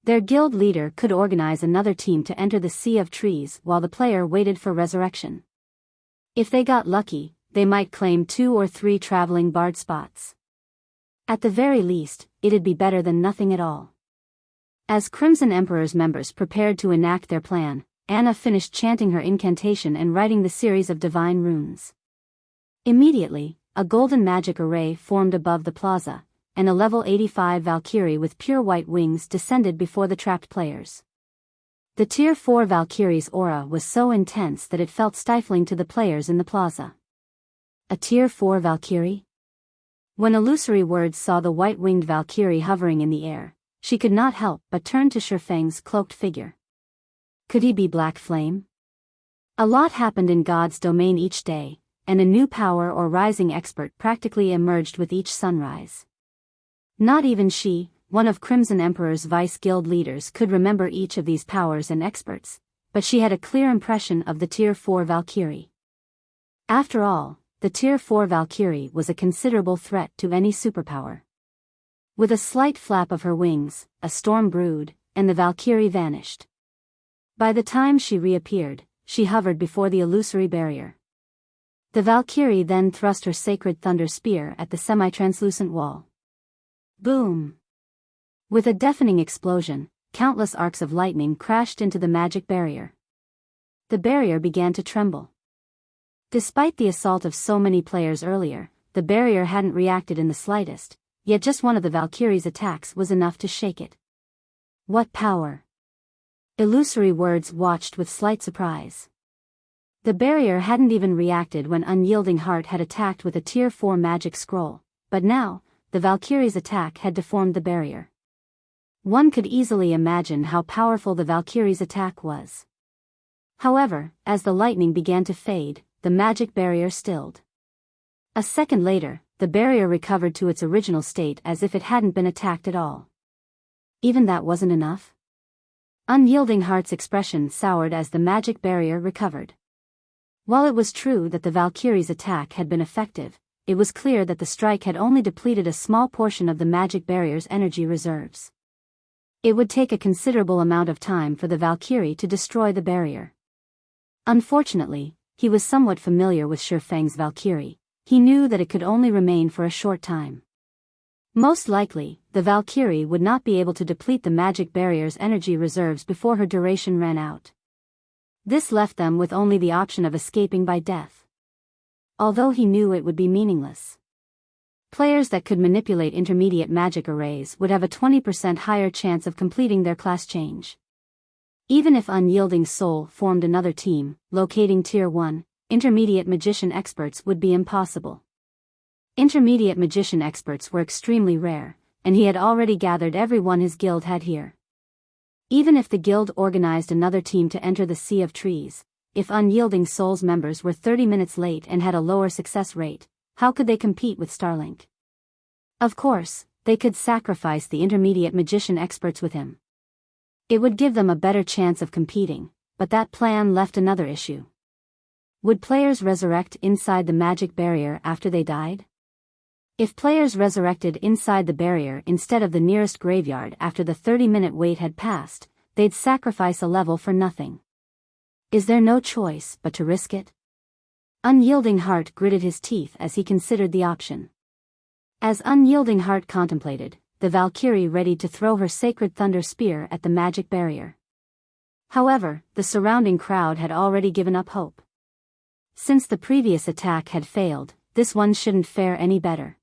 Their guild leader could organize another team to enter the Sea of Trees while the player waited for resurrection. If they got lucky, they might claim 2 or 3 traveling bard spots. At the very least, it'd be better than nothing at all. As Crimson Emperor's members prepared to enact their plan, Anna finished chanting her incantation and writing the series of divine runes. Immediately, a golden magic array formed above the plaza, and a level 85 Valkyrie with pure white wings descended before the trapped players. The Tier 4 Valkyrie's aura was so intense that it felt stifling to the players in the plaza. A Tier 4 Valkyrie? When Illusory Words saw the white-winged Valkyrie hovering in the air, she could not help but turn to Shifeng's cloaked figure. Could he be Black Flame? A lot happened in God's domain each day, and a new power or rising expert practically emerged with each sunrise. Not even she, one of Crimson Emperor's vice guild leaders, could remember each of these powers and experts, but she had a clear impression of the Tier 4 Valkyrie. After all, the Tier 4 Valkyrie was a considerable threat to any superpower. With a slight flap of her wings, a storm brewed, and the Valkyrie vanished. By the time she reappeared, she hovered before the illusory barrier. The Valkyrie then thrust her sacred thunder spear at the semi-translucent wall. Boom! With a deafening explosion, countless arcs of lightning crashed into the magic barrier. The barrier began to tremble. Despite the assault of so many players earlier, the barrier hadn't reacted in the slightest, yet just one of the Valkyrie's attacks was enough to shake it. What power! Illusory Words watched with slight surprise. The barrier hadn't even reacted when Unyielding Heart had attacked with a Tier 4 magic scroll, but now, the Valkyrie's attack had deformed the barrier. One could easily imagine how powerful the Valkyrie's attack was. However, as the lightning began to fade, the magic barrier stilled. A second later, the barrier recovered to its original state as if it hadn't been attacked at all. Even that wasn't enough? Unyielding Heart's expression soured as the magic barrier recovered. While it was true that the Valkyrie's attack had been effective, it was clear that the strike had only depleted a small portion of the magic barrier's energy reserves. It would take a considerable amount of time for the Valkyrie to destroy the barrier. Unfortunately, he was somewhat familiar with Shifeng's Valkyrie. He knew that it could only remain for a short time. Most likely, the Valkyrie would not be able to deplete the magic barrier's energy reserves before her duration ran out. This left them with only the option of escaping by death. Although he knew it would be meaningless. Players that could manipulate intermediate magic arrays would have a 20% higher chance of completing their class change. Even if Unyielding Soul formed another team, locating Tier 1, intermediate magician experts would be impossible. Intermediate magician experts were extremely rare, and he had already gathered everyone his guild had here. Even if the guild organized another team to enter the Sea of Trees, if Unyielding Soul's members were 30 minutes late and had a lower success rate, how could they compete with Starlink? Of course, they could sacrifice the intermediate magician experts with him. It would give them a better chance of competing, but that plan left another issue. Would players resurrect inside the magic barrier after they died? If players resurrected inside the barrier instead of the nearest graveyard after the 30-minute wait had passed, they'd sacrifice a level for nothing. Is there no choice but to risk it? Unyielding Heart gritted his teeth as he considered the option. As Unyielding Heart contemplated, the Valkyrie readied to throw her sacred thunder spear at the magic barrier. However, the surrounding crowd had already given up hope. Since the previous attack had failed, this one shouldn't fare any better.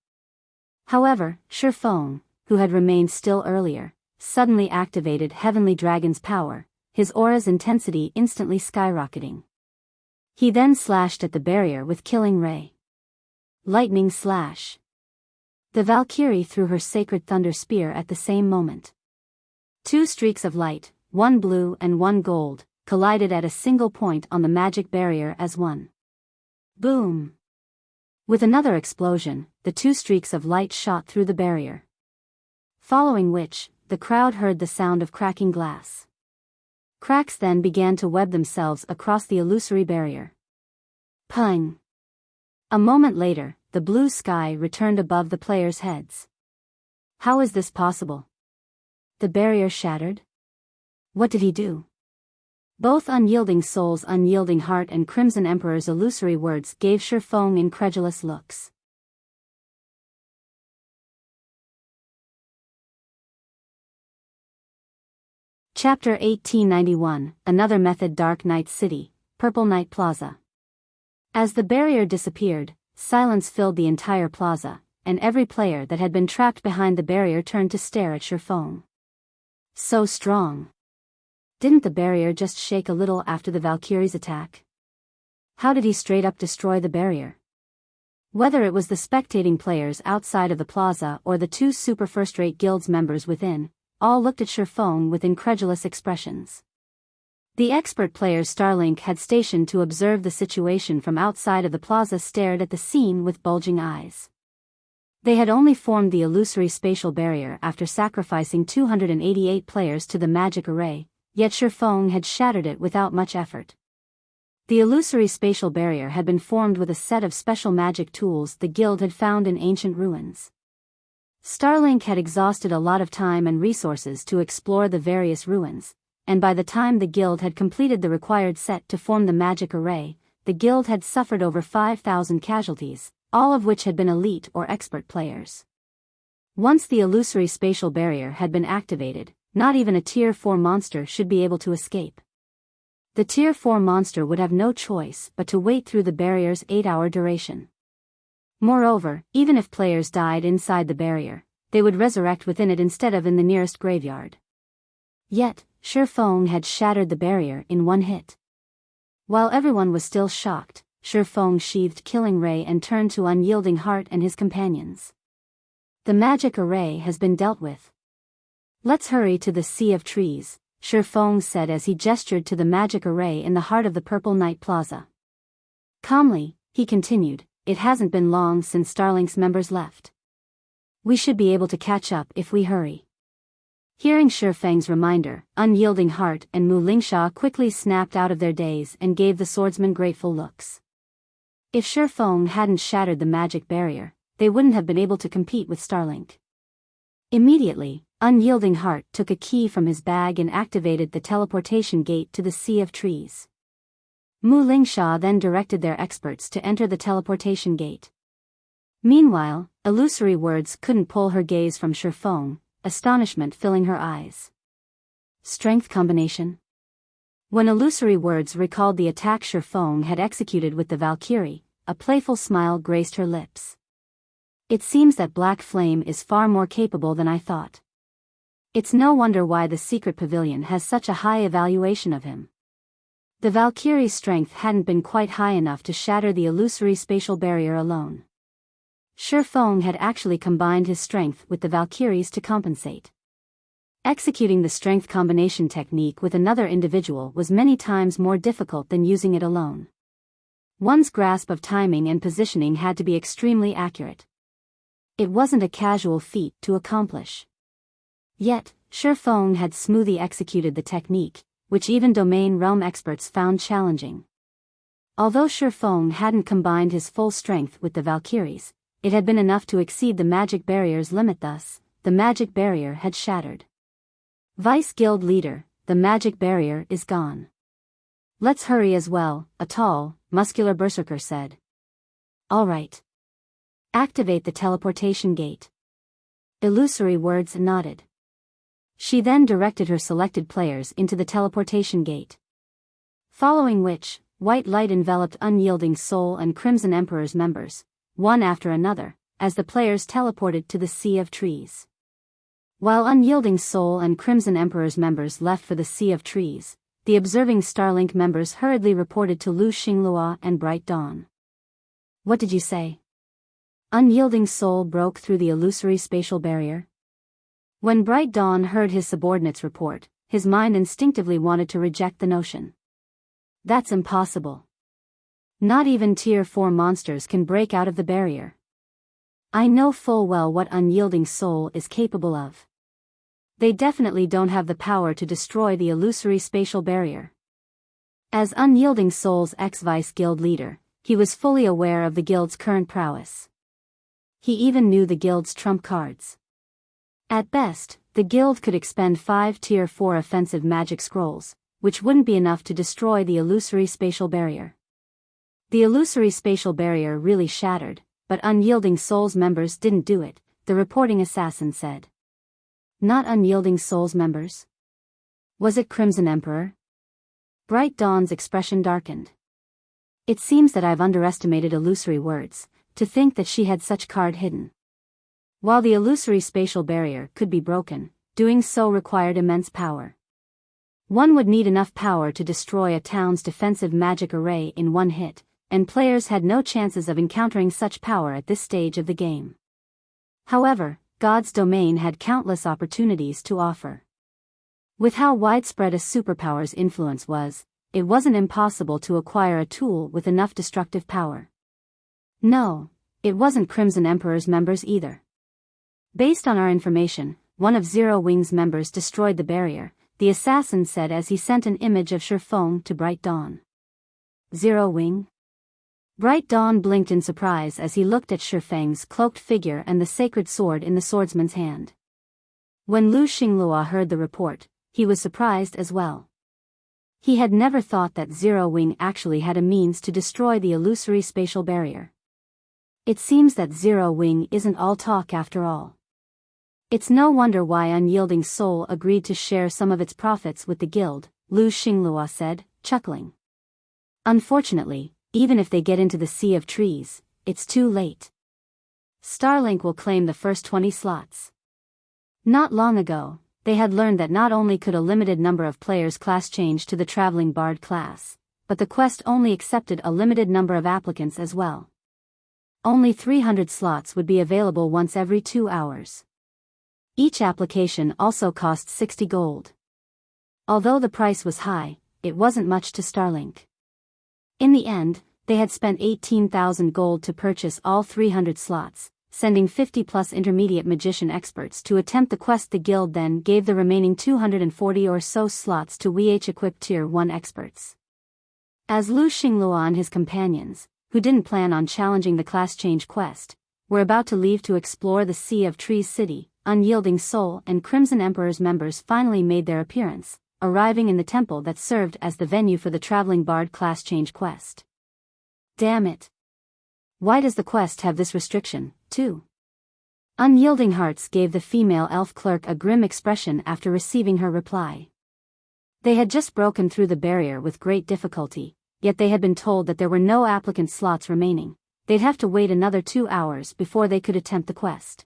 However, Shifeng, who had remained still earlier, suddenly activated Heavenly Dragon's power, his aura's intensity instantly skyrocketing. He then slashed at the barrier with Killing Ray. Lightning Slash. The Valkyrie threw her sacred thunder spear at the same moment. Two streaks of light, one blue and one gold, collided at a single point on the magic barrier as one. Boom! With another explosion, the two streaks of light shot through the barrier. Following which, the crowd heard the sound of cracking glass. Cracks then began to web themselves across the illusory barrier. Pung! A moment later, the blue sky returned above the players' heads. How is this possible? The barrier shattered? What did he do? Both Unyielding Soul's unyielding heart and Crimson Emperor's illusory words gave Shifeng incredulous looks. Chapter 1891, Another Method. Dark Night City, Purple Night Plaza. As the barrier disappeared, silence filled the entire plaza, and every player that had been trapped behind the barrier turned to stare at Shifeng. So strong. Didn't the barrier just shake a little after the Valkyrie's attack? How did he straight up destroy the barrier? Whether it was the spectating players outside of the plaza or the two super first-rate guilds members within, all looked at Shifeng with incredulous expressions. The expert player Starlink had stationed to observe the situation from outside of the plaza stared at the scene with bulging eyes. They had only formed the illusory spatial barrier after sacrificing 288 players to the magic array, yet Shifeng had shattered it without much effort. The illusory spatial barrier had been formed with a set of special magic tools the guild had found in ancient ruins. Starlink had exhausted a lot of time and resources to explore the various ruins, and by the time the guild had completed the required set to form the magic array, the guild had suffered over 5,000 casualties, all of which had been elite or expert players. Once the illusory spatial barrier had been activated, not even a Tier 4 monster should be able to escape. The Tier 4 monster would have no choice but to wait through the barrier's 8-hour duration. Moreover, even if players died inside the barrier, they would resurrect within it instead of in the nearest graveyard. Yet, Shifeng had shattered the barrier in one hit. While everyone was still shocked, Shifeng sheathed Killing Ray and turned to Unyielding Heart and his companions. The magic array has been dealt with. Let's hurry to the Sea of Trees, Shifeng said as he gestured to the magic array in the heart of the Purple Night Plaza. Calmly, he continued, it hasn't been long since Starlink's members left. We should be able to catch up if we hurry. Hearing Shifeng's reminder, Unyielding Heart and Mu Lingsha quickly snapped out of their daze and gave the swordsman grateful looks. If Shifeng hadn't shattered the magic barrier, they wouldn't have been able to compete with Starlink. Immediately, Unyielding Heart took a key from his bag and activated the teleportation gate to the Sea of Trees. Mu Lingsha then directed their experts to enter the teleportation gate. Meanwhile, illusory words couldn't pull her gaze from Shifeng, astonishment filling her eyes. Strength combination? When illusory words recalled the attack Shifeng had executed with the Valkyrie, a playful smile graced her lips. It seems that Black Flame is far more capable than I thought. It's no wonder why the secret pavilion has such a high evaluation of him. The Valkyrie's strength hadn't been quite high enough to shatter the illusory spatial barrier alone. Shifeng had actually combined his strength with the Valkyrie's to compensate. Executing the strength combination technique with another individual was many times more difficult than using it alone. One's grasp of timing and positioning had to be extremely accurate. It wasn't a casual feat to accomplish. Yet, Shifeng had smoothly executed the technique, which even domain realm experts found challenging. Although Shifeng hadn't combined his full strength with the Valkyries, it had been enough to exceed the magic barrier's limit. Thus, the magic barrier had shattered. Vice Guild Leader, the magic barrier is gone. Let's hurry as well, a tall, muscular berserker said. All right. Activate the teleportation gate. Illusory words nodded. She then directed her selected players into the teleportation gate. Following which, white light enveloped Unyielding Soul and Crimson Emperor's members, one after another, as the players teleported to the Sea of Trees. While Unyielding Soul and Crimson Emperor's members left for the Sea of Trees, the observing Starlink members hurriedly reported to Lu Xinglua and Bright Dawn. What did you say? Unyielding soul broke through the illusory spatial barrier. When Bright Dawn heard his subordinate's report, his mind instinctively wanted to reject the notion. That's impossible. Not even Tier 4 monsters can break out of the barrier. I know full well what Unyielding Soul is capable of. They definitely don't have the power to destroy the illusory spatial barrier. As Unyielding Soul's ex-vice guild leader, he was fully aware of the guild's current prowess. He even knew the guild's trump cards. At best, the guild could expend 5 Tier 4 offensive magic scrolls, which wouldn't be enough to destroy the illusory spatial barrier. The illusory spatial barrier really shattered, but Unyielding Soul's members didn't do it, the reporting assassin said. Not Unyielding Soul's members? Was it Crimson Emperor? Bright Dawn's expression darkened. It seems that I've underestimated illusory words, to think that she had such card hidden. While the illusory spatial barrier could be broken, doing so required immense power. One would need enough power to destroy a town's defensive magic array in one hit, and players had no chances of encountering such power at this stage of the game. However, God's domain had countless opportunities to offer. With how widespread a superpower's influence was, it wasn't impossible to acquire a tool with enough destructive power. No, it wasn't Crimson Emperor's members either. Based on our information, one of Zero Wing's members destroyed the barrier, the assassin said as he sent an image of Shifeng to Bright Dawn. Zero Wing? Bright Dawn blinked in surprise as he looked at Shifeng's cloaked figure and the sacred sword in the swordsman's hand. When Lu Xinglua heard the report, he was surprised as well. He had never thought that Zero Wing actually had a means to destroy the illusory spatial barrier. It seems that Zero Wing isn't all talk after all. It's no wonder why Unyielding Soul agreed to share some of its profits with the guild, Lu Xinglua said, chuckling. Unfortunately, even if they get into the Sea of Trees, it's too late. Starlink will claim the first 20 slots. Not long ago, they had learned that not only could a limited number of players class change to the Traveling Bard class, but the quest only accepted a limited number of applicants as well. Only 300 slots would be available once every 2 hours. Each application also cost 60 gold. Although the price was high, it wasn't much to Starlink. In the end, they had spent 18,000 gold to purchase all 300 slots, sending 50+ intermediate magician experts to attempt the quest. The guild then gave the remaining 240 or so slots to WH-equipped Tier 1 experts. As Lu Xinglua and his companions, who didn't plan on challenging the class change quest, were about to leave to explore the Sea of Trees city, Unyielding Soul and Crimson Emperor's members finally made their appearance, arriving in the temple that served as the venue for the Traveling Bard class change quest. Damn it. Why does the quest have this restriction, too? Unyielding Hearts gave the female elf clerk a grim expression after receiving her reply. They had just broken through the barrier with great difficulty, yet they had been told that there were no applicant slots remaining. They'd have to wait another 2 hours before they could attempt the quest.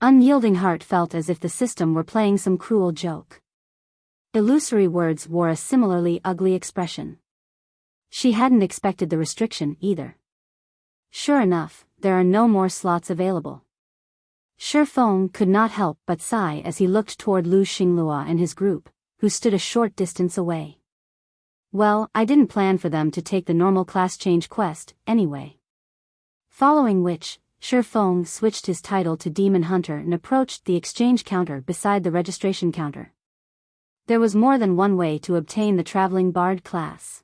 Unyielding Heart felt as if the system were playing some cruel joke. Illusory words wore a similarly ugly expression. She hadn't expected the restriction either. Sure enough, there are no more slots available. Shifeng could not help but sigh as he looked toward Lu Xinglua and his group, who stood a short distance away. Well, I didn't plan for them to take the normal class change quest, anyway. Following which, Shifeng switched his title to Demon Hunter and approached the exchange counter beside the registration counter. There was more than one way to obtain the Traveling Bard class.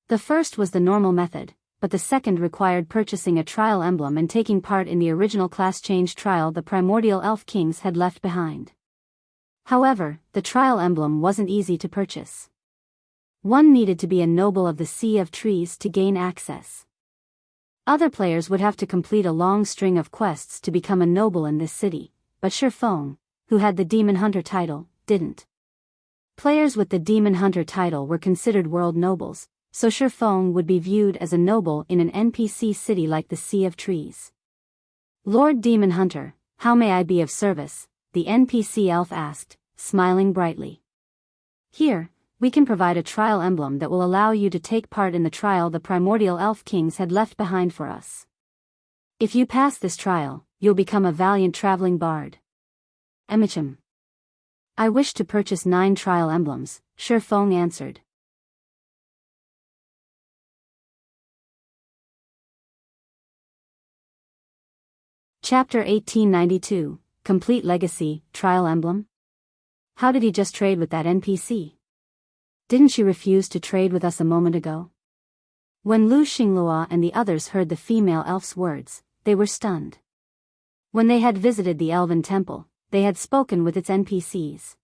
The first was the normal method, but the second required purchasing a trial emblem and taking part in the original class change trial the primordial elf kings had left behind. However, the trial emblem wasn't easy to purchase. One needed to be a noble of the Sea of Trees to gain access. Other players would have to complete a long string of quests to become a noble in this city, but Shifeng, who had the Demon Hunter title, didn't. Players with the Demon Hunter title were considered world nobles, so Shifeng would be viewed as a noble in an NPC city like the Sea of Trees. Lord Demon Hunter, how may I be of service? The NPC elf asked, smiling brightly. Here, we can provide a trial emblem that will allow you to take part in the trial the primordial elf kings had left behind for us. If you pass this trial, you'll become a valiant traveling bard. Emicham. I wish to purchase 9 trial emblems, Shifeng answered. Chapter 1892, Complete Legacy, Trial Emblem? How did he just trade with that NPC? Didn't she refuse to trade with us a moment ago? When Lu Xinglua and the others heard the female elf's words, they were stunned. When they had visited the Elven Temple, they had spoken with its NPCs.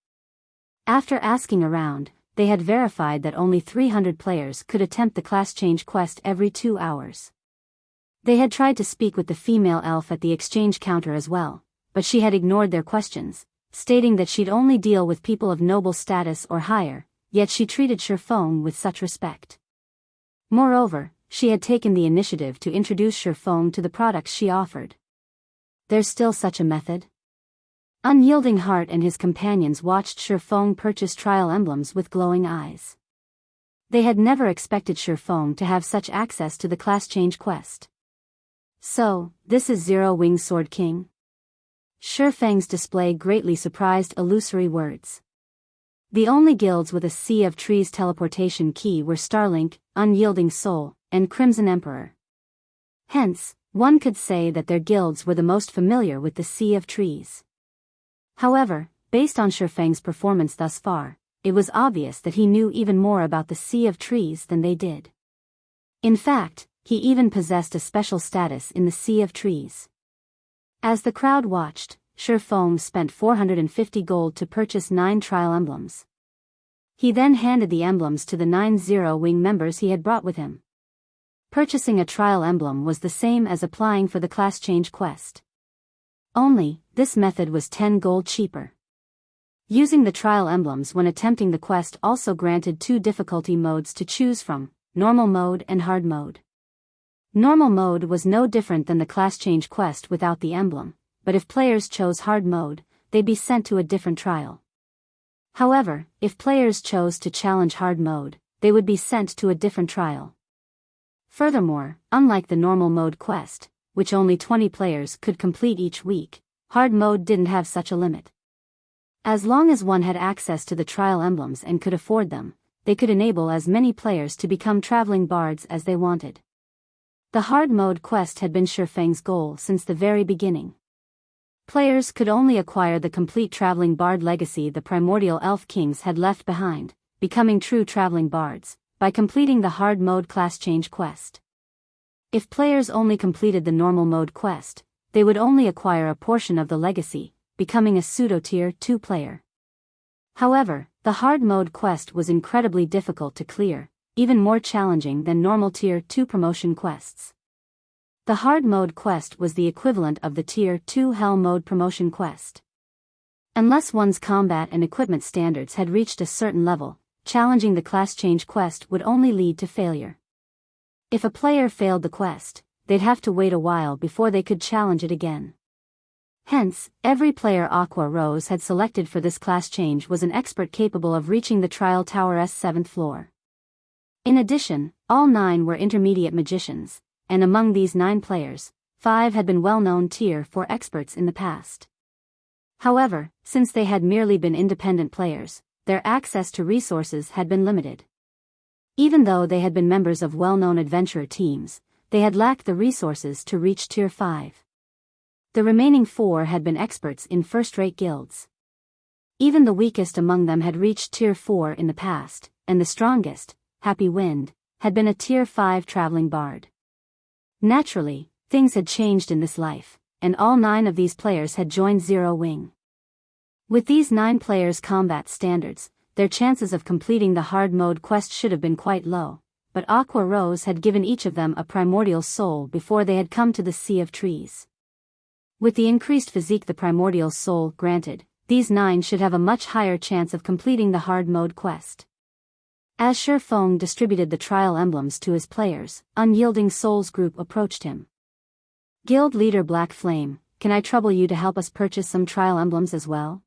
After asking around, they had verified that only 300 players could attempt the class change quest every 2 hours. They had tried to speak with the female elf at the exchange counter as well, but she had ignored their questions, stating that she'd only deal with people of noble status or higher, yet she treated Shifeng with such respect. Moreover, she had taken the initiative to introduce Shifeng to the products she offered. There's still such a method? Unyielding Heart and his companions watched Shifeng purchase trial emblems with glowing eyes. They had never expected Shifeng to have such access to the class change quest. So, this is Zero Wing Sword King? Shifeng's display greatly surprised illusory words. The only guilds with a Sea of Trees teleportation key were Starlink, Unyielding Soul, and Crimson Emperor. Hence, one could say that their guilds were the most familiar with the Sea of Trees. However, based on Shifeng's performance thus far, it was obvious that he knew even more about the Sea of Trees than they did. In fact, he even possessed a special status in the Sea of Trees. As the crowd watched, Shifeng spent 450 gold to purchase 9 trial emblems. He then handed the emblems to the 9 Zero Wing members he had brought with him. Purchasing a trial emblem was the same as applying for the class change quest. Only, this method was 10 gold cheaper. Using the trial emblems when attempting the quest also granted 2 difficulty modes to choose from, normal mode and hard mode. Normal mode was no different than the class change quest without the emblem, but if players chose hard mode, they'd be sent to a different trial. However, if players chose to challenge hard mode, they would be sent to a different trial. Furthermore, unlike the normal mode quest, which only 20 players could complete each week, hard mode didn't have such a limit. As long as one had access to the trial emblems and could afford them, they could enable as many players to become traveling bards as they wanted. The hard mode quest had been Shifeng's goal since the very beginning. Players could only acquire the complete traveling bard legacy the primordial elf kings had left behind, becoming true traveling bards, by completing the hard mode class change quest. If players only completed the normal mode quest, they would only acquire a portion of the legacy, becoming a pseudo-tier 2 player. However, the hard mode quest was incredibly difficult to clear, even more challenging than normal tier 2 promotion quests. The hard mode quest was the equivalent of the tier 2 hell mode promotion quest. Unless one's combat and equipment standards had reached a certain level, challenging the class change quest would only lead to failure. If a player failed the quest, they'd have to wait a while before they could challenge it again. Hence, every player Aqua Rose had selected for this class change was an expert capable of reaching the trial tower's 7th floor. In addition, all 9 were intermediate magicians, and among these 9 players, 5 had been well-known tier 4 experts in the past. However, since they had merely been independent players, their access to resources had been limited. Even though they had been members of well-known adventurer teams, they had lacked the resources to reach tier 5. The remaining 4 had been experts in first-rate guilds. Even the weakest among them had reached tier 4 in the past, and the strongest, Happy Wind, had been a tier 5 traveling bard. Naturally, things had changed in this life, and all 9 of these players had joined Zero Wing. With these 9 players' combat standards, their chances of completing the hard mode quest should have been quite low, but Aqua Rose had given each of them a primordial soul before they had come to the Sea of Trees. With the increased physique the primordial soul granted, these 9 should have a much higher chance of completing the hard mode quest. As Shifeng distributed the trial emblems to his players, Unyielding Soul's group approached him. Guild leader Black Flame, can I trouble you to help us purchase some trial emblems as well?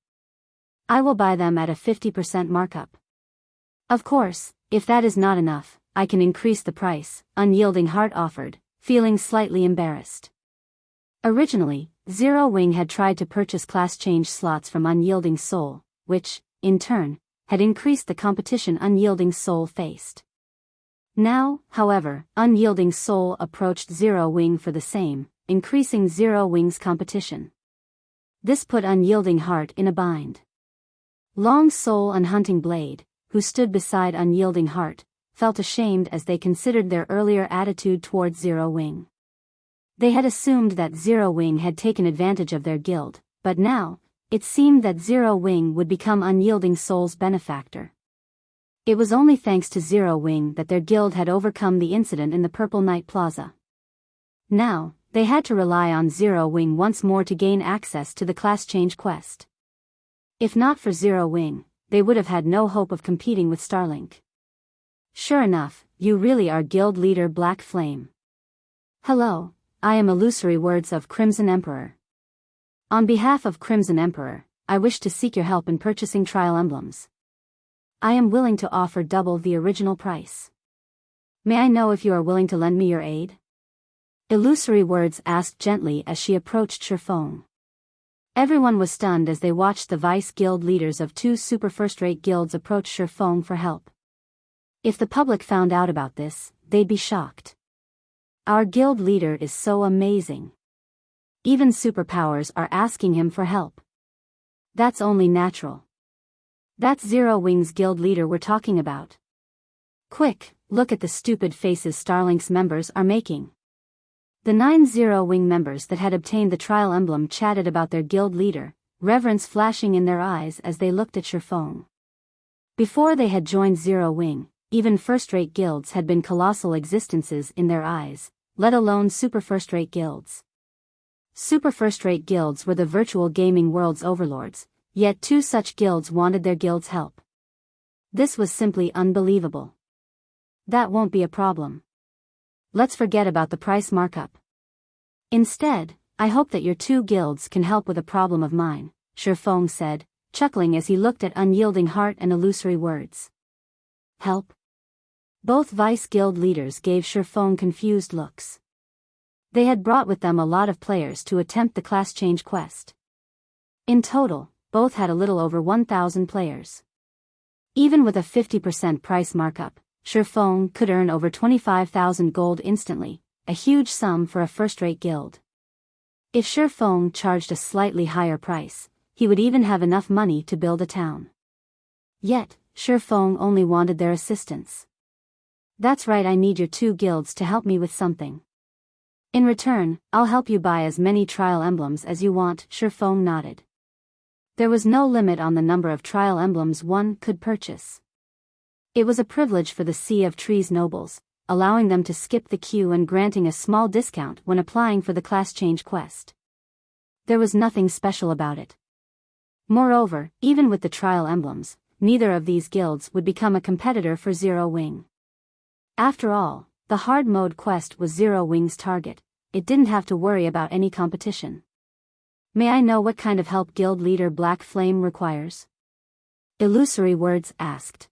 I will buy them at a 50% markup. Of course, if that is not enough, I can increase the price, Unyielding Heart offered, feeling slightly embarrassed. Originally, Zero Wing had tried to purchase class change slots from Unyielding Soul, which, in turn, had increased the competition Unyielding Soul faced. Now, however, Unyielding Soul approached Zero Wing for the same, increasing Zero Wing's competition. This put Unyielding Heart in a bind. Long Soul and Hunting Blade, who stood beside Unyielding Heart, felt ashamed as they considered their earlier attitude towards Zero Wing. They had assumed that Zero Wing had taken advantage of their guild, but now, it seemed that Zero Wing would become Unyielding Soul's benefactor. It was only thanks to Zero Wing that their guild had overcome the incident in the Purple Night Plaza. Now, they had to rely on Zero Wing once more to gain access to the class change quest. If not for Zero Wing, they would have had no hope of competing with Starlink. Sure enough, you really are guild leader Black Flame. Hello, I am Illusory Words of Crimson Emperor. On behalf of Crimson Emperor, I wish to seek your help in purchasing trial emblems. I am willing to offer double the original price. May I know if you are willing to lend me your aid? Illusory Words asked gently as she approached Shifeng. Everyone was stunned as they watched the vice guild leaders of two super first-rate guilds approach Shifeng for help. If the public found out about this, they'd be shocked. Our guild leader is so amazing. Even superpowers are asking him for help. That's only natural. That's Zero Wing's guild leader we're talking about. Quick, look at the stupid faces Starlink's members are making. The 9 Zero Wing members that had obtained the trial emblem chatted about their guild leader, reverence flashing in their eyes as they looked at Shifeng. Before they had joined Zero Wing, even first-rate guilds had been colossal existences in their eyes, let alone super first-rate guilds. Super first-rate guilds were the virtual gaming world's overlords, yet two such guilds wanted their guild's help. This was simply unbelievable. That won't be a problem. Let's forget about the price markup. Instead, I hope that your two guilds can help with a problem of mine, Shifeng said, chuckling as he looked at Unyielding Heart and Illusory Words. Help? Both vice guild leaders gave Shifeng confused looks. They had brought with them a lot of players to attempt the class change quest. In total, both had a little over 1,000 players. Even with a 50% price markup, Shifeng could earn over 25,000 gold instantly, a huge sum for a first-rate guild. If Shifeng charged a slightly higher price, he would even have enough money to build a town. Yet, Shifeng only wanted their assistance. That's right, I need your two guilds to help me with something. In return, I'll help you buy as many trial emblems as you want, Shifeng nodded. There was no limit on the number of trial emblems one could purchase. It was a privilege for the Sea of Trees nobles, allowing them to skip the queue and granting a small discount when applying for the class change quest. There was nothing special about it. Moreover, even with the trial emblems, neither of these guilds would become a competitor for Zero Wing. After all, the hard mode quest was Zero Wing's target. It didn't have to worry about any competition. May I know what kind of help guild leader Black Flame requires? Illusory Words asked.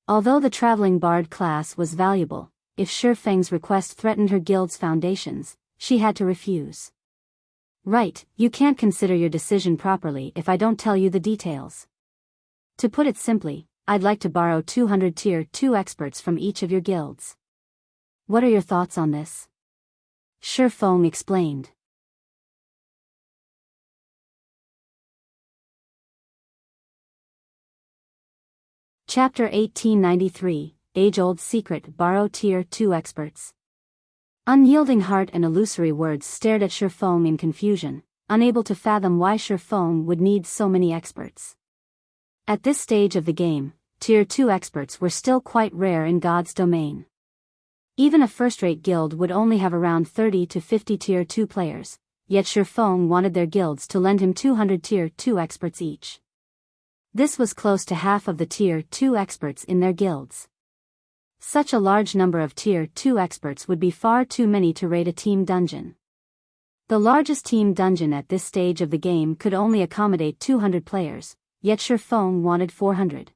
Although the traveling bard class was valuable, if Shifeng's request threatened her guild's foundations, she had to refuse. Right, you can't consider your decision properly if I don't tell you the details. To put it simply, I'd like to borrow 200 Tier 2 experts from each of your guilds. What are your thoughts on this? Shifeng explained. Chapter 1893, Age-Old Secret. Borrow Tier 2 Experts. Unyielding Heart and Illusory Words stared at Shifeng in confusion, unable to fathom why Shifeng would need so many experts. At this stage of the game, Tier 2 experts were still quite rare in God's domain. Even a first-rate guild would only have around 30 to 50 Tier 2 players, yet Shifeng wanted their guilds to lend him 200 Tier 2 experts each. This was close to half of the Tier 2 experts in their guilds. Such a large number of Tier 2 experts would be far too many to raid a team dungeon. The largest team dungeon at this stage of the game could only accommodate 200 players, yet Shifeng wanted 400.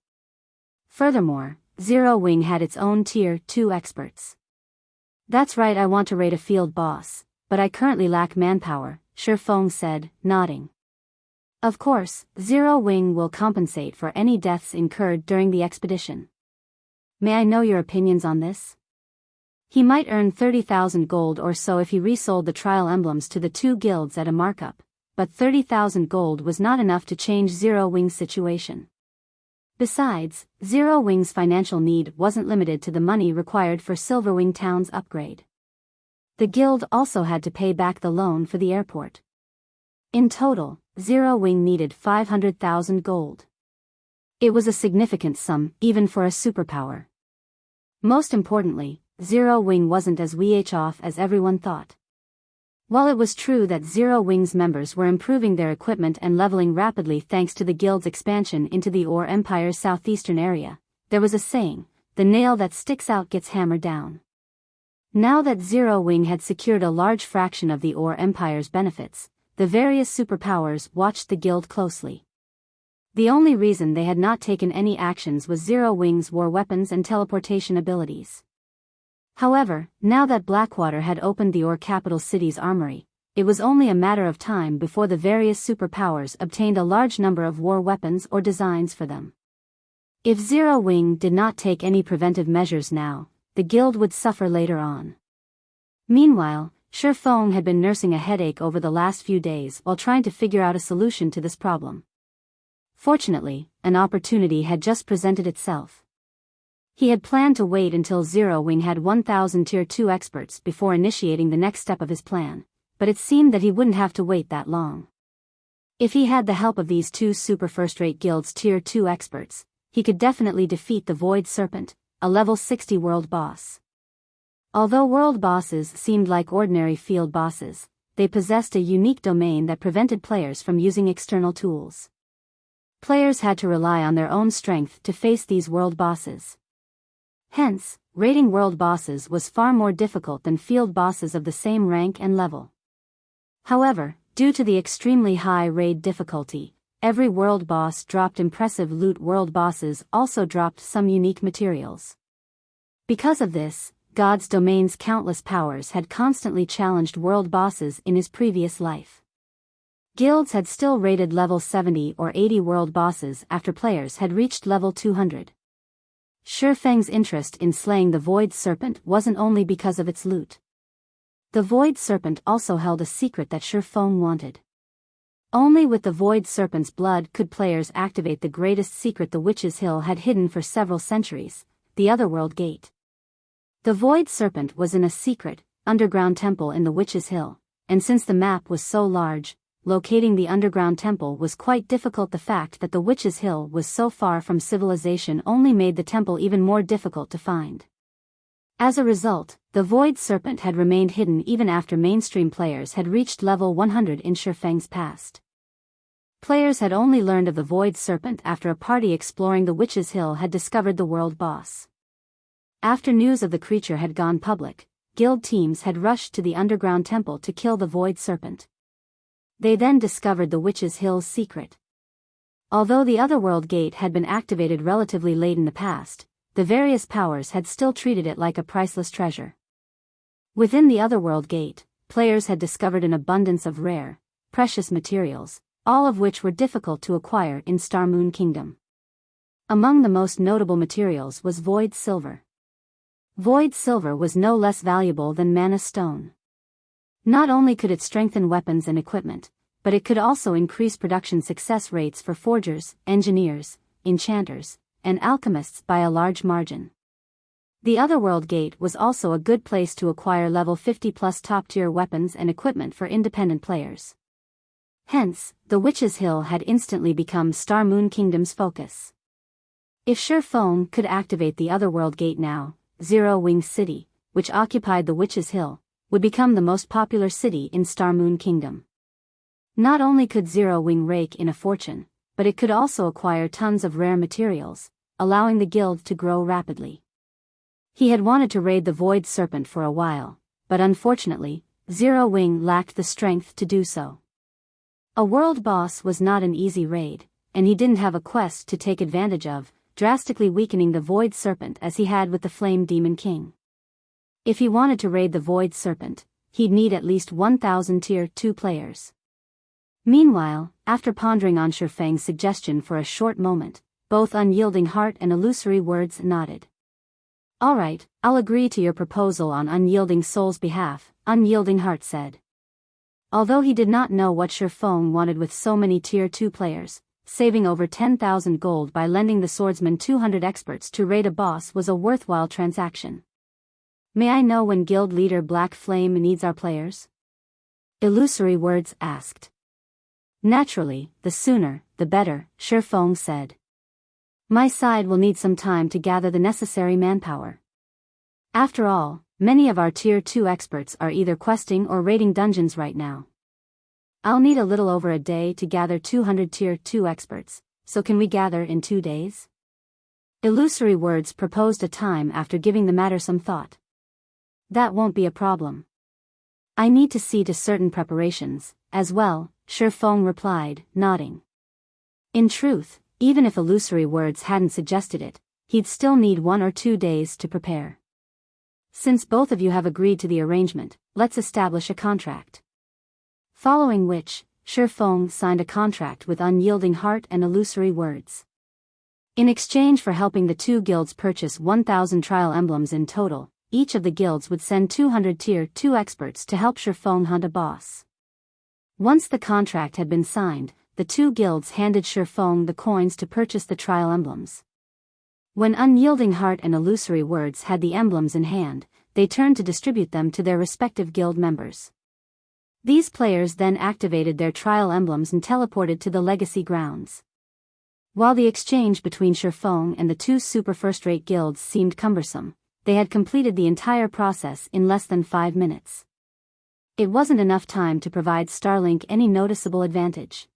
Furthermore, Zero Wing had its own Tier 2 experts. That's right, I want to raid a field boss, but I currently lack manpower, Shifeng said, nodding. Of course, Zero Wing will compensate for any deaths incurred during the expedition. May I know your opinions on this? He might earn 30,000 gold or so if he resold the trial emblems to the two guilds at a markup, but 30,000 gold was not enough to change Zero Wing's situation. Besides, Zero Wing's financial need wasn't limited to the money required for Silverwing Town's upgrade. The guild also had to pay back the loan for the airport. In total, Zero Wing needed 500,000 gold. It was a significant sum, even for a superpower. Most importantly, Zero Wing wasn't as off as everyone thought. While it was true that Zero Wing's members were improving their equipment and leveling rapidly thanks to the guild's expansion into the Ore Empire's southeastern area, there was a saying, the nail that sticks out gets hammered down. Now that Zero Wing had secured a large fraction of the Ore Empire's benefits, the various superpowers watched the guild closely. The only reason they had not taken any actions was Zero Wing's war weapons and teleportation abilities. However, now that Blackwater had opened the Ore capital city's armory, it was only a matter of time before the various superpowers obtained a large number of war weapons or designs for them. If Zero Wing did not take any preventive measures now, the guild would suffer later on. Meanwhile, Shifeng had been nursing a headache over the last few days while trying to figure out a solution to this problem. Fortunately, an opportunity had just presented itself. He had planned to wait until Zero Wing had 1,000 Tier 2 experts before initiating the next step of his plan, but it seemed that he wouldn't have to wait that long. If he had the help of these two super first-rate guilds Tier 2 experts, he could definitely defeat the Void Serpent, a level 60 world boss. Although world bosses seemed like ordinary field bosses, they possessed a unique domain that prevented players from using external tools. Players had to rely on their own strength to face these world bosses. Hence, raiding world bosses was far more difficult than field bosses of the same rank and level. However, due to the extremely high raid difficulty, every world boss dropped impressive loot. World bosses also dropped some unique materials. Because of this, God's domain's countless powers had constantly challenged world bosses in his previous life. Guilds had still raided level 70 or 80 world bosses after players had reached level 200. Shifeng's interest in slaying the Void Serpent wasn't only because of its loot. The Void Serpent also held a secret that Shifeng wanted. Only with the Void Serpent's blood could players activate the greatest secret the Witch's Hill had hidden for several centuries, the Otherworld Gate. The Void Serpent was in a secret, underground temple in the Witch's Hill, and since the map was so large, locating the underground temple was quite difficult. The fact that the Witch's Hill was so far from civilization only made the temple even more difficult to find. As a result, the Void Serpent had remained hidden even after mainstream players had reached level 100 in Shifeng's past. Players had only learned of the Void Serpent after a party exploring the Witch's Hill had discovered the world boss. After news of the creature had gone public, guild teams had rushed to the underground temple to kill the Void Serpent. They then discovered the Witch's Hill's secret. Although the Otherworld Gate had been activated relatively late in the past, the various powers had still treated it like a priceless treasure. Within the Otherworld Gate, players had discovered an abundance of rare, precious materials, all of which were difficult to acquire in Starmoon Kingdom. Among the most notable materials was Void Silver. Void Silver was no less valuable than Mana Stone. Not only could it strengthen weapons and equipment, but it could also increase production success rates for forgers, engineers, enchanters, and alchemists by a large margin. The Otherworld Gate was also a good place to acquire level 50 plus top-tier weapons and equipment for independent players. Hence, the Witch's Hill had instantly become Starmoon Kingdom's focus. If Shifeng could activate the Otherworld Gate now, Zero Wing City, which occupied the Witch's Hill, would become the most popular city in Starmoon Kingdom. Not only could Zero Wing rake in a fortune, but it could also acquire tons of rare materials, allowing the guild to grow rapidly. He had wanted to raid the Void Serpent for a while, but unfortunately, Zero Wing lacked the strength to do so. A world boss was not an easy raid, and he didn't have a quest to take advantage of, drastically weakening the Void Serpent as he had with the Flame Demon King. If he wanted to raid the Void Serpent, he'd need at least 1,000 Tier 2 players. Meanwhile, after pondering on Shifeng's suggestion for a short moment, both Unyielding Heart and Illusory Words nodded. "Alright, I'll agree to your proposal on Unyielding Soul's behalf," Unyielding Heart said. Although he did not know what Shifeng wanted with so many Tier 2 players, saving over 10,000 gold by lending the swordsman 200 experts to raid a boss was a worthwhile transaction. "May I know when guild leader Black Flame needs our players?" Illusory Words asked. "Naturally, the sooner, the better," Shifeng said. "My side will need some time to gather the necessary manpower. After all, many of our Tier 2 experts are either questing or raiding dungeons right now. I'll need a little over a day to gather 200 Tier 2 experts, so can we gather in 2 days?" Illusory Words proposed a time after giving the matter some thought. "That won't be a problem. I need to see to certain preparations, as well," Shifeng replied, nodding. In truth, even if Illusory Words hadn't suggested it, he'd still need 1 or 2 days to prepare. "Since both of you have agreed to the arrangement, let's establish a contract." Following which, Shifeng signed a contract with Unyielding Heart and Illusory Words. In exchange for helping the two guilds purchase 1,000 trial emblems in total, each of the guilds would send 200 Tier 2 experts to help Shifeng hunt a boss. Once the contract had been signed, the two guilds handed Shifeng the coins to purchase the trial emblems. When Unyielding Heart and Illusory Words had the emblems in hand, they turned to distribute them to their respective guild members. These players then activated their trial emblems and teleported to the legacy grounds. While the exchange between Shifeng and the two super first-rate guilds seemed cumbersome, they had completed the entire process in less than 5 minutes. It wasn't enough time to provide Starlink any noticeable advantage.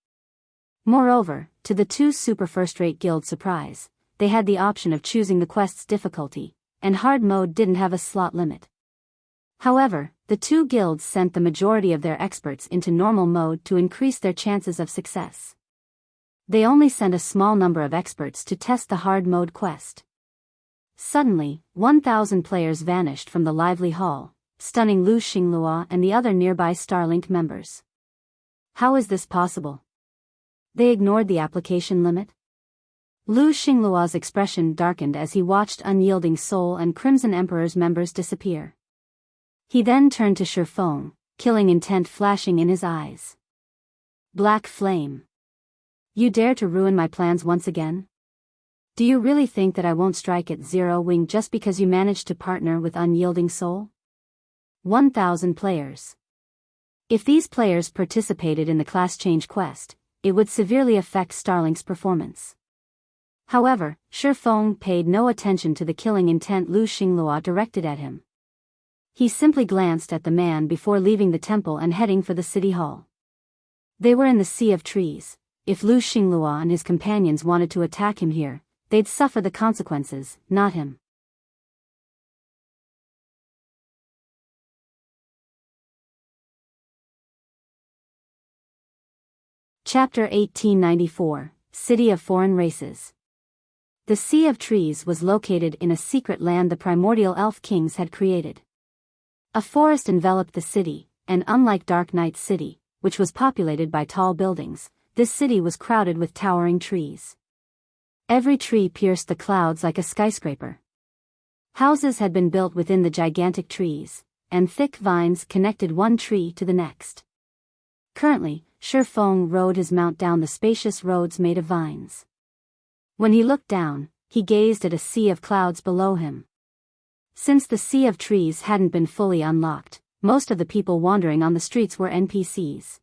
Moreover, to the two super first-rate guilds' surprise, they had the option of choosing the quest's difficulty, and hard mode didn't have a slot limit. However, the two guilds sent the majority of their experts into normal mode to increase their chances of success. They only sent a small number of experts to test the hard mode quest. Suddenly, 1,000 players vanished from the lively hall, stunning Lu Xinglua and the other nearby Starlink members. How is this possible? They ignored the application limit? Lu Xinglua's expression darkened as he watched Unyielding Soul and Crimson Emperor's members disappear. He then turned to Shifeng, killing intent flashing in his eyes. "Black Flame. You dare to ruin my plans once again? Do you really think that I won't strike at Zero Wing just because you managed to partner with Unyielding Soul? 1,000 players. If these players participated in the class change quest, it would severely affect Starlink's performance." However, Shifeng paid no attention to the killing intent Lu Xinglua directed at him. He simply glanced at the man before leaving the temple and heading for the city hall. They were in the Sea of Trees. If Lu Xinglua and his companions wanted to attack him here, they'd suffer the consequences, not him. Chapter 1894, City of Foreign Races. The Sea of Trees was located in a secret land the primordial elf kings had created. A forest enveloped the city, and unlike Dark Knight's city, which was populated by tall buildings, this city was crowded with towering trees. Every tree pierced the clouds like a skyscraper. Houses had been built within the gigantic trees, and thick vines connected one tree to the next. Currently, Shifeng rode his mount down the spacious roads made of vines. When he looked down, he gazed at a sea of clouds below him. Since the Sea of Trees hadn't been fully unlocked, most of the people wandering on the streets were NPCs.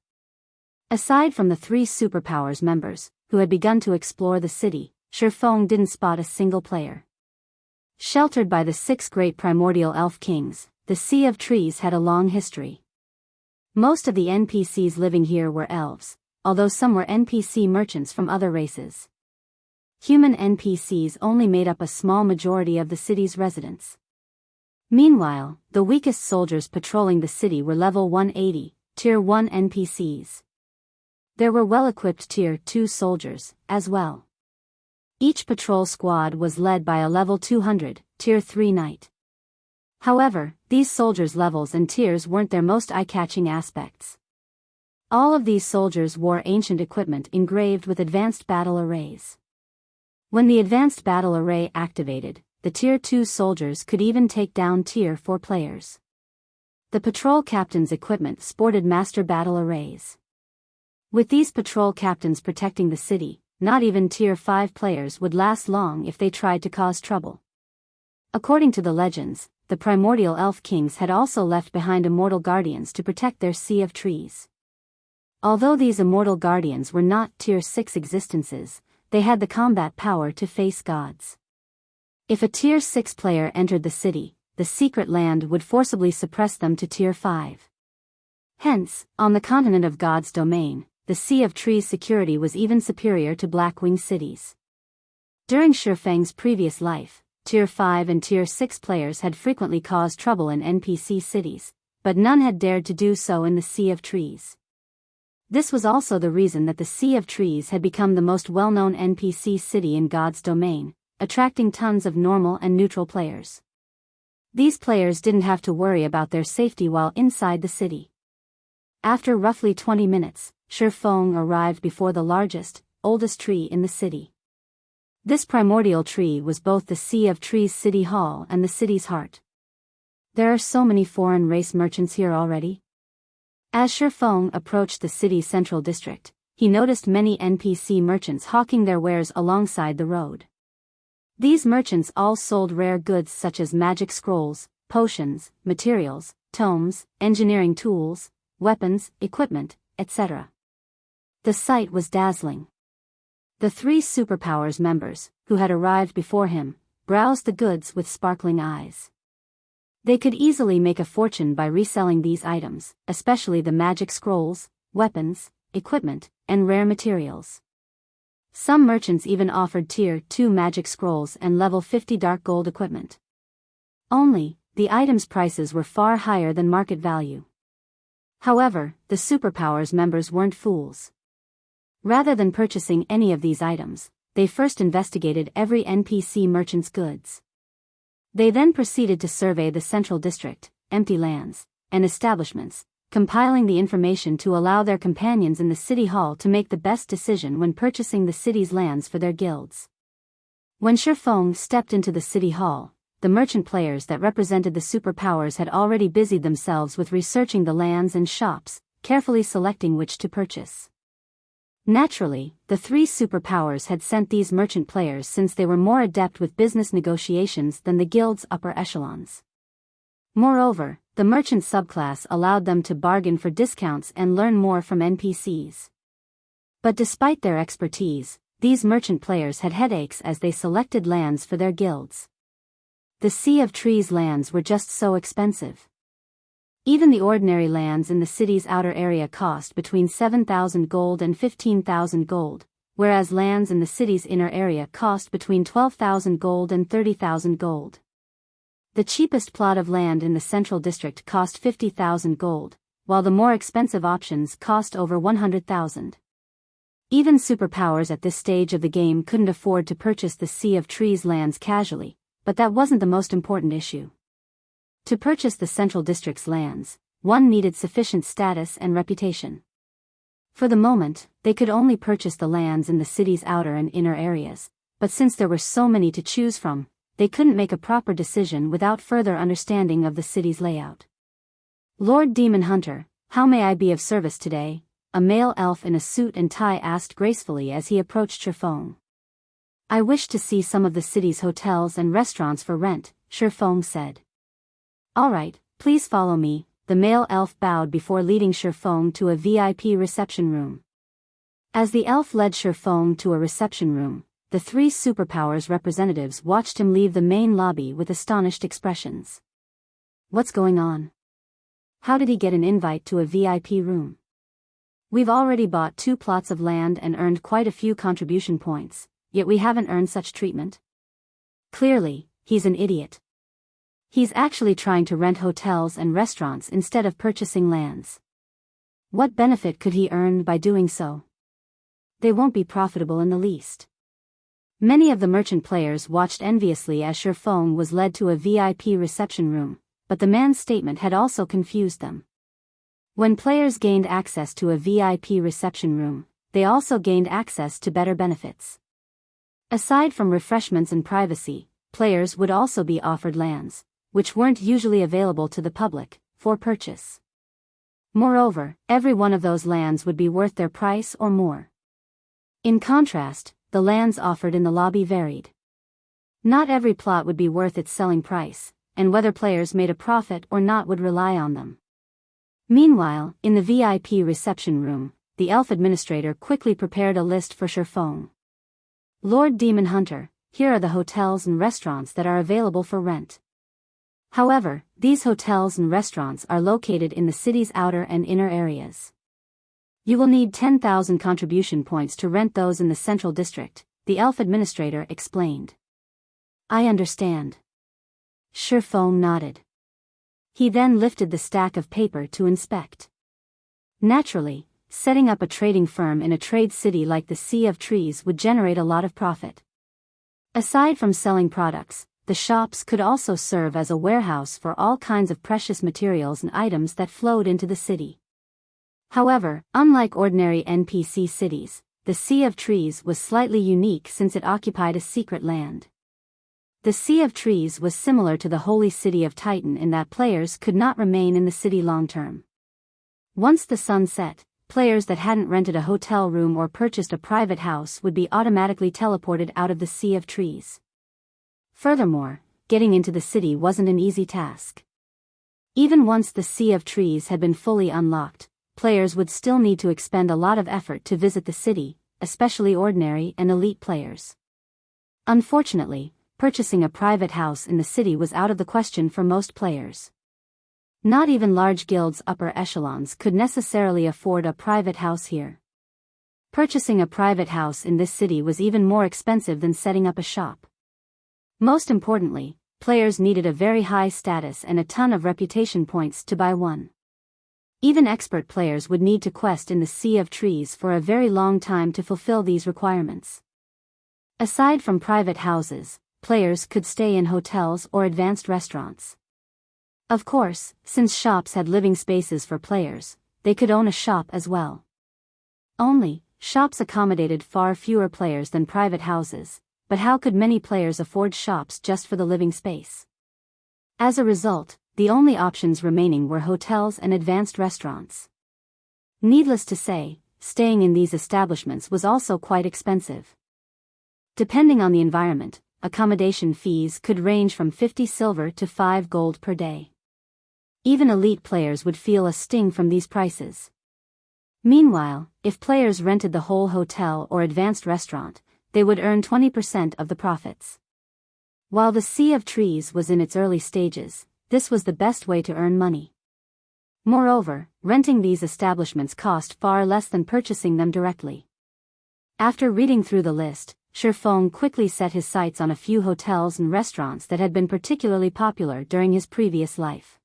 Aside from the 3 Superpowers members, who had begun to explore the city, Shifeng didn't spot a single player. Sheltered by the 6 great primordial elf kings, the Sea of Trees had a long history. Most of the NPCs living here were elves, although some were NPC merchants from other races. Human NPCs only made up a small majority of the city's residents. Meanwhile, the weakest soldiers patrolling the city were level 180, Tier 1 NPCs. There were well-equipped Tier 2 soldiers, as well. Each patrol squad was led by a level 200, Tier 3 knight. However, these soldiers' levels and tiers weren't their most eye-catching aspects. All of these soldiers wore ancient equipment engraved with advanced battle arrays. When the advanced battle array activated, the Tier 2 soldiers could even take down Tier 4 players. The patrol captain's equipment sported master battle arrays. With these patrol captains protecting the city, not even Tier 5 players would last long if they tried to cause trouble. According to the legends, the primordial elf kings had also left behind immortal guardians to protect their sea of trees. Although these immortal guardians were not Tier 6 existences, they had the combat power to face gods. If a Tier 6 player entered the city, the secret land would forcibly suppress them to Tier 5. Hence, on the continent of God's domain, the Sea of Trees security was even superior to Blackwing cities. During Shifeng's previous life, Tier 5 and Tier 6 players had frequently caused trouble in NPC cities, but none had dared to do so in the Sea of Trees. This was also the reason that the Sea of Trees had become the most well-known NPC city in God's domain, attracting tons of normal and neutral players. These players didn't have to worry about their safety while inside the city. After roughly 20 minutes, Shifeng arrived before the largest, oldest tree in the city. This primordial tree was both the Sea of Trees City Hall and the city's heart. There are so many foreign race merchants here already. As Shifeng approached the city's central district, he noticed many NPC merchants hawking their wares alongside the road. These merchants all sold rare goods such as magic scrolls, potions, materials, tomes, engineering tools, weapons, equipment, etc. The sight was dazzling. The 3 Superpowers members, who had arrived before him, browsed the goods with sparkling eyes. They could easily make a fortune by reselling these items, especially the magic scrolls, weapons, equipment, and rare materials. Some merchants even offered Tier 2 magic scrolls and level 50 dark gold equipment. Only, the items' prices were far higher than market value. However, the Superpowers members weren't fools. Rather than purchasing any of these items, they first investigated every NPC merchant's goods. They then proceeded to survey the central district, empty lands, and establishments, compiling the information to allow their companions in the city hall to make the best decision when purchasing the city's lands for their guilds. When Shifeng stepped into the city hall, the merchant players that represented the superpowers had already busied themselves with researching the lands and shops, carefully selecting which to purchase. Naturally, the 3 superpowers had sent these merchant players since they were more adept with business negotiations than the guild's upper echelons. Moreover, the merchant subclass allowed them to bargain for discounts and learn more from NPCs. But despite their expertise, these merchant players had headaches as they selected lands for their guilds. The Sea of Trees lands were just so expensive. Even the ordinary lands in the city's outer area cost between 7,000 gold and 15,000 gold, whereas lands in the city's inner area cost between 12,000 gold and 30,000 gold. The cheapest plot of land in the central district cost 50,000 gold, while the more expensive options cost over 100,000. Even superpowers at this stage of the game couldn't afford to purchase the Sea of Trees lands casually, but that wasn't the most important issue. To purchase the central district's lands, one needed sufficient status and reputation. For the moment, they could only purchase the lands in the city's outer and inner areas, but since there were so many to choose from, they couldn't make a proper decision without further understanding of the city's layout. Lord Demon Hunter, how may I be of service today? A male elf in a suit and tie asked gracefully as he approached Shifeng. I wish to see some of the city's hotels and restaurants for rent, Shifeng said. All right, please follow me. The male elf bowed before leading Shifeng to a VIP reception room. As the elf led Shifeng to a reception room, the 3 superpowers representatives watched him leave the main lobby with astonished expressions. What's going on? How did he get an invite to a VIP room? We've already bought 2 plots of land and earned quite a few contribution points, yet we haven't earned such treatment. Clearly, he's an idiot. He's actually trying to rent hotels and restaurants instead of purchasing lands. What benefit could he earn by doing so? They won't be profitable in the least. Many of the merchant players watched enviously as Shifeng was led to a VIP reception room, but the man's statement had also confused them. When players gained access to a VIP reception room, they also gained access to better benefits. Aside from refreshments and privacy, players would also be offered lands, which weren't usually available to the public, for purchase. Moreover, every one of those lands would be worth their price or more. In contrast, the lands offered in the lobby varied. Not every plot would be worth its selling price, and whether players made a profit or not would rely on them. Meanwhile, in the VIP reception room, the elf administrator quickly prepared a list for Shifeng. Lord Demon Hunter, here are the hotels and restaurants that are available for rent. However, these hotels and restaurants are located in the city's outer and inner areas. You will need 10,000 contribution points to rent those in the central district, the elf administrator explained. I understand. Shifeng nodded. He then lifted the stack of paper to inspect. Naturally, setting up a trading firm in a trade city like the Sea of Trees would generate a lot of profit. Aside from selling products, the shops could also serve as a warehouse for all kinds of precious materials and items that flowed into the city. However, unlike ordinary NPC cities, the Sea of Trees was slightly unique since it occupied a secret land. The Sea of Trees was similar to the holy city of Titan in that players could not remain in the city long term. Once the sun set, players that hadn't rented a hotel room or purchased a private house would be automatically teleported out of the Sea of Trees. Furthermore, getting into the city wasn't an easy task. Even once the Sea of Trees had been fully unlocked, players would still need to expend a lot of effort to visit the city, especially ordinary and elite players. Unfortunately, purchasing a private house in the city was out of the question for most players. Not even large guilds' upper echelons could necessarily afford a private house here. Purchasing a private house in this city was even more expensive than setting up a shop. Most importantly, players needed a very high status and a ton of reputation points to buy one. Even expert players would need to quest in the Sea of Trees for a very long time to fulfill these requirements. Aside from private houses, players could stay in hotels or advanced restaurants. Of course, since shops had living spaces for players, they could own a shop as well. Only, shops accommodated far fewer players than private houses, but how could many players afford shops just for the living space? As a result, the only options remaining were hotels and advanced restaurants. Needless to say, staying in these establishments was also quite expensive. Depending on the environment, accommodation fees could range from 50 silver to 5 gold per day. Even elite players would feel a sting from these prices. Meanwhile, if players rented the whole hotel or advanced restaurant, they would earn 20% of the profits. While the Sea of Trees was in its early stages, this was the best way to earn money. Moreover, renting these establishments cost far less than purchasing them directly. After reading through the list, Shifeng quickly set his sights on a few hotels and restaurants that had been particularly popular during his previous life.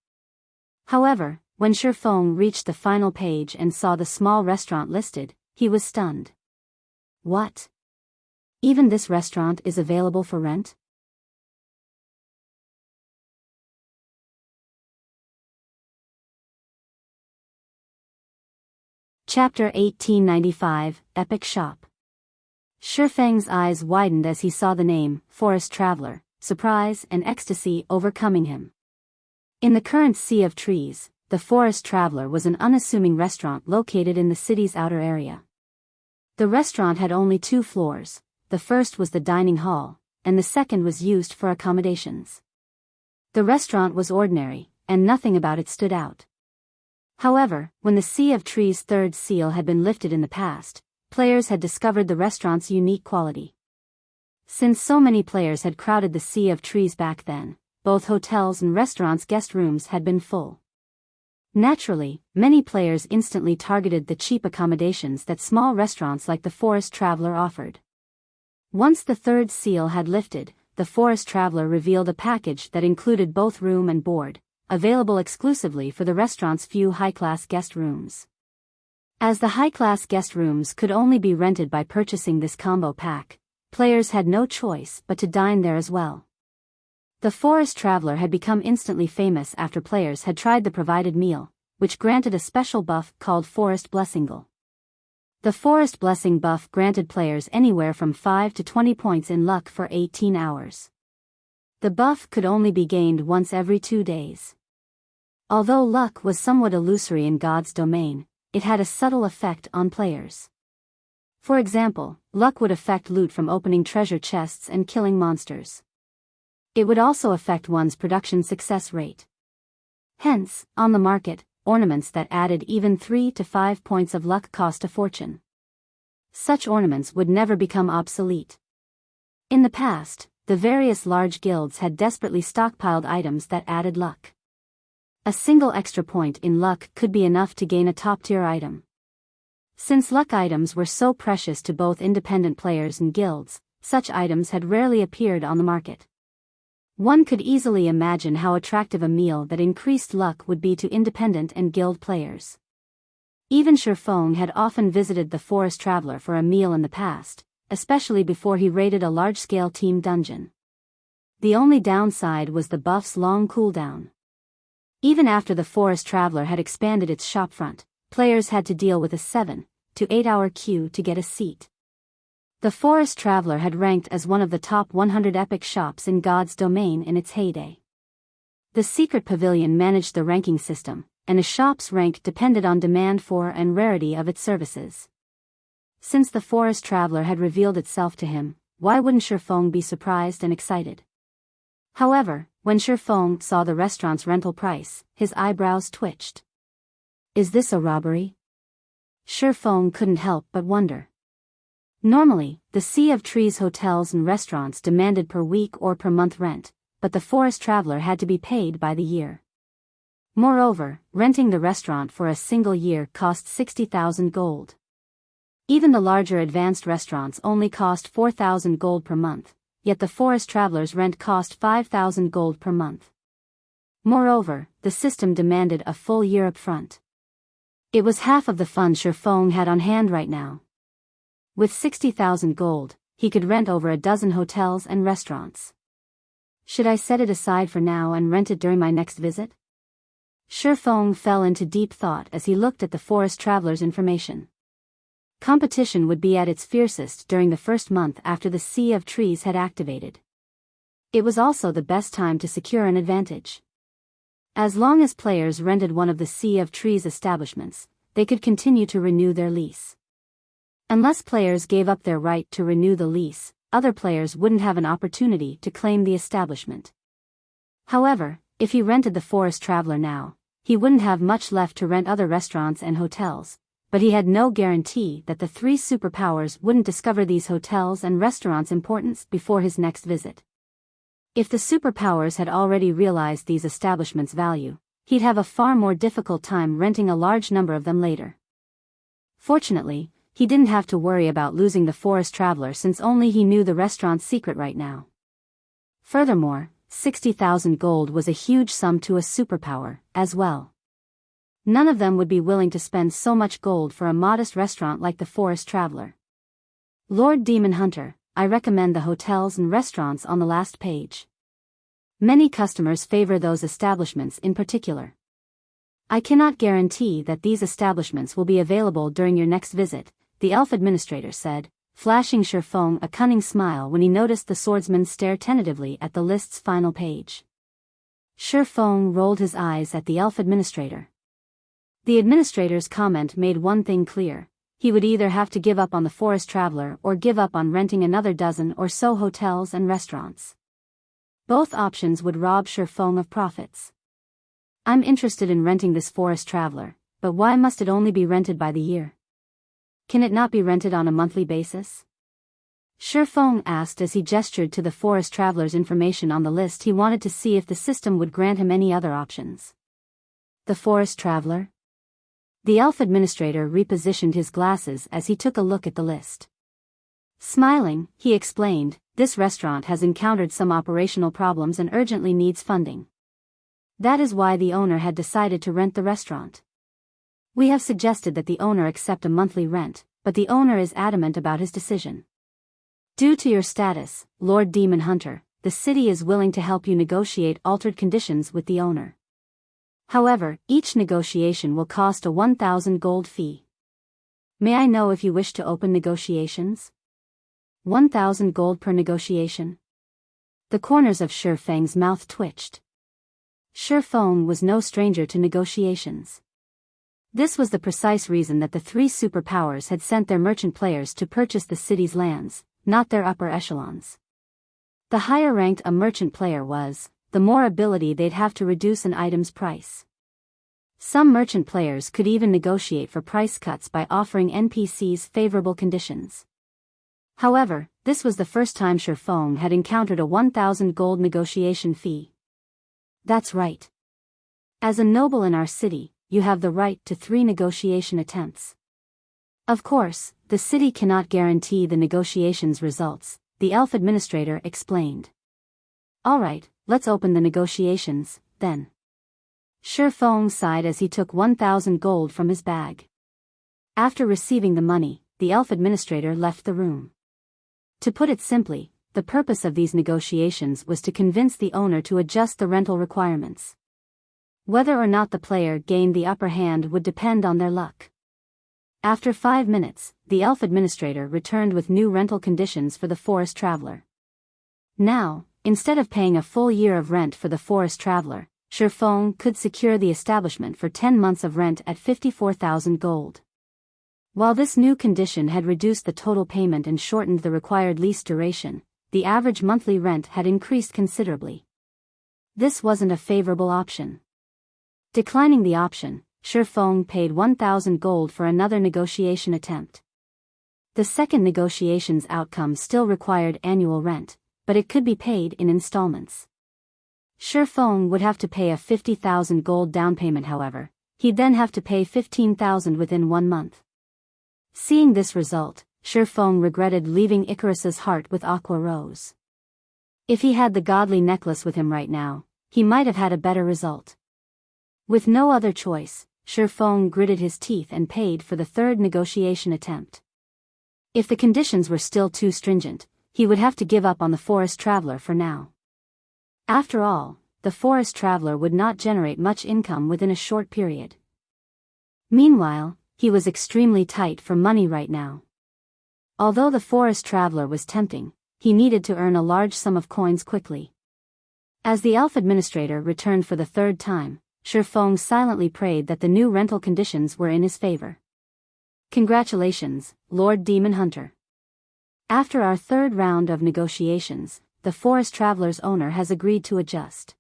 However, when Shifeng reached the final page and saw the small restaurant listed, he was stunned. What? Even this restaurant is available for rent? Chapter 1895, Epic Shop. Shifeng's eyes widened as he saw the name, Forest Traveler, surprise and ecstasy overcoming him. In the current Sea of Trees, the Forest Traveler was an unassuming restaurant located in the city's outer area. The restaurant had only 2 floors, the first was the dining hall, and the second was used for accommodations. The restaurant was ordinary, and nothing about it stood out. However, when the Sea of Trees' third seal had been lifted in the past, players had discovered the restaurant's unique quality. Since so many players had crowded the Sea of Trees back then, both hotels and restaurants' guest rooms had been full. Naturally, many players instantly targeted the cheap accommodations that small restaurants like the Forest Traveler offered. Once the third seal had lifted, the Forest Traveler revealed a package that included both room and board, available exclusively for the restaurant's few high-class guest rooms. As the high-class guest rooms could only be rented by purchasing this combo pack, players had no choice but to dine there as well. The forest traveler had become instantly famous after players had tried the provided meal, which granted a special buff called Forest Blessingle. The Forest Blessing buff granted players anywhere from 5 to 20 points in luck for 18 hours. The buff could only be gained once every 2 days. Although luck was somewhat illusory in God's domain, it had a subtle effect on players. For example, luck would affect loot from opening treasure chests and killing monsters. It would also affect one's production success rate. Hence, on the market, ornaments that added even 3 to 5 points of luck cost a fortune. Such ornaments would never become obsolete. In the past, the various large guilds had desperately stockpiled items that added luck. A single extra point in luck could be enough to gain a top-tier item. Since luck items were so precious to both independent players and guilds, such items had rarely appeared on the market. One could easily imagine how attractive a meal that increased luck would be to independent and guild players. Even Shifeng had often visited the forest traveler for a meal in the past, especially before he raided a large-scale team dungeon. The only downside was the buff's long cooldown. Even after the forest traveler had expanded its shopfront, players had to deal with a 7 to 8 hour queue to get a seat. The Forest Traveler had ranked as one of the top 100 epic shops in God's domain in its heyday. The Secret Pavilion managed the ranking system, and a shop's rank depended on demand for and rarity of its services. Since the Forest Traveler had revealed itself to him, why wouldn't Shifeng be surprised and excited? However, when Shifeng saw the restaurant's rental price, his eyebrows twitched. Is this a robbery? Shifeng couldn't help but wonder. Normally, the Sea of Trees hotels and restaurants demanded per week or per month rent, but the Forest Traveler had to be paid by the year. Moreover, renting the restaurant for a single year cost 60,000 gold. Even the larger advanced restaurants only cost 4,000 gold per month, yet the Forest Traveler's rent cost 5,000 gold per month. Moreover, the system demanded a full year up front. It was half of the funds Shifeng had on hand right now. With 60,000 gold, he could rent over a dozen hotels and restaurants. Should I set it aside for now and rent it during my next visit? Shifeng fell into deep thought as he looked at the Forest Traveler's information. Competition would be at its fiercest during the first month after the Sea of Trees had activated. It was also the best time to secure an advantage. As long as players rented one of the Sea of Trees establishments, they could continue to renew their lease. Unless players gave up their right to renew the lease, other players wouldn't have an opportunity to claim the establishment. However, if he rented the Forest Traveler now, he wouldn't have much left to rent other restaurants and hotels, but he had no guarantee that the 3 superpowers wouldn't discover these hotels and restaurants' importance before his next visit. If the superpowers had already realized these establishments' value, he'd have a far more difficult time renting a large number of them later. Fortunately, he didn't have to worry about losing the Forest Traveler since only he knew the restaurant's secret right now. Furthermore, 60,000 gold was a huge sum to a superpower, as well. None of them would be willing to spend so much gold for a modest restaurant like the Forest Traveler. Lord Demon Hunter, I recommend the hotels and restaurants on the last page. Many customers favor those establishments in particular. I cannot guarantee that these establishments will be available during your next visit, the elf administrator said, flashing Shifeng a cunning smile when he noticed the swordsman stare tentatively at the list's final page. Shifeng rolled his eyes at the elf administrator. The administrator's comment made one thing clear: he would either have to give up on the Forest Traveler or give up on renting another dozen or so hotels and restaurants. Both options would rob Shifeng of profits. I'm interested in renting this Forest Traveler, but why must it only be rented by the year? Can it not be rented on a monthly basis? Shifeng asked as he gestured to the Forest Traveler's information on the list. He wanted to see if the system would grant him any other options. The Forest Traveler? The elf administrator repositioned his glasses as he took a look at the list. Smiling, he explained, this restaurant has encountered some operational problems and urgently needs funding. That is why the owner had decided to rent the restaurant. We have suggested that the owner accept a monthly rent, but the owner is adamant about his decision. Due to your status, Lord Demon Hunter, the city is willing to help you negotiate altered conditions with the owner. However, each negotiation will cost a 1,000 gold fee. May I know if you wish to open negotiations? 1,000 gold per negotiation. The corners of Shi Feng's mouth twitched. Shi Feng was no stranger to negotiations. This was the precise reason that the three superpowers had sent their merchant players to purchase the city's lands, not their upper echelons. The higher ranked a merchant player was, the more ability they'd have to reduce an item's price. Some merchant players could even negotiate for price cuts by offering NPCs favorable conditions. However, this was the first time Shi Feng had encountered a 1,000 gold negotiation fee. That's right. As a noble in our city, you have the right to 3 negotiation attempts. Of course, the city cannot guarantee the negotiations' results, the elf administrator explained. Alright, let's open the negotiations, then. Shi Feng sighed as he took 1,000 gold from his bag. After receiving the money, the elf administrator left the room. To put it simply, the purpose of these negotiations was to convince the owner to adjust the rental requirements. Whether or not the player gained the upper hand would depend on their luck. After 5 minutes, the elf administrator returned with new rental conditions for the forest traveler. Now, instead of paying a full year of rent for the forest traveler, Shi Feng could secure the establishment for 10 months of rent at 54,000 gold. While this new condition had reduced the total payment and shortened the required lease duration, the average monthly rent had increased considerably. This wasn't a favorable option. Declining the option, Shi Feng paid 1,000 gold for another negotiation attempt. The second negotiation's outcome still required annual rent, but it could be paid in installments. Shi Feng would have to pay a 50,000 gold down payment. However, he'd then have to pay 15,000 within 1 month. Seeing this result, Shi Feng regretted leaving Icarus's heart with Aqua Rose. If he had the godly necklace with him right now, he might have had a better result. With no other choice, Shi Feng gritted his teeth and paid for the third negotiation attempt. If the conditions were still too stringent, he would have to give up on the forest traveler for now. After all, the forest traveler would not generate much income within a short period. Meanwhile, he was extremely tight for money right now. Although the forest traveler was tempting, he needed to earn a large sum of coins quickly. As the elf administrator returned for the third time, Shi Feng silently prayed that the new rental conditions were in his favor. Congratulations, Lord Demon Hunter. After our third round of negotiations, the forest traveler's owner has agreed to adjust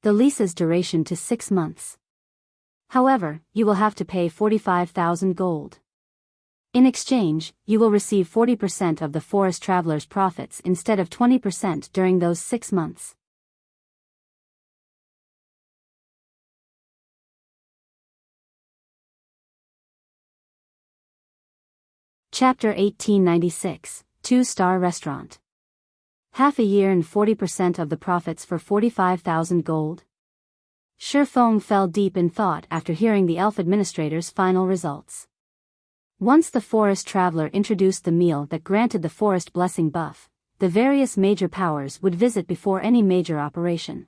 the lease's duration to 6 months. However, you will have to pay 45,000 gold. In exchange, you will receive 40% of the forest traveler's profits instead of 20% during those 6 months. Chapter 1896, 2-Star Restaurant. Half a year and 40% of the profits for 45,000 gold. Shi Feng fell deep in thought after hearing the elf administrator's final results. Once the forest traveler introduced the meal that granted the forest blessing buff, the various major powers would visit before any major operation.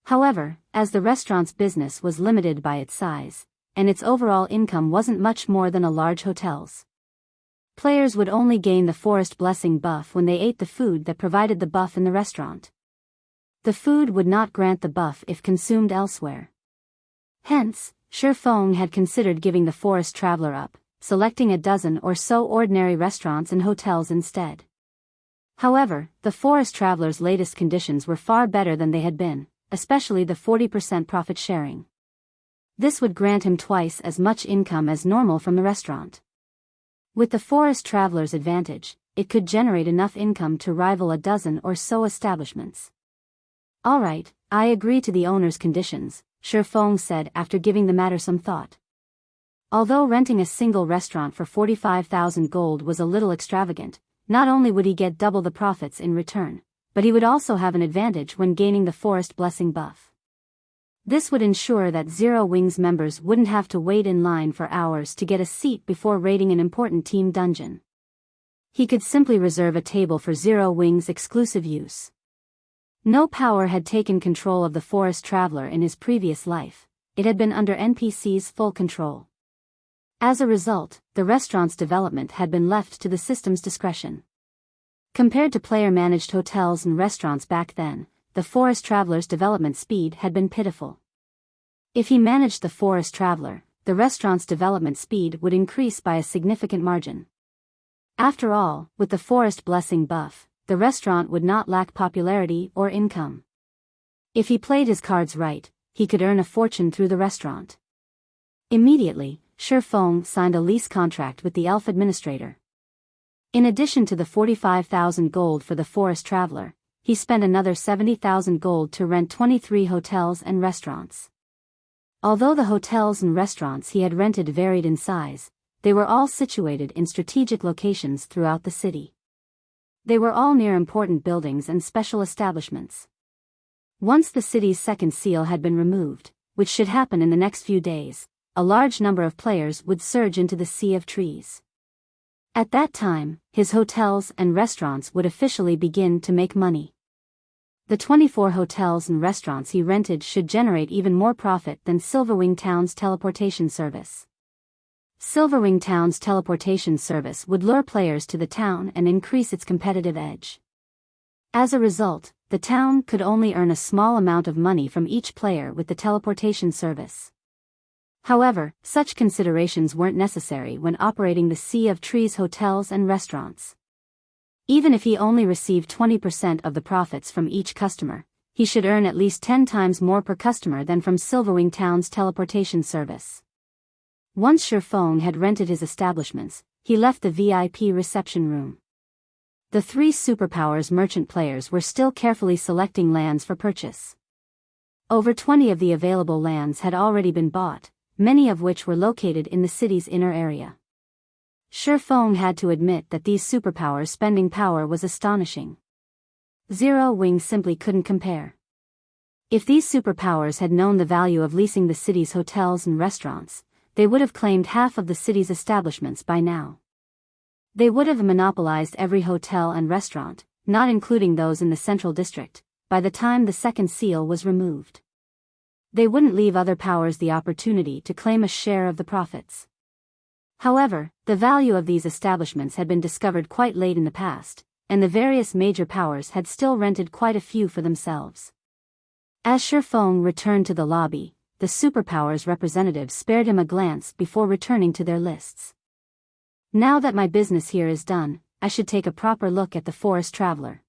However, as the restaurant's business was limited by its size, and its overall income wasn't much more than a large hotel's, players would only gain the forest blessing buff when they ate the food that provided the buff in the restaurant. The food would not grant the buff if consumed elsewhere. Hence, Shi Feng had considered giving the forest traveler up, selecting a dozen or so ordinary restaurants and hotels instead. However, the forest traveler's latest conditions were far better than they had been, especially the 40% profit sharing. This would grant him twice as much income as normal from the restaurant. With the forest traveler's advantage, it could generate enough income to rival a dozen or so establishments. Alright, I agree to the owner's conditions, Shi Feng said after giving the matter some thought. Although renting a single restaurant for 45,000 gold was a little extravagant, not only would he get double the profits in return, but he would also have an advantage when gaining the forest blessing buff. This would ensure that Zero Wings members wouldn't have to wait in line for hours to get a seat before raiding an important team dungeon. He could simply reserve a table for Zero Wings' exclusive use. No power had taken control of the forest traveler in his previous life, it had been under NPC's full control. As a result, the restaurant's development had been left to the system's discretion. Compared to player-managed hotels and restaurants back then, the forest traveler's development speed had been pitiful. If he managed the forest traveler, the restaurant's development speed would increase by a significant margin. After all, with the forest blessing buff, the restaurant would not lack popularity or income. If he played his cards right, he could earn a fortune through the restaurant. Immediately, Shifeng signed a lease contract with the elf administrator. In addition to the 45,000 gold for the forest traveler, he spent another 70,000 gold to rent 23 hotels and restaurants. Although the hotels and restaurants he had rented varied in size, they were all situated in strategic locations throughout the city. They were all near important buildings and special establishments. Once the city's second seal had been removed, which should happen in the next few days, a large number of players would surge into the Sea of Trees. At that time, his hotels and restaurants would officially begin to make money. The 24 hotels and restaurants he rented should generate even more profit than Silverwing Town's teleportation service. Silverwing Town's teleportation service would lure players to the town and increase its competitive edge. As a result, the town could only earn a small amount of money from each player with the teleportation service. However, such considerations weren't necessary when operating the Sea of Trees hotels and restaurants. Even if he only received 20% of the profits from each customer, he should earn at least 10 times more per customer than from Silverwing Town's teleportation service. Once Shifeng had rented his establishments, he left the VIP reception room. The three superpowers merchant players were still carefully selecting lands for purchase. Over 20 of the available lands had already been bought, many of which were located in the city's inner area. Shifeng had to admit that these superpowers' spending power was astonishing. Zero Wing simply couldn't compare. If these superpowers had known the value of leasing the city's hotels and restaurants, they would have claimed half of the city's establishments by now. They would have monopolized every hotel and restaurant, not including those in the central district, by the time the second seal was removed. They wouldn't leave other powers the opportunity to claim a share of the profits. However, the value of these establishments had been discovered quite late in the past, and the various major powers had still rented quite a few for themselves. As Shifeng returned to the lobby, the superpowers representatives spared him a glance before returning to their lists. Now that my business here is done, I should take a proper look at the forest traveler.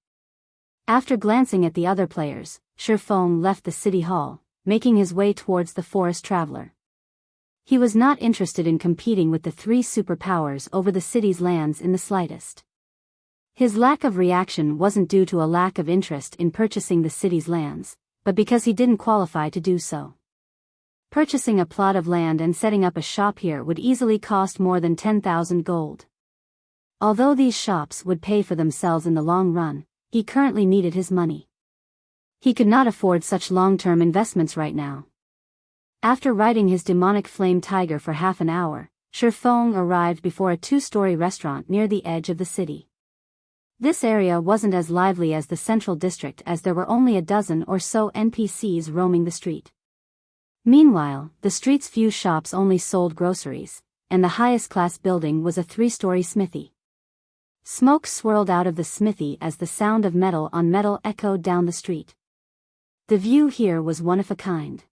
After glancing at the other players, Shifeng left the city hall, making his way towards the forest traveler. He was not interested in competing with the three superpowers over the city's lands in the slightest. His lack of reaction wasn't due to a lack of interest in purchasing the city's lands, but because he didn't qualify to do so. Purchasing a plot of land and setting up a shop here would easily cost more than 10,000 gold. Although these shops would pay for themselves in the long run, he currently needed his money. He could not afford such long-term investments right now. After riding his demonic flame tiger for half an hour, Shifeng arrived before a two-story restaurant near the edge of the city. This area wasn't as lively as the central district as there were only a dozen or so NPCs roaming the street. Meanwhile, the street's few shops only sold groceries, and the highest class building was a three-story smithy. Smoke swirled out of the smithy as the sound of metal on metal echoed down the street. The view here was one of a kind.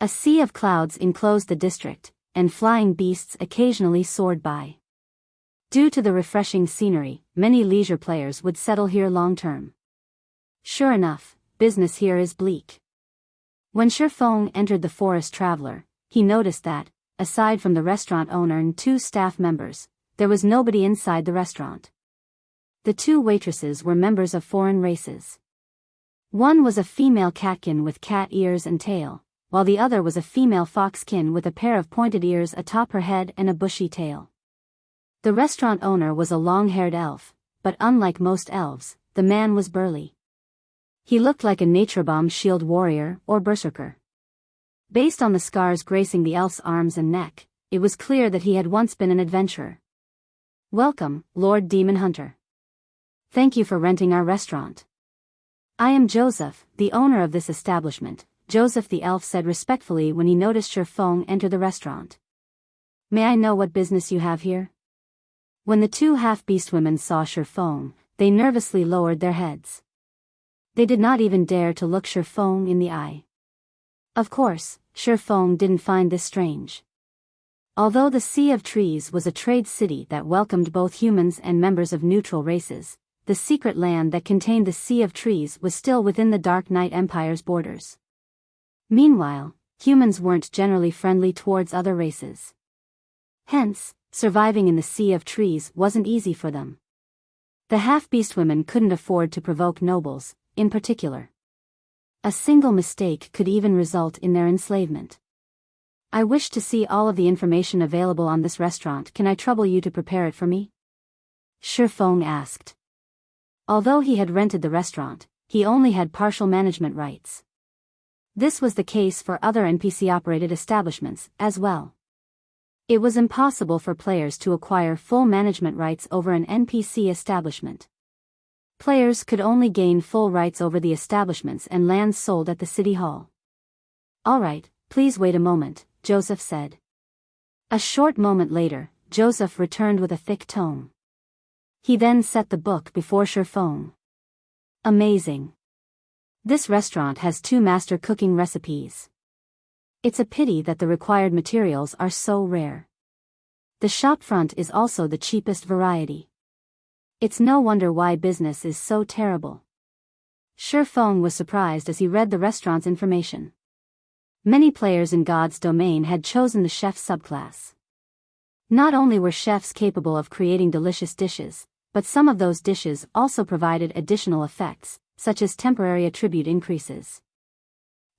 A sea of clouds enclosed the district, and flying beasts occasionally soared by. Due to the refreshing scenery, many leisure players would settle here long-term. Sure enough, business here is bleak. When Shifeng entered the forest traveler, he noticed that, aside from the restaurant owner and two staff members, there was nobody inside the restaurant. The two waitresses were members of foreign races. One was a female catkin with cat ears and tail, while the other was a female foxkin with a pair of pointed ears atop her head and a bushy tail. The restaurant owner was a long-haired elf, but unlike most elves, the man was burly. He looked like a naturebomb shield warrior or berserker. Based on the scars gracing the elf's arms and neck, it was clear that he had once been an adventurer. "Welcome, Lord Demon Hunter. Thank you for renting our restaurant." I am Joseph, the owner of this establishment, Joseph the elf said respectfully when he noticed Shifeng enter the restaurant. May I know what business you have here? When the two half-beast women saw Shifeng, they nervously lowered their heads. They did not even dare to look Shifeng in the eye. Of course, Shifeng didn't find this strange. Although the Sea of Trees was a trade city that welcomed both humans and members of neutral races, the secret land that contained the Sea of Trees was still within the Dark Knight Empire's borders. Meanwhile, humans weren't generally friendly towards other races. Hence, surviving in the Sea of Trees wasn't easy for them. The half-beast women couldn't afford to provoke nobles, in particular. A single mistake could even result in their enslavement. I wish to see all of the information available on this restaurant. Can I trouble you to prepare it for me? Shifeng asked. Although he had rented the restaurant, he only had partial management rights. This was the case for other NPC-operated establishments, as well. It was impossible for players to acquire full management rights over an NPC establishment. Players could only gain full rights over the establishments and lands sold at the city hall. Alright, please wait a moment, Joseph said. A short moment later, Joseph returned with a thick tome. He then set the book before Shifeng. Amazing. This restaurant has 2 master cooking recipes. It's a pity that the required materials are so rare. The shopfront is also the cheapest variety. It's no wonder why business is so terrible. Shifeng was surprised as he read the restaurant's information. Many players in God's domain had chosen the chef subclass. Not only were chefs capable of creating delicious dishes, but some of those dishes also provided additional effects, such as temporary attribute increases.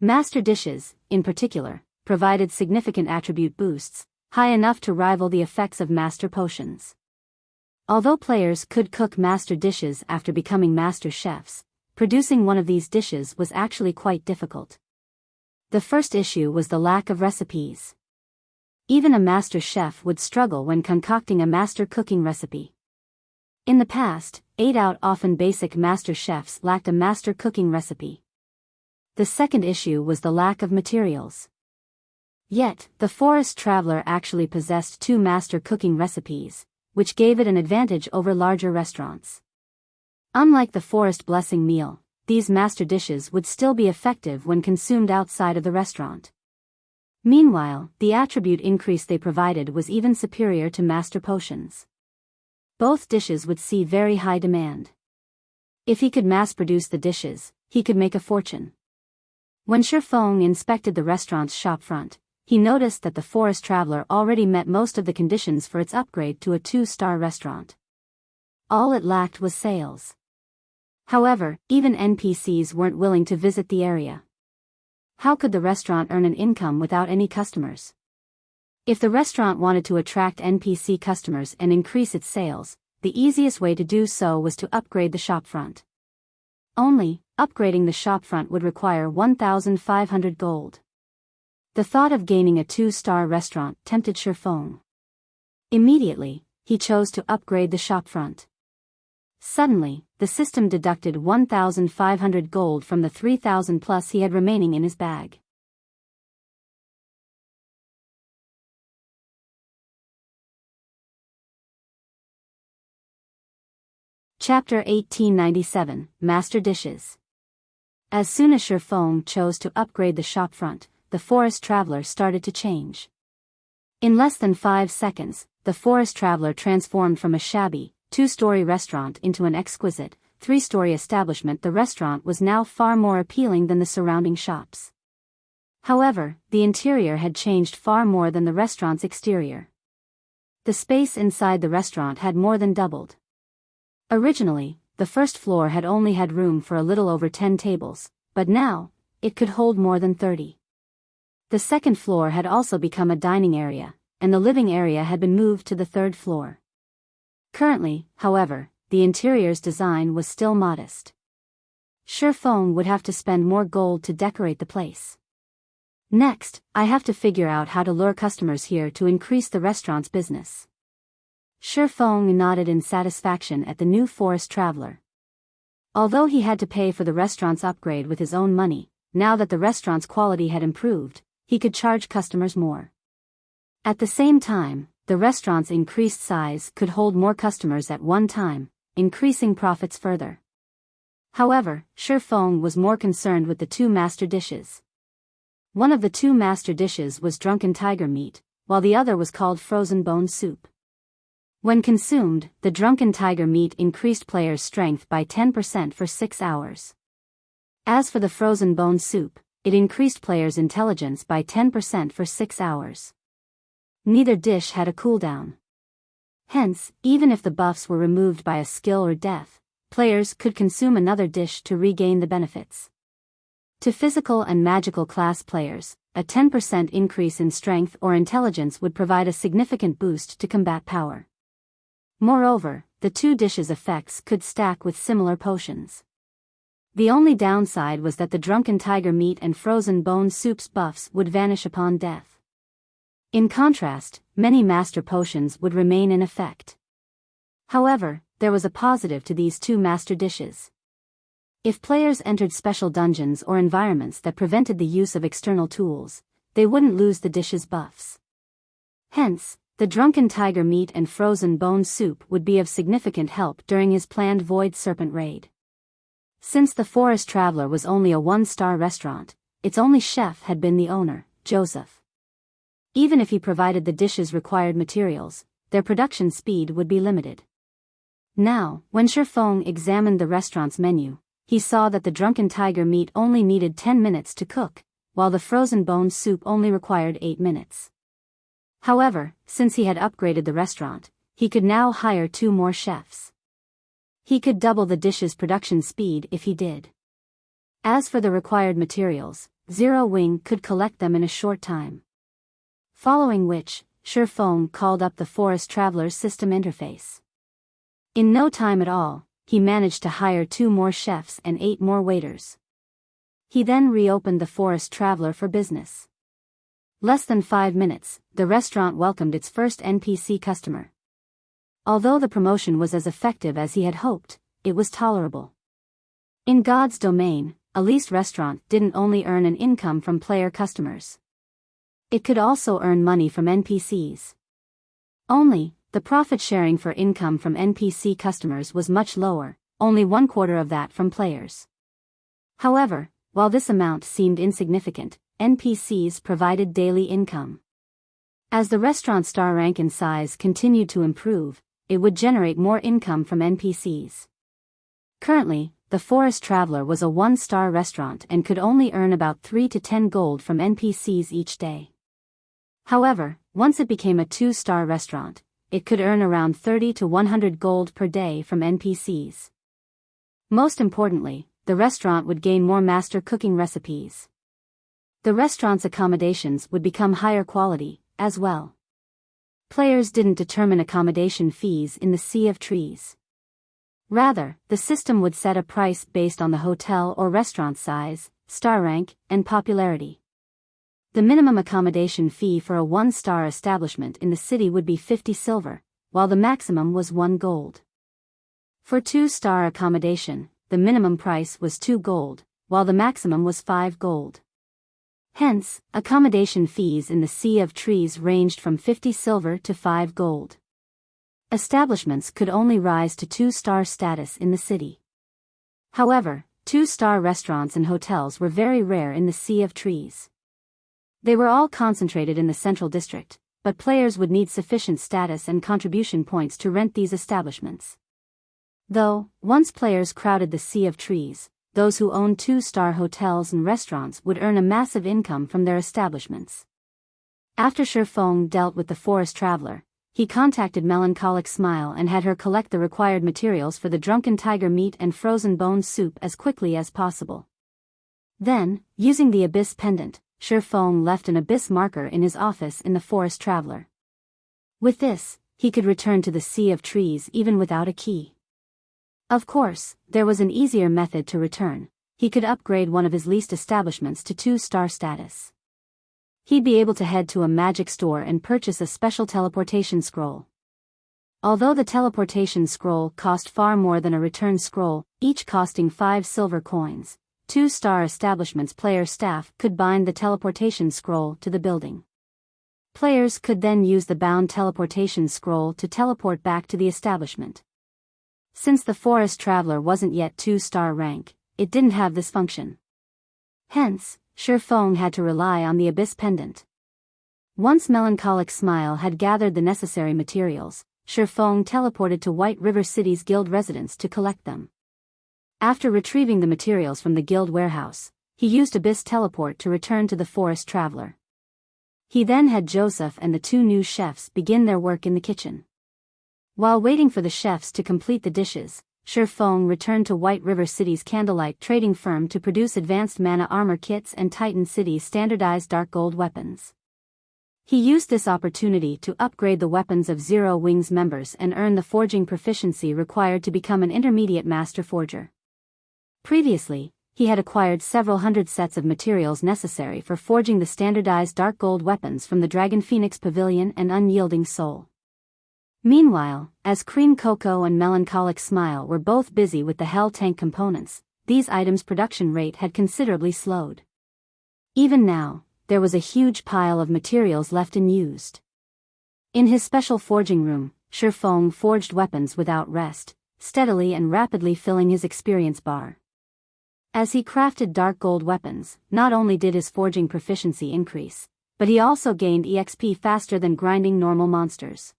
Master dishes, in particular, provided significant attribute boosts, high enough to rival the effects of master potions. Although players could cook master dishes after becoming master chefs, producing one of these dishes was actually quite difficult. The first issue was the lack of recipes. Even a master chef would struggle when concocting a master cooking recipe. In the past, 8 out often basic master chefs lacked a master cooking recipe. The second issue was the lack of materials. Yet, the forest traveler actually possessed 2 master cooking recipes, which gave it an advantage over larger restaurants. Unlike the forest blessing meal, these master dishes would still be effective when consumed outside of the restaurant. Meanwhile, the attribute increase they provided was even superior to master potions. Both dishes would see very high demand. If he could mass-produce the dishes, he could make a fortune. When Shifeng inspected the restaurant's shopfront, he noticed that the forest traveler already met most of the conditions for its upgrade to a 2-star restaurant. All it lacked was sales. However, even NPCs weren't willing to visit the area. How could the restaurant earn an income without any customers? If the restaurant wanted to attract NPC customers and increase its sales, the easiest way to do so was to upgrade the shopfront. Only, upgrading the shopfront would require 1,500 gold. The thought of gaining a 2-star restaurant tempted Shifeng. Immediately, he chose to upgrade the shopfront. Suddenly, the system deducted 1,500 gold from the 3,000 plus he had remaining in his bag. Chapter 1897, Master Dishes. As soon as Shifeng chose to upgrade the shopfront, the forest traveler started to change. In less than 5 seconds, the forest traveler transformed from a shabby, 2-story restaurant into an exquisite, 3-story establishment. The restaurant was now far more appealing than the surrounding shops. However, the interior had changed far more than the restaurant's exterior. The space inside the restaurant had more than doubled. Originally, the first floor had only had room for a little over 10 tables, but now, it could hold more than 30. The second floor had also become a dining area, and the living area had been moved to the 3rd floor. Currently, however, the interior's design was still modest. Shifeng would have to spend more gold to decorate the place. Next, I have to figure out how to lure customers here to increase the restaurant's business. Shifeng nodded in satisfaction at the new forest traveler. Although he had to pay for the restaurant's upgrade with his own money, now that the restaurant's quality had improved, he could charge customers more. At the same time, the restaurant's increased size could hold more customers at one time, increasing profits further. However, Shifeng was more concerned with the two master dishes. One of the two master dishes was drunken tiger meat, while the other was called frozen bone soup. When consumed, the drunken tiger meat increased players' strength by 10% for 6 hours. As for the frozen bone soup, it increased players' intelligence by 10% for 6 hours. Neither dish had a cooldown. Hence, even if the buffs were removed by a skill or death, players could consume another dish to regain the benefits. To physical and magical class players, a 10% increase in strength or intelligence would provide a significant boost to combat power. Moreover, the two dishes' effects could stack with similar potions. The only downside was that the drunken tiger meat and frozen bone soup's buffs would vanish upon death. In contrast, many master potions would remain in effect. However, there was a positive to these two master dishes. If players entered special dungeons or environments that prevented the use of external tools, they wouldn't lose the dish's buffs. Hence, the drunken tiger meat and frozen bone soup would be of significant help during his planned Void Serpent raid. Since the Forest Traveler was only a one-star restaurant, its only chef had been the owner, Joseph. Even if he provided the dishes' required materials, their production speed would be limited. Now, when Shifeng examined the restaurant's menu, he saw that the drunken tiger meat only needed 10 minutes to cook, while the frozen bone soup only required 8 minutes. However, since he had upgraded the restaurant, he could now hire 2 more chefs. He could double the dish's production speed if he did. As for the required materials, Zero Wing could collect them in a short time. Following which, Shifeng called up the Forest Traveler's system interface. In no time at all, he managed to hire 2 more chefs and 8 more waiters. He then reopened the Forest Traveler for business. Less than 5 minutes, the restaurant welcomed its first NPC customer. Although the promotion was as effective as he had hoped, it was tolerable. In God's domain, Alice's restaurant didn't only earn an income from player customers. It could also earn money from NPCs. Only, the profit sharing for income from NPC customers was much lower, only 1/4 of that from players. However, while this amount seemed insignificant, NPCs provided daily income. As the restaurant's star rank and size continued to improve, it would generate more income from NPCs. Currently, the Forest Traveler was a 1-star restaurant and could only earn about 3 to 10 gold from NPCs each day. However, once it became a 2-star restaurant, it could earn around 30 to 100 gold per day from NPCs. Most importantly, the restaurant would gain more master cooking recipes. The restaurant's accommodations would become higher quality, as well. Players didn't determine accommodation fees in the Sea of Trees. Rather, the system would set a price based on the hotel or restaurant size, star rank, and popularity. The minimum accommodation fee for a 1-star establishment in the city would be 50 silver, while the maximum was 1 gold. For 2-star accommodation, the minimum price was 2 gold, while the maximum was 5 gold. Hence, accommodation fees in the Sea of Trees ranged from 50 silver to 5 gold. Establishments could only rise to 2-star status in the city. However, 2-star restaurants and hotels were very rare in the Sea of Trees. They were all concentrated in the central district, but players would need sufficient status and contribution points to rent these establishments. Though, once players crowded the Sea of Trees, those who owned 2-star hotels and restaurants would earn a massive income from their establishments. After Shifeng dealt with the Forest Traveler, he contacted Melancholic Smile and had her collect the required materials for the drunken tiger meat and frozen bone soup as quickly as possible. Then, using the Abyss Pendant, Shifeng left an Abyss marker in his office in the Forest Traveler. With this, he could return to the Sea of Trees even without a key. Of course, there was an easier method to return. He could upgrade one of his leased establishments to 2-star status. He'd be able to head to a magic store and purchase a special teleportation scroll. Although the teleportation scroll cost far more than a return scroll, each costing 5 silver coins, 2-star establishment's player staff could bind the teleportation scroll to the building. Players could then use the bound teleportation scroll to teleport back to the establishment. Since the Forest Traveler wasn't yet 2-star rank, it didn't have this function. Hence, Shifeng had to rely on the Abyss Pendant. Once Melancholic Smile had gathered the necessary materials, Shifeng teleported to White River City's guild residence to collect them. After retrieving the materials from the guild warehouse, he used Abyss Teleport to return to the Forest Traveler. He then had Joseph and the 2 new chefs begin their work in the kitchen. While waiting for the chefs to complete the dishes, Shifeng returned to White River City's Candlelight trading firm to produce advanced mana armor kits and Titan City's standardized dark gold weapons. He used this opportunity to upgrade the weapons of Zero Wing's members and earn the forging proficiency required to become an intermediate master forger. Previously, he had acquired several hundred sets of materials necessary for forging the standardized dark gold weapons from the Dragon Phoenix Pavilion and Unyielding Soul. Meanwhile, as Cream Cocoa and Melancholic Smile were both busy with the Hell Tank components, these items' production rate had considerably slowed. Even now, there was a huge pile of materials left unused. In his special forging room, Shifeng forged weapons without rest, steadily and rapidly filling his experience bar. As he crafted dark gold weapons, not only did his forging proficiency increase, but he also gained EXP faster than grinding normal monsters.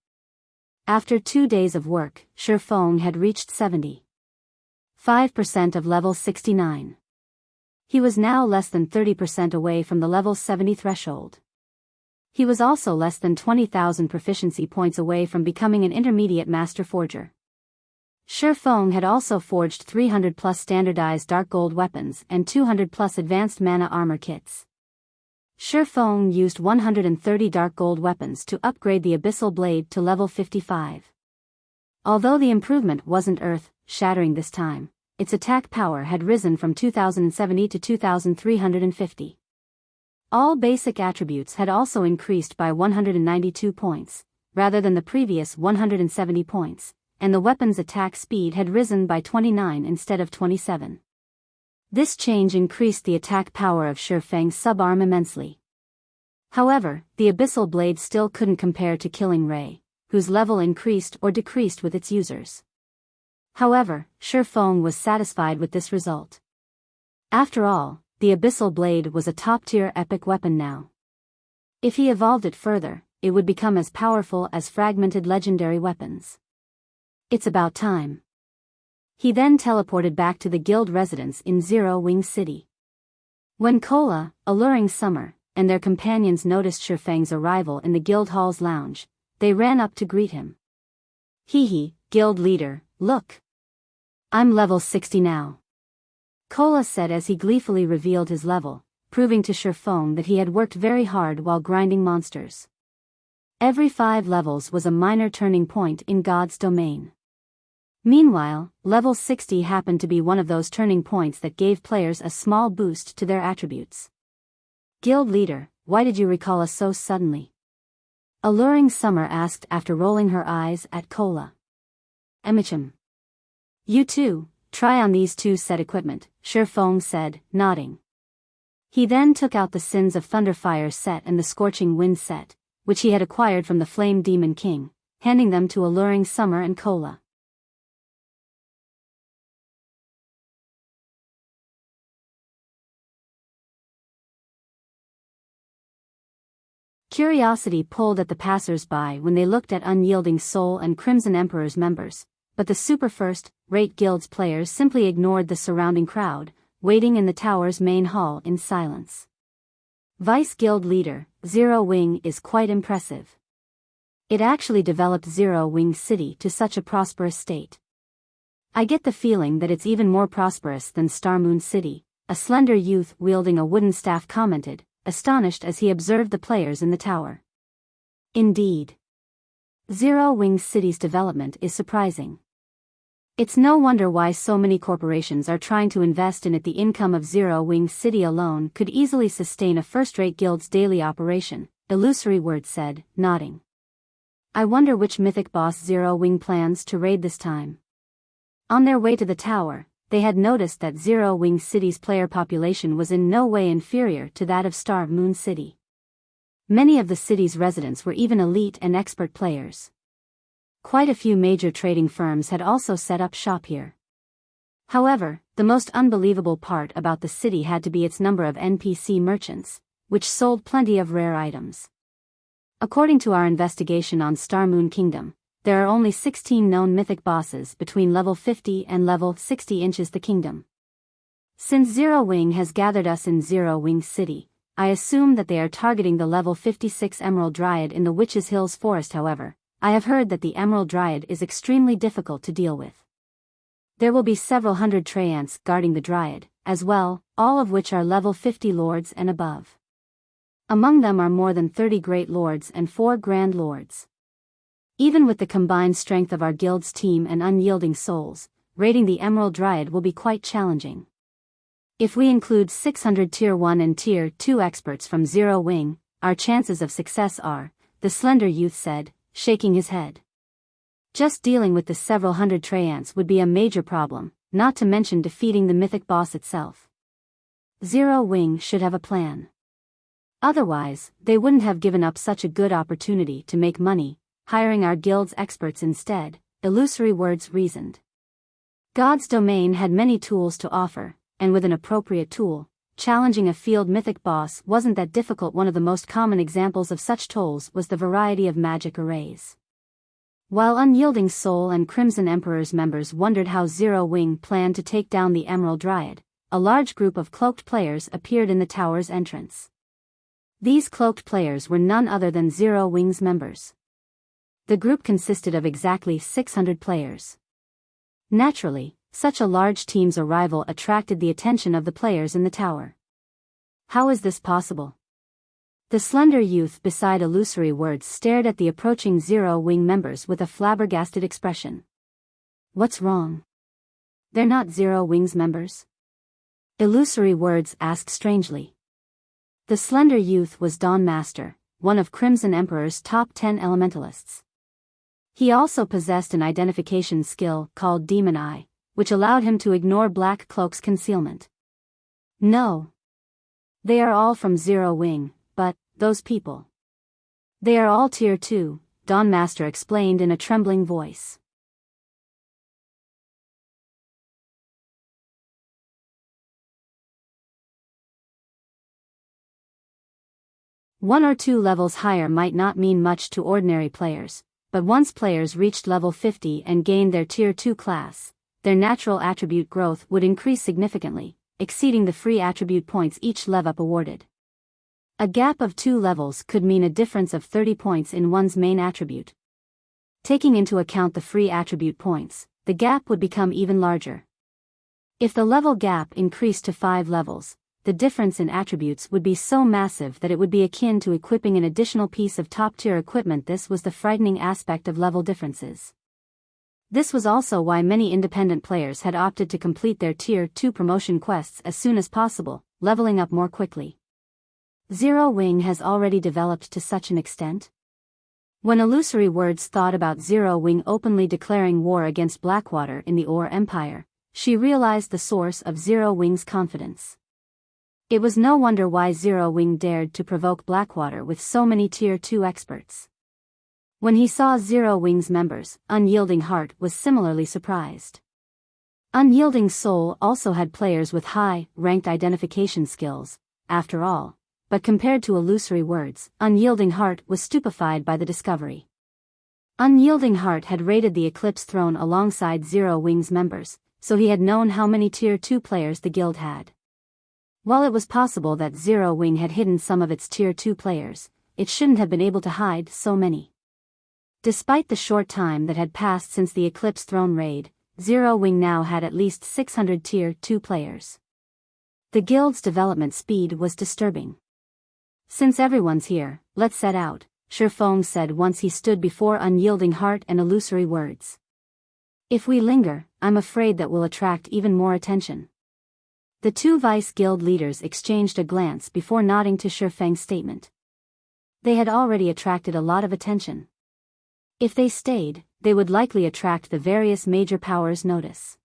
After 2 days of work, Shifeng had reached 75% of level 69. He was now less than 30% away from the level 70 threshold. He was also less than 20,000 proficiency points away from becoming an intermediate master forger. Shifeng had also forged 300 plus standardized dark gold weapons and 200 plus advanced mana armor kits. Shifeng used 130 dark gold weapons to upgrade the Abyssal Blade to level 55. Although the improvement wasn't earth-shattering this time, its attack power had risen from 2070 to 2350. All basic attributes had also increased by 192 points, rather than the previous 170 points, and the weapon's attack speed had risen by 29 instead of 27. This change increased the attack power of Shifeng's subarm immensely. However, the Abyssal Blade still couldn't compare to Killing Ray, whose level increased or decreased with its users. However, Shifeng was satisfied with this result. After all, the Abyssal Blade was a top-tier epic weapon now. If he evolved it further, it would become as powerful as fragmented legendary weapons. It's about time. He then teleported back to the guild residence in Zero Wing City. When Cola, Alluring Summer, and their companions noticed Shifeng's arrival in the guild hall's lounge, they ran up to greet him. Hee, guild leader, look. I'm level 60 now. Cola said as he gleefully revealed his level, proving to Shifeng that he had worked very hard while grinding monsters. Every 5 levels was a minor turning point in God's domain. Meanwhile, level 60 happened to be one of those turning points that gave players a small boost to their attributes. Guild leader, why did you recall us so suddenly? Alluring Summer asked after rolling her eyes at Cola. Emichim. You too, try on these 2 set equipment, Shifeng said, nodding. He then took out the Sins of Thunderfire set and the Scorching Wind set, which he had acquired from the Flame Demon King, handing them to Alluring Summer and Cola. Curiosity pulled at the passers-by when they looked at Unyielding Soul and Crimson Emperor's members, but the super first-rate guild's players simply ignored the surrounding crowd, waiting in the tower's main hall in silence. Vice Guild Leader, Zero Wing is quite impressive. It actually developed Zero Wing City to such a prosperous state. I get the feeling that it's even more prosperous than Star Moon City, a slender youth wielding a wooden staff commented, astonished as he observed the players in the tower. Indeed. Zero Wing City's development is surprising. It's no wonder why so many corporations are trying to invest in it. The income of Zero Wing City alone could easily sustain a first-rate guild's daily operation, Illusory Word said, nodding. I wonder which mythic boss Zero Wing plans to raid this time. On their way to the tower, they had noticed that Zero Wing City's player population was in no way inferior to that of Star Moon City. Many of the city's residents were even elite and expert players. Quite a few major trading firms had also set up shop here. However, the most unbelievable part about the city had to be its number of NPC merchants, which sold plenty of rare items. According to our investigation on Star Moon Kingdom, there are only 16 known mythic bosses between level 50 and level 60 inches the kingdom. Since Zero Wing has gathered us in Zero Wing City, I assume that they are targeting the level 56 Emerald Dryad in the Witches' Hills Forest. However, I have heard that the Emerald Dryad is extremely difficult to deal with. There will be several hundred Treants guarding the Dryad, as well, all of which are level 50 lords and above. Among them are more than 30 Great Lords and 4 Grand Lords. Even with the combined strength of our guild's team and unyielding souls, raiding the Emerald Dryad will be quite challenging. If we include 600 Tier 1 and Tier 2 experts from Zero Wing, our chances of success are, the slender youth said, shaking his head. Just dealing with the several hundred Treants would be a major problem, not to mention defeating the mythic boss itself. Zero Wing should have a plan. Otherwise, they wouldn't have given up such a good opportunity to make money, hiring our guild's experts instead, Illusory Words reasoned. God's domain had many tools to offer, and with an appropriate tool, challenging a field mythic boss wasn't that difficult. One of the most common examples of such tools was the variety of magic arrays. While Unyielding Soul and Crimson Emperor's members wondered how Zero Wing planned to take down the Emerald Dryad, a large group of cloaked players appeared in the tower's entrance. These cloaked players were none other than Zero Wing's members. The group consisted of exactly 600 players. Naturally, such a large team's arrival attracted the attention of the players in the tower. How is this possible? The slender youth beside Illusory Words stared at the approaching Zero Wing members with a flabbergasted expression. What's wrong? They're not Zero Wing's members? Illusory Words asked strangely. The slender youth was Dawnmaster, one of Crimson Emperor's top 10 elementalists. He also possessed an identification skill called Demon Eye, which allowed him to ignore Black Cloak's concealment. No. They are all from Zero Wing, but, those people. They are all Tier 2, Dawnmaster explained in a trembling voice. One or two levels higher might not mean much to ordinary players, but once players reached level 50 and gained their Tier 2 class, their natural attribute growth would increase significantly, exceeding the free attribute points each level up awarded. A gap of 2 levels could mean a difference of 30 points in one's main attribute. Taking into account the free attribute points, the gap would become even larger. If the level gap increased to 5 levels, the difference in attributes would be so massive that it would be akin to equipping an additional piece of top-tier equipment. This was the frightening aspect of level differences. This was also why many independent players had opted to complete their Tier 2 promotion quests as soon as possible, leveling up more quickly. Zero Wing has already developed to such an extent? When Illusory Words thought about Zero Wing openly declaring war against Blackwater in the Ore Empire, she realized the source of Zero Wing's confidence. It was no wonder why Zero Wing dared to provoke Blackwater with so many Tier 2 experts. When he saw Zero Wing's members, Unyielding Heart was similarly surprised. Unyielding Soul also had players with high-ranked identification skills, after all, but compared to Illusory Words, Unyielding Heart was stupefied by the discovery. Unyielding Heart had raided the Eclipse Throne alongside Zero Wing's members, so he had known how many Tier 2 players the guild had. While it was possible that Zero Wing had hidden some of its Tier 2 players, it shouldn't have been able to hide so many. Despite the short time that had passed since the Eclipse Throne raid, Zero Wing now had at least 600 Tier 2 players. The guild's development speed was disturbing. Since everyone's here, let's set out, Shifeng said once he stood before Unyielding Heart and Illusory Words. If we linger, I'm afraid that we'll attract even more attention. The two vice guild leaders exchanged a glance before nodding to Shifeng's statement. They had already attracted a lot of attention. If they stayed, they would likely attract the various major powers' notice.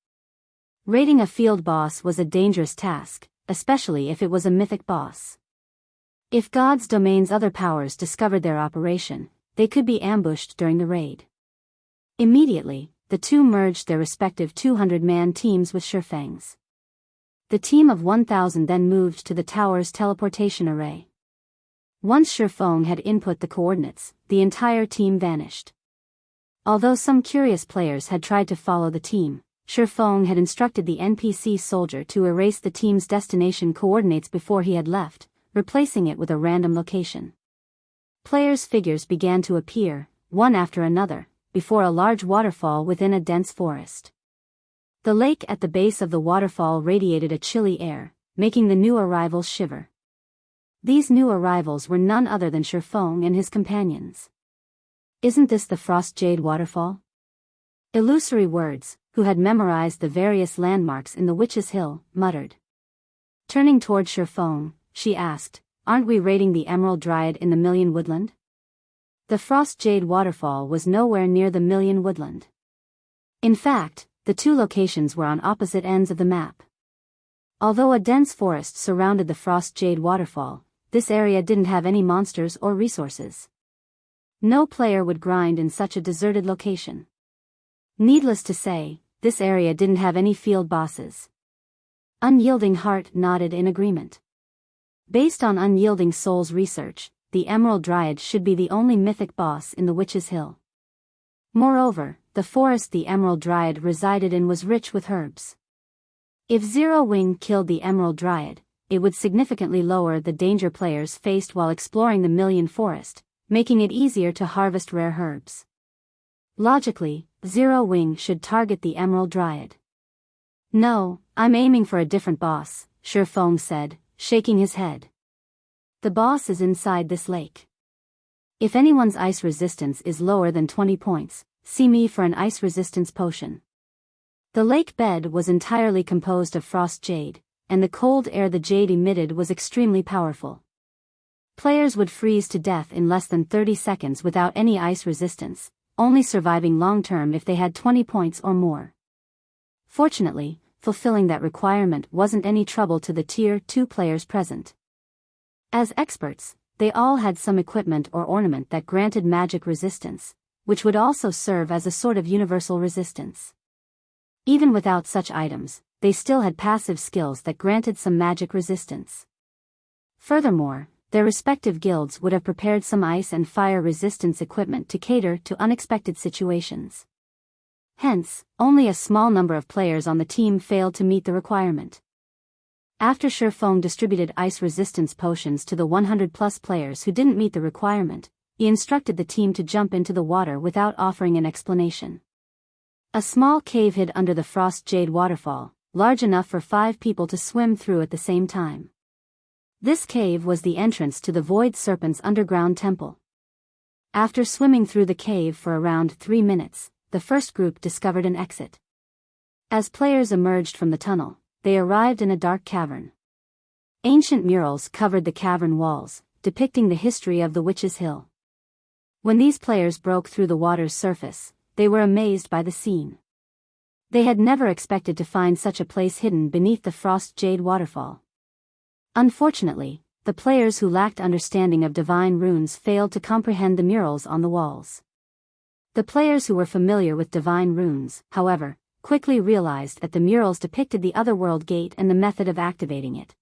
Raiding a field boss was a dangerous task, especially if it was a mythic boss. If God's domain's other powers discovered their operation, they could be ambushed during the raid. Immediately, the two merged their respective 200-man teams with Shifeng's. The team of 1,000 then moved to the tower's teleportation array. Once Shifeng had input the coordinates, the entire team vanished. Although some curious players had tried to follow the team, Shifeng had instructed the NPC soldier to erase the team's destination coordinates before he had left, replacing it with a random location. Players' figures began to appear, one after another, before a large waterfall within a dense forest. The lake at the base of the waterfall radiated a chilly air, making the new arrivals shiver. These new arrivals were none other than Shifeng and his companions. "Isn't this the Frost Jade Waterfall?" Illusory Words, who had memorized the various landmarks in the Witch's Hill, muttered. Turning toward Shifeng, she asked, "Aren't we raiding the Emerald Dryad in the Million Woodland?" The Frost Jade Waterfall was nowhere near the Million Woodland. In fact, the two locations were on opposite ends of the map. Although a dense forest surrounded the Frost Jade Waterfall, this area didn't have any monsters or resources. No player would grind in such a deserted location. Needless to say, this area didn't have any field bosses. Unyielding Heart nodded in agreement. Based on Unyielding Soul's research, the Emerald Dryad should be the only mythic boss in the Witch's Hill. Moreover, the forest the Emerald Dryad resided in was rich with herbs. If Zero Wing killed the Emerald Dryad, it would significantly lower the danger players faced while exploring the Million Forest, making it easier to harvest rare herbs. Logically, Zero Wing should target the Emerald Dryad. "No, I'm aiming for a different boss," Shifeng said, shaking his head. "The boss is inside this lake. If anyone's ice resistance is lower than 20 points, see me for an ice resistance potion." The lake bed was entirely composed of frost jade, and the cold air the jade emitted was extremely powerful. Players would freeze to death in less than 30 seconds without any ice resistance, only surviving long-term if they had 20 points or more. Fortunately, fulfilling that requirement wasn't any trouble to the Tier 2 players present. As experts, they all had some equipment or ornament that granted magic resistance, which would also serve as a sort of universal resistance. Even without such items, they still had passive skills that granted some magic resistance. Furthermore, their respective guilds would have prepared some ice and fire resistance equipment to cater to unexpected situations. Hence, only a small number of players on the team failed to meet the requirement. After Shifeng distributed ice resistance potions to the 100+ players who didn't meet the requirement, he instructed the team to jump into the water without offering an explanation. A small cave hid under the Frost Jade Waterfall, large enough for 5 people to swim through at the same time. This cave was the entrance to the Void Serpent's underground temple. After swimming through the cave for around 3 minutes, the first group discovered an exit. As players emerged from the tunnel, they arrived in a dark cavern. Ancient murals covered the cavern walls, depicting the history of the Witch's Hill. When these players broke through the water's surface, they were amazed by the scene. They had never expected to find such a place hidden beneath the Frost Jade Waterfall. Unfortunately, the players who lacked understanding of divine runes failed to comprehend the murals on the walls. The players who were familiar with divine runes, however, quickly realized that the murals depicted the Otherworld Gate and the method of activating it.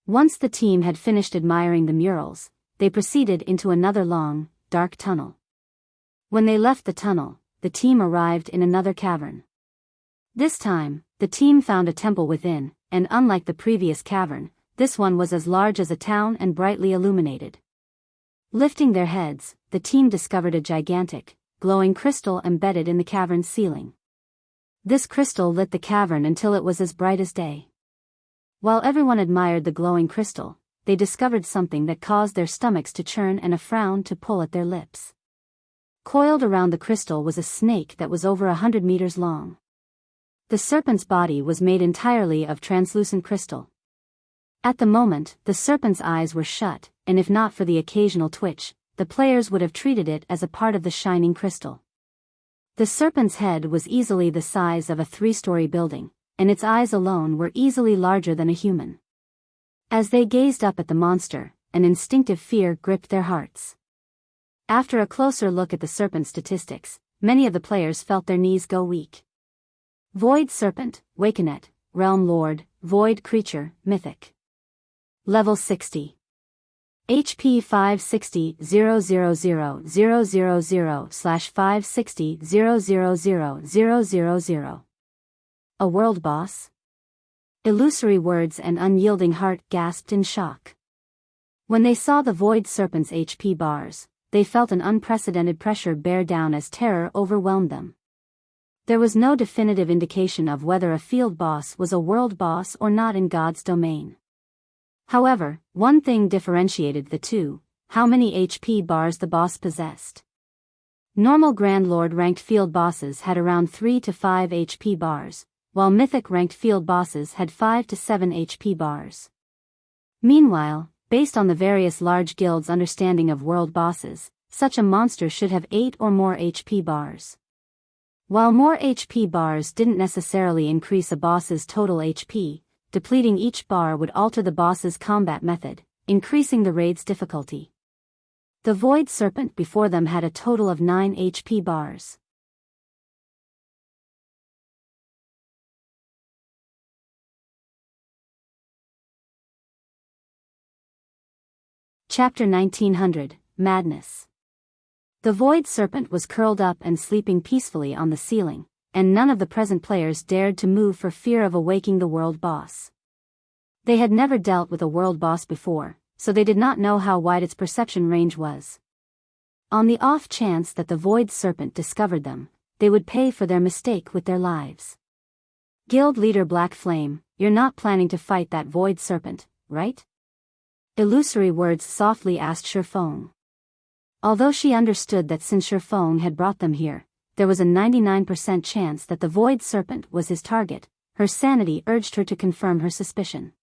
Once the team had finished admiring the murals, they proceeded into another long, dark tunnel. When they left the tunnel, the team arrived in another cavern. This time, the team found a temple within, and unlike the previous cavern, this one was as large as a town and brightly illuminated. Lifting their heads, the team discovered a gigantic, glowing crystal embedded in the cavern's ceiling. This crystal lit the cavern until it was as bright as day. While everyone admired the glowing crystal, they discovered something that caused their stomachs to churn and a frown to pull at their lips. Coiled around the crystal was a snake that was over 100 meters long. The serpent's body was made entirely of translucent crystal. At the moment, the serpent's eyes were shut, and if not for the occasional twitch, the the players would have treated it as a part of the shining crystal. The serpent's head was easily the size of a 3-story building, and its eyes alone were easily larger than a human. As they gazed up at the monster, an instinctive fear gripped their hearts. After a closer look at the serpent statistics, many of the players felt their knees go weak. Void Serpent, Wakenet, Realm Lord, Void Creature, Mythic. Level 60. HP 560,000/560,000,000. A world boss? Illusory Words and Unyielding Heart gasped in shock. When they saw the Void Serpent's HP bars, they felt an unprecedented pressure bear down as terror overwhelmed them. There was no definitive indication of whether a field boss was a world boss or not in God's domain. However, one thing differentiated the two: how many HP bars the boss possessed. Normal Grand Lord ranked field bosses had around 3 to 5 HP bars, while Mythic ranked field bosses had 5 to 7 HP bars. Meanwhile, based on the various large guilds' understanding of world bosses, such a monster should have 8 or more HP bars. While more HP bars didn't necessarily increase a boss's total HP, depleting each bar would alter the boss's combat method, increasing the raid's difficulty. The Void Serpent before them had a total of 9 HP bars. Chapter 1900, Madness. The Void Serpent was curled up and sleeping peacefully on the ceiling, and none of the present players dared to move for fear of awaking the world boss. They had never dealt with a world boss before, so they did not know how wide its perception range was. On the off chance that the Void Serpent discovered them, they would pay for their mistake with their lives. Guild Leader Black Flame, you're not planning to fight that Void Serpent, right? Illusory Words softly asked Shurfong. Although she understood that since Shurfong had brought them here, there was a 99% chance that the Void Serpent was his target, her sanity urged her to confirm her suspicion.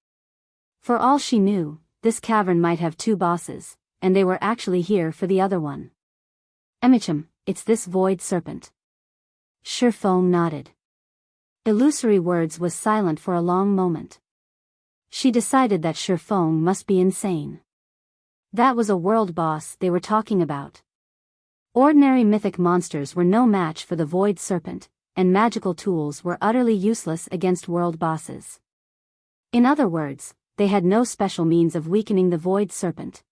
For all she knew, this cavern might have 2 bosses, and they were actually here for the other one. Emicham, it's this Void Serpent. Shurfong nodded. Illusory Words was silent for a long moment. She decided that Shurfong must be insane. That was a world boss they were talking about. Ordinary mythic monsters were no match for the Void Serpent, and magical tools were utterly useless against world bosses. In other words, they had no special means of weakening the Void Serpent.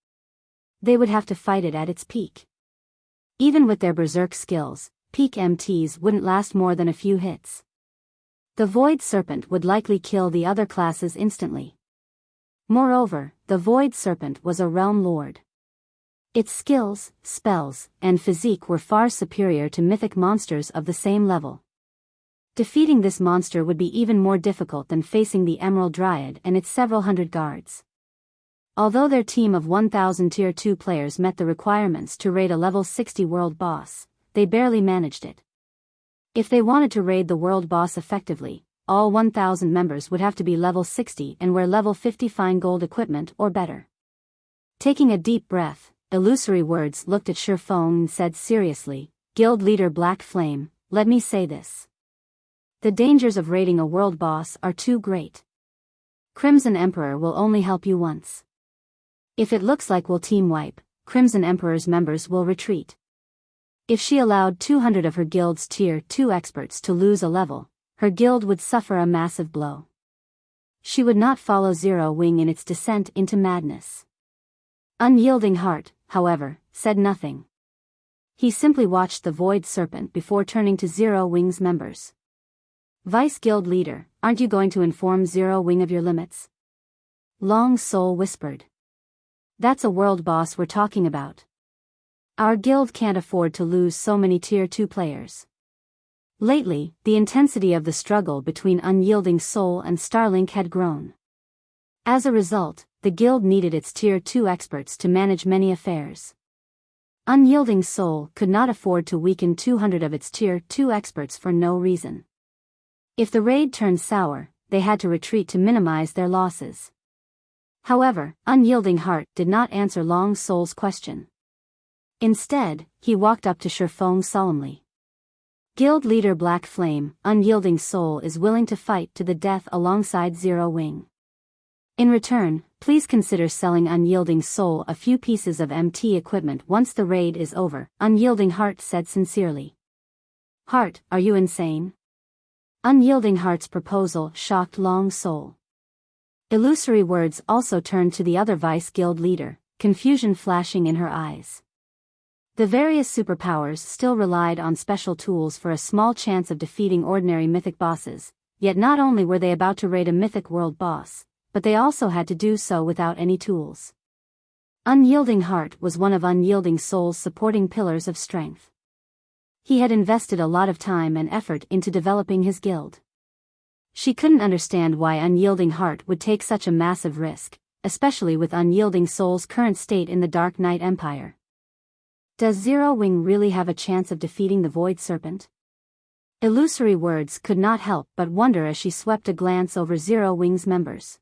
They would have to fight it at its peak. Even with their berserk skills, peak MTs wouldn't last more than a few hits. The Void Serpent would likely kill the other classes instantly. Moreover, the Void Serpent was a realm lord. Its skills, spells, and physique were far superior to mythic monsters of the same level. Defeating this monster would be even more difficult than facing the Emerald Dryad and its several hundred guards. Although their team of 1,000 Tier 2 players met the requirements to raid a level 60 world boss, they barely managed it. If they wanted to raid the world boss effectively, all 1,000 members would have to be level 60 and wear level 50 fine gold equipment or better. Taking a deep breath, Illusory Words looked at Shurfong and said seriously, Guild Leader Black Flame, let me say this. The dangers of raiding a world boss are too great. Crimson Emperor will only help you once. If it looks like we'll team wipe, Crimson Emperor's members will retreat. If she allowed 200 of her guild's Tier 2 experts to lose a level, her guild would suffer a massive blow. She would not follow Zero Wing in its descent into madness. Unyielding Heart, however, said nothing. He simply watched the Void Serpent before turning to Zero Wing's members. Vice Guild Leader, aren't you going to inform Zero Wing of your limits? Long Soul whispered. That's a world boss we're talking about. Our guild can't afford to lose so many Tier 2 players. Lately, the intensity of the struggle between Unyielding Soul and Starlink had grown. As a result, the guild needed its Tier 2 experts to manage many affairs. Unyielding Soul could not afford to weaken 200 of its Tier 2 experts for no reason. If the raid turned sour, they had to retreat to minimize their losses. However, Unyielding Heart did not answer Long Soul's question. Instead, he walked up to Shifeng solemnly. Guild leader Black Flame, Unyielding Soul is willing to fight to the death alongside Zero Wing. In return, please consider selling Unyielding Soul a few pieces of MT equipment once the raid is over, Unyielding Heart said sincerely. Heart, are you insane? Unyielding Heart's proposal shocked Long Soul. Illusory words also turned to the other Vice Guild leader, confusion flashing in her eyes. The various superpowers still relied on special tools for a small chance of defeating ordinary mythic bosses, yet not only were they about to raid a mythic world boss, but they also had to do so without any tools. Unyielding Heart was one of Unyielding Soul's supporting pillars of strength. He had invested a lot of time and effort into developing his guild. She couldn't understand why Unyielding Heart would take such a massive risk, especially with Unyielding Soul's current state in the Dark Knight Empire. Does Zero Wing really have a chance of defeating the Void Serpent? Illusory words could not help but wonder as she swept a glance over Zero Wing's members.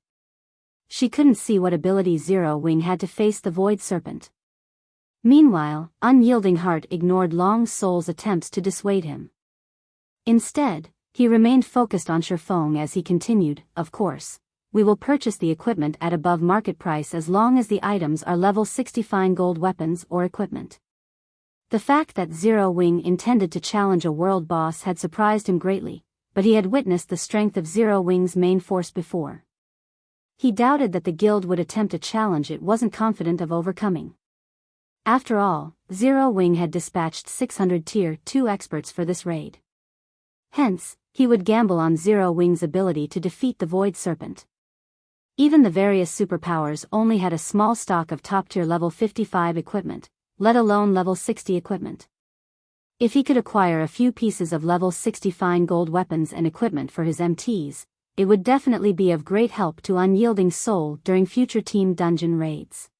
She couldn't see what ability Zero Wing had to face the Void Serpent. Meanwhile, Unyielding Heart ignored Long Soul's attempts to dissuade him. Instead, he remained focused on Shifeng as he continued, of course, we will purchase the equipment at above market price as long as the items are level 60 fine gold weapons or equipment. The fact that Zero Wing intended to challenge a world boss had surprised him greatly, but he had witnessed the strength of Zero Wing's main force before. He doubted that the guild would attempt a challenge it wasn't confident of overcoming. After all, Zero Wing had dispatched 600 Tier 2 experts for this raid. Hence, he would gamble on Zero Wing's ability to defeat the Void Serpent. Even the various superpowers only had a small stock of top-tier level 55 equipment, let alone level 60 equipment. If he could acquire a few pieces of level 60 fine gold weapons and equipment for his MTs, it would definitely be of great help to Unyielding Soul during future team dungeon raids.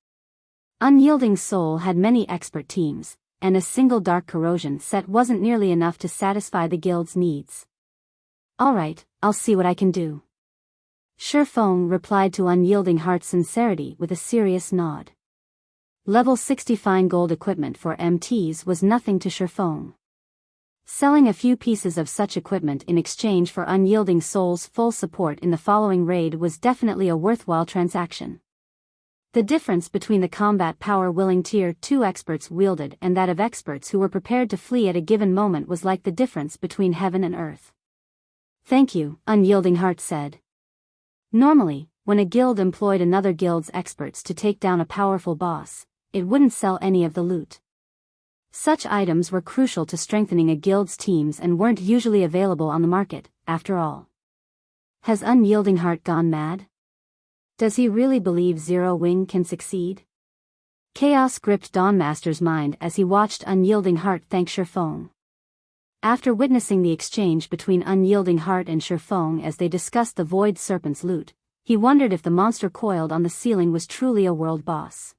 Unyielding Soul had many expert teams, and a single Dark Corrosion set wasn't nearly enough to satisfy the guild's needs. Alright, I'll see what I can do. Shifeng replied to Unyielding Heart's sincerity with a serious nod. Level 60 fine gold equipment for MTs was nothing to Shifeng. Selling a few pieces of such equipment in exchange for Unyielding Soul's full support in the following raid was definitely a worthwhile transaction. The difference between the combat power willing Tier 2 experts wielded and that of experts who were prepared to flee at a given moment was like the difference between heaven and earth. Thank you, Unyielding Heart said. Normally, when a guild employed another guild's experts to take down a powerful boss, it wouldn't sell any of the loot. Such items were crucial to strengthening a guild's teams and weren't usually available on the market, after all. Has Unyielding Heart gone mad? Does he really believe Zero Wing can succeed? Chaos gripped Dawnmaster's mind as he watched Unyielding Heart thank Shifeng. After witnessing the exchange between Unyielding Heart and Shifeng as they discussed the Void Serpent's loot, he wondered if the monster coiled on the ceiling was truly a world boss.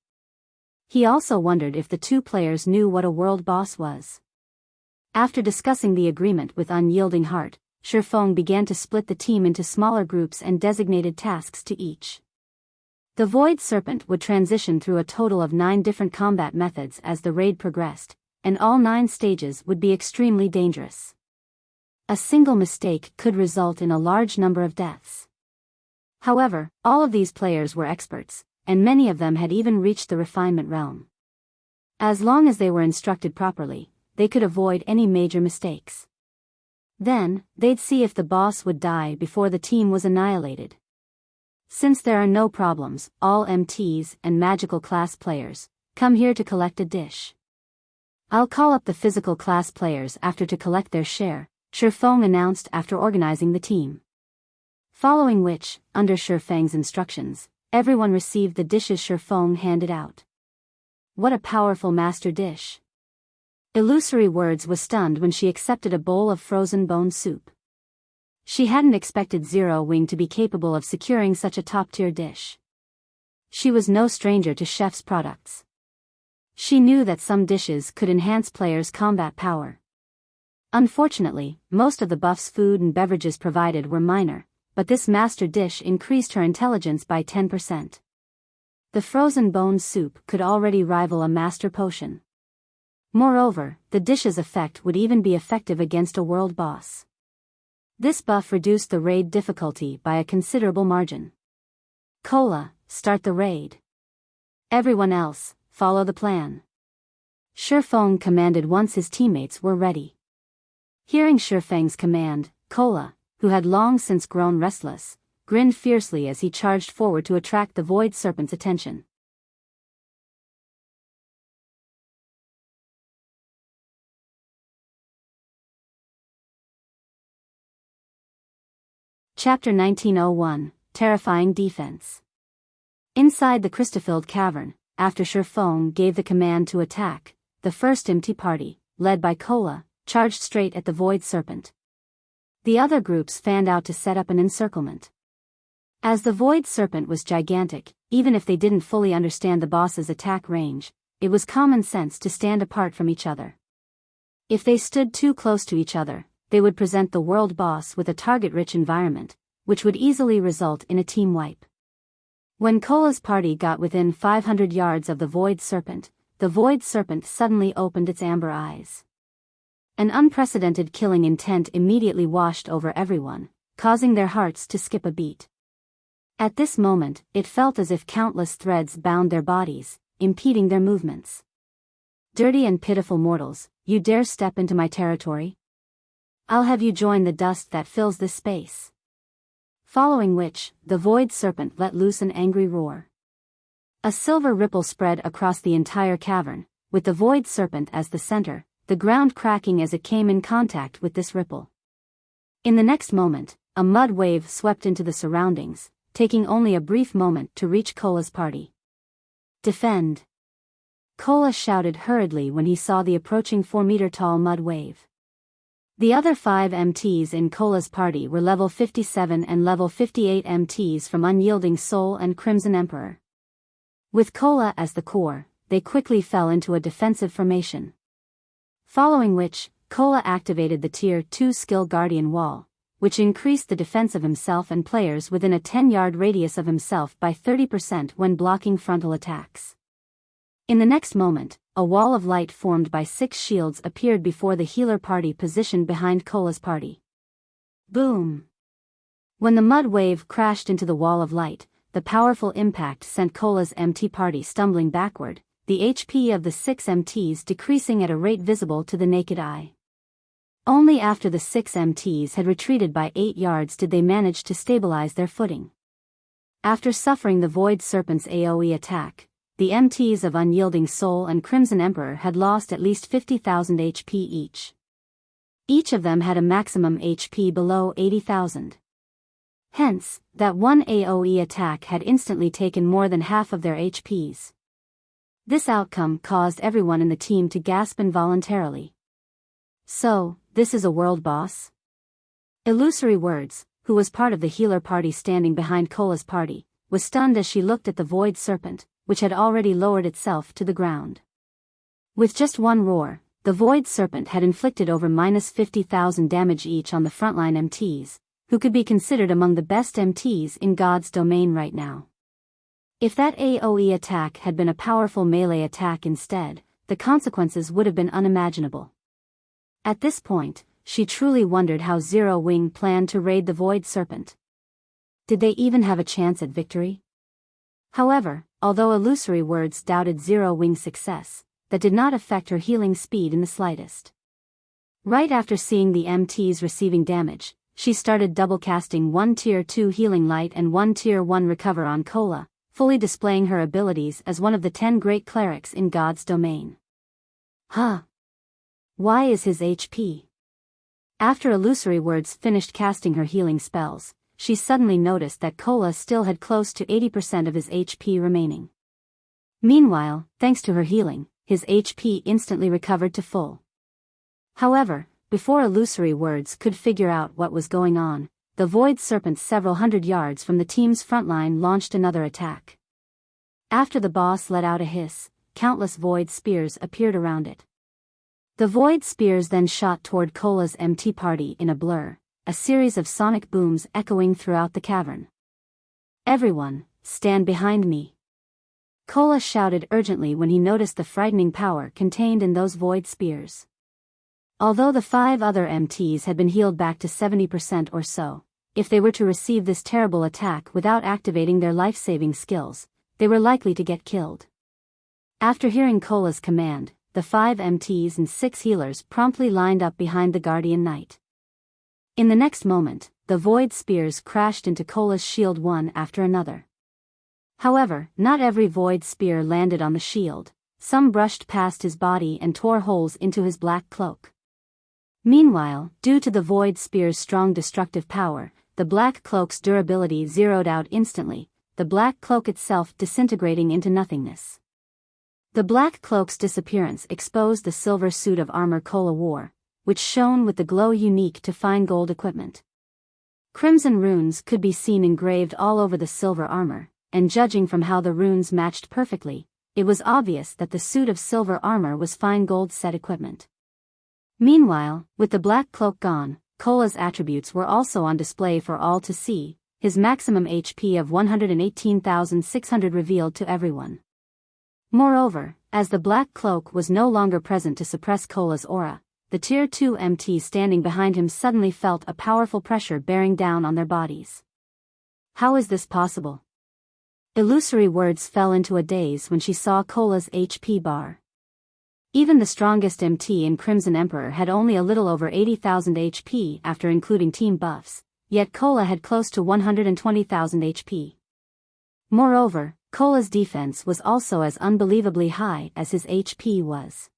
He also wondered if the two players knew what a world boss was. After discussing the agreement with Unyielding Heart, Shifeng began to split the team into smaller groups and designated tasks to each. The Void Serpent would transition through a total of 9 different combat methods as the raid progressed, and all 9 stages would be extremely dangerous. A single mistake could result in a large number of deaths. However, all of these players were experts, and many of them had even reached the refinement realm. As long as they were instructed properly, they could avoid any major mistakes. Then, they'd see if the boss would die before the team was annihilated. Since there are no problems, all MTs and magical class players come here to collect a dish. I'll call up the physical class players after to collect their share, Shifeng announced after organizing the team. Following which, under Shifeng's instructions, everyone received the dishes Shifeng handed out. What a powerful master dish. Illusory Words was stunned when she accepted a bowl of frozen bone soup. She hadn't expected Zero Wing to be capable of securing such a top-tier dish. She was no stranger to chef's products. She knew that some dishes could enhance players' combat power. Unfortunately, most of the buff's food and beverages provided were minor, but this master dish increased her intelligence by 10%. The frozen bone soup could already rival a master potion. Moreover, the dish's effect would even be effective against a world boss. This buff reduced the raid difficulty by a considerable margin. Cola, start the raid. Everyone else, follow the plan. Shifeng commanded once his teammates were ready. Hearing Shifeng's command, Cola, who had long since grown restless, grinned fiercely as he charged forward to attract the Void Serpent's attention. Chapter 1901, Terrifying Defense. Inside the crystal-filled cavern, after Shifeng gave the command to attack, the first empty party, led by Cola, charged straight at the Void Serpent. The other groups fanned out to set up an encirclement. As the Void Serpent was gigantic, even if they didn't fully understand the boss's attack range, it was common sense to stand apart from each other. If they stood too close to each other, they would present the world boss with a target-rich environment, which would easily result in a team wipe. When Cola's party got within 500 yards of the Void Serpent suddenly opened its amber eyes. An unprecedented killing intent immediately washed over everyone, causing their hearts to skip a beat. At this moment, it felt as if countless threads bound their bodies, impeding their movements. Dirty and pitiful mortals, you dare step into my territory? I'll have you join the dust that fills this space. Following which, the Void Serpent let loose an angry roar. A silver ripple spread across the entire cavern, with the Void Serpent as the center, the ground cracking as it came in contact with this ripple. In the next moment, a mud wave swept into the surroundings, taking only a brief moment to reach Cola's party. Defend! Cola shouted hurriedly when he saw the approaching 4-meter-tall mud wave. The other 5 MTs in Cola's party were level 57 and level 58 MTs from Unyielding Soul and Crimson Emperor. With Cola as the core, they quickly fell into a defensive formation. Following which, Cola activated the Tier 2 Skill Guardian Wall, which increased the defense of himself and players within a 10-yard radius of himself by 30% when blocking frontal attacks. In the next moment, a wall of light formed by 6 shields appeared before the healer party positioned behind Cola's party. Boom! When the mud wave crashed into the wall of light, the powerful impact sent Cola's MT party stumbling backward, the HP of the 6 MTs decreasing at a rate visible to the naked eye. Only after the 6 MTs had retreated by 8 yards did they manage to stabilize their footing. After suffering the Void Serpent's AoE attack, the MTs of Unyielding Soul and Crimson Emperor had lost at least 50,000 HP each. Each of them had a maximum HP below 80,000. Hence, that one AoE attack had instantly taken more than half of their HPs. This outcome caused everyone in the team to gasp involuntarily. So, this is a world boss? Illusory Words, who was part of the healer party standing behind Cola's party, was stunned as she looked at the Void Serpent, which had already lowered itself to the ground. With just one roar, the Void Serpent had inflicted over -50,000 damage each on the frontline MTs, who could be considered among the best MTs in God's domain right now. If that AoE attack had been a powerful melee attack instead, the consequences would have been unimaginable. At this point, she truly wondered how Zero Wing planned to raid the Void Serpent. Did they even have a chance at victory? However, although Illusory Words doubted Zero Wing's success, that did not affect her healing speed in the slightest. Right after seeing the MTs receiving damage, she started double casting 1 Tier 2 Healing Light and 1 Tier 1 Recover on Cola, fully displaying her abilities as one of the 10 great clerics in God's domain. Huh? Why is his HP? After Illusory Words finished casting her healing spells, she suddenly noticed that Cola still had close to 80% of his HP remaining. Meanwhile, thanks to her healing, his HP instantly recovered to full. However, before Illusory Words could figure out what was going on, the Void Serpent several hundred yards from the team's front line launched another attack. After the boss let out a hiss, countless Void Spears appeared around it. The Void Spears then shot toward Cola's MT party in a blur, a series of sonic booms echoing throughout the cavern. Everyone, stand behind me. Kola shouted urgently when he noticed the frightening power contained in those void spears. Although the 5 other MTs had been healed back to 70% or so, if they were to receive this terrible attack without activating their life-saving skills, they were likely to get killed. After hearing Kola's command, the 5 MTs and 6 healers promptly lined up behind the Guardian Knight. In the next moment, the void spears crashed into Kola's shield one after another. However, not every void spear landed on the shield. Some brushed past his body and tore holes into his black cloak. Meanwhile, due to the void spear's strong destructive power, the black cloak's durability zeroed out instantly, the black cloak itself disintegrating into nothingness. The black cloak's disappearance exposed the silver suit of armor Kola wore, which shone with the glow unique to fine gold equipment. Crimson runes could be seen engraved all over the silver armor, and judging from how the runes matched perfectly, it was obvious that the suit of silver armor was fine gold set equipment. Meanwhile, with the black cloak gone, Kola's attributes were also on display for all to see, his maximum HP of 118,600 revealed to everyone. Moreover, as the black cloak was no longer present to suppress Kola's aura, the Tier 2 MT standing behind him suddenly felt a powerful pressure bearing down on their bodies. How is this possible? Illusory words fell into a daze when she saw Kola's HP bar. Even the strongest MT in Crimson Emperor had only a little over 80,000 HP after including team buffs, yet Kola had close to 120,000 HP. Moreover, Kola's defense was also as unbelievably high as his HP was.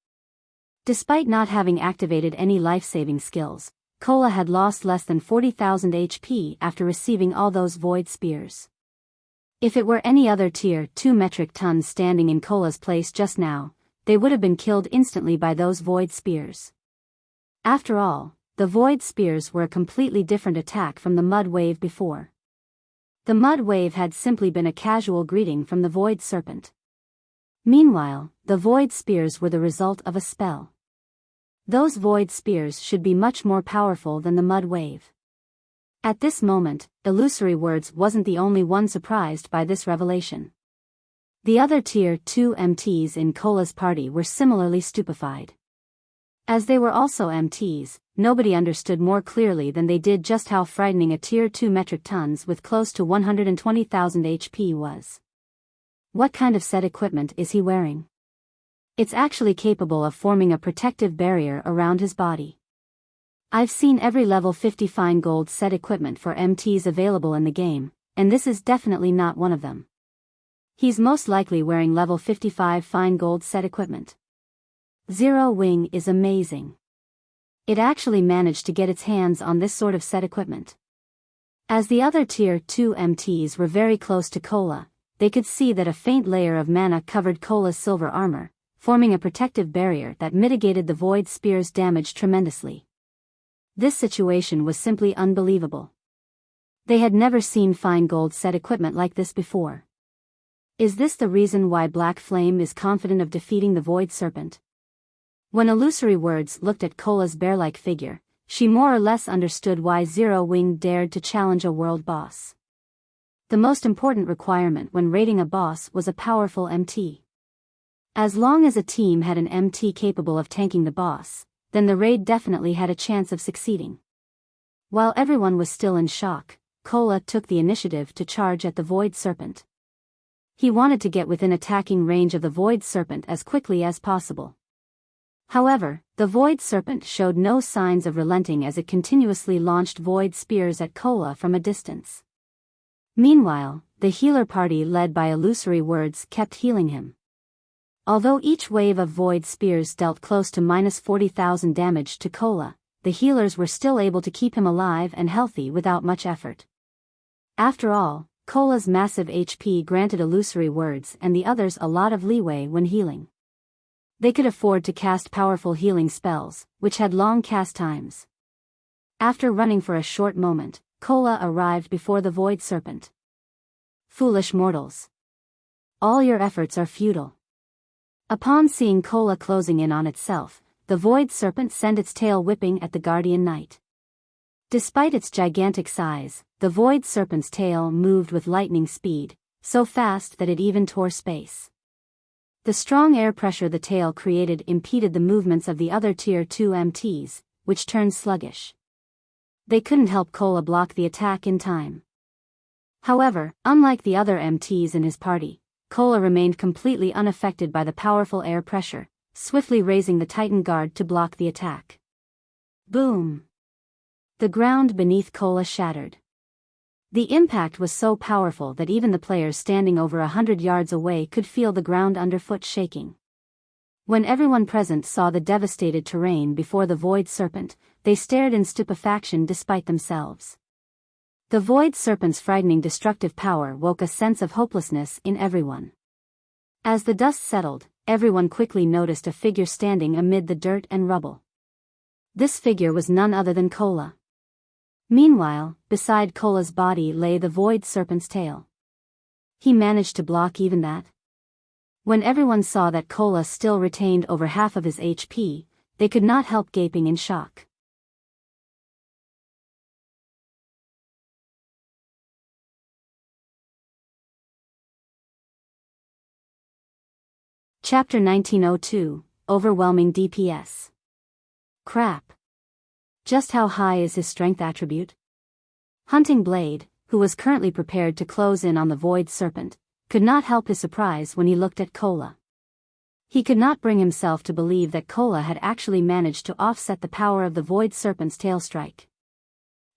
Despite not having activated any life-saving skills, Kola had lost less than 40,000 HP after receiving all those void spears. If it were any other Tier 2 metric tons standing in Kola's place just now, they would have been killed instantly by those void spears. After all, the void spears were a completely different attack from the mud wave before. The mud wave had simply been a casual greeting from the void serpent. Meanwhile, the void spears were the result of a spell. Those void spears should be much more powerful than the mud wave. At this moment, Illusory Words wasn't the only one surprised by this revelation. The other Tier 2 MTs in Kola's party were similarly stupefied. As they were also MTs, nobody understood more clearly than they did just how frightening a Tier 2 metric tons with close to 120,000 HP was. What kind of set equipment is he wearing? It's actually capable of forming a protective barrier around his body. I've seen every level 50 fine gold set equipment for MTs available in the game, and this is definitely not one of them. He's most likely wearing level 55 fine gold set equipment. Zero Wing is amazing. It actually managed to get its hands on this sort of set equipment. As the other Tier 2 MTs were very close to Kola, they could see that a faint layer of mana covered Kola's silver armor, forming a protective barrier that mitigated the void spear's damage tremendously. This situation was simply unbelievable. They had never seen fine gold set equipment like this before. Is this the reason why Black Flame is confident of defeating the Void Serpent? When Illusory Words looked at Kola's bear-like figure, she more or less understood why Zero Wing dared to challenge a world boss. The most important requirement when raiding a boss was a powerful MT. As long as a team had an MT capable of tanking the boss, then the raid definitely had a chance of succeeding. While everyone was still in shock, Kola took the initiative to charge at the Void Serpent. He wanted to get within attacking range of the Void Serpent as quickly as possible. However, the Void Serpent showed no signs of relenting as it continuously launched void spears at Kola from a distance. Meanwhile, the healer party led by Illusory Words kept healing him. Although each wave of void spears dealt close to -40,000 damage to Kola, the healers were still able to keep him alive and healthy without much effort. After all, Kola's massive HP granted Illusory Words and the others a lot of leeway when healing. They could afford to cast powerful healing spells, which had long cast times. After running for a short moment, Kola arrived before the Void Serpent. Foolish mortals. All your efforts are futile. Upon seeing Kola closing in on itself, the Void Serpent sent its tail whipping at the Guardian Knight. Despite its gigantic size, the Void Serpent's tail moved with lightning speed, so fast that it even tore space. The strong air pressure the tail created impeded the movements of the other Tier 2 MTs, which turned sluggish. They couldn't help Cola block the attack in time. However, unlike the other MTs in his party, Cola remained completely unaffected by the powerful air pressure, swiftly raising the Titan Guard to block the attack. Boom! The ground beneath Cola shattered. The impact was so powerful that even the players standing over 100 yards away could feel the ground underfoot shaking. When everyone present saw the devastated terrain before the Void Serpent, they stared in stupefaction despite themselves. The Void Serpent's frightening destructive power woke a sense of hopelessness in everyone. As the dust settled, everyone quickly noticed a figure standing amid the dirt and rubble. This figure was none other than Cola. Meanwhile, beside Cola's body lay the Void Serpent's tail. He managed to block even that. When everyone saw that Cola still retained over half of his HP, they could not help gaping in shock. Chapter 1902, Overwhelming DPS. Crap. Just how high is his strength attribute? Hunting Blade, who was currently prepared to close in on the Void Serpent, could not help his surprise when he looked at Cola. He could not bring himself to believe that Cola had actually managed to offset the power of the Void Serpent's tail strike.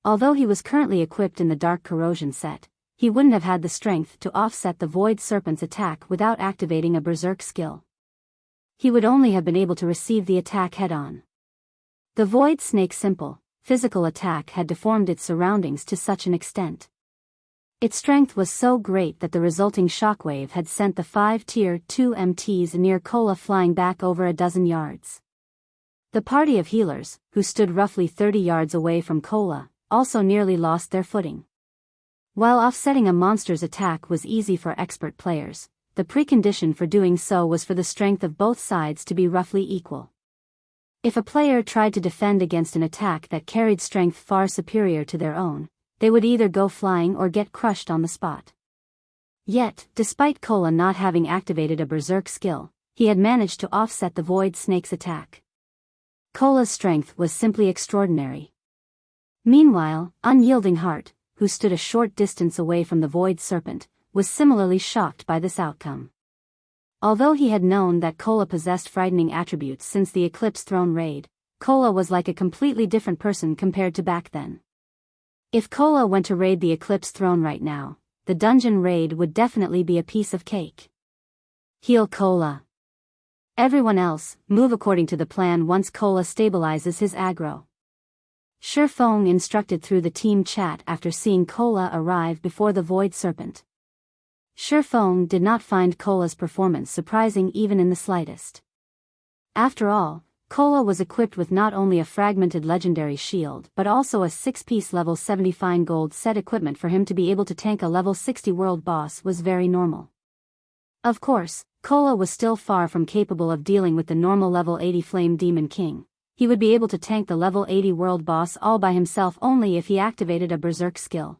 Although he was currently equipped in the Dark Corrosion set, he wouldn't have had the strength to offset the Void Serpent's attack without activating a Berserk skill. He would only have been able to receive the attack head-on. The Void Snake's simple, physical attack had deformed its surroundings to such an extent. Its strength was so great that the resulting shockwave had sent the 5 Tier 2 MTs near Cola flying back over a dozen yards. The party of healers, who stood roughly 30 yards away from Cola, also nearly lost their footing. While offsetting a monster's attack was easy for expert players, the precondition for doing so was for the strength of both sides to be roughly equal. If a player tried to defend against an attack that carried strength far superior to their own, they would either go flying or get crushed on the spot. Yet, despite Cola not having activated a Berserk skill, he had managed to offset the Void Snake's attack. Cola's strength was simply extraordinary. Meanwhile, Unyielding Heart, who stood a short distance away from the Void Serpent, was similarly shocked by this outcome. Although he had known that Cola possessed frightening attributes since the Eclipse Throne raid, Cola was like a completely different person compared to back then. If Cola went to raid the Eclipse Throne right now, the dungeon raid would definitely be a piece of cake. Heal Cola. Everyone else, move according to the plan once Cola stabilizes his aggro. Shifeng instructed through the team chat after seeing Cola arrive before the Void Serpent. Shifeng did not find Cola's performance surprising even in the slightest. After all, Cola was equipped with not only a fragmented legendary shield but also a 6-piece level 70 fine gold set. Equipment for him to be able to tank a level 60 world boss was very normal. Of course, Cola was still far from capable of dealing with the normal level 80 Flame Demon King. He would be able to tank the level 80 world boss all by himself only if he activated a Berserk skill.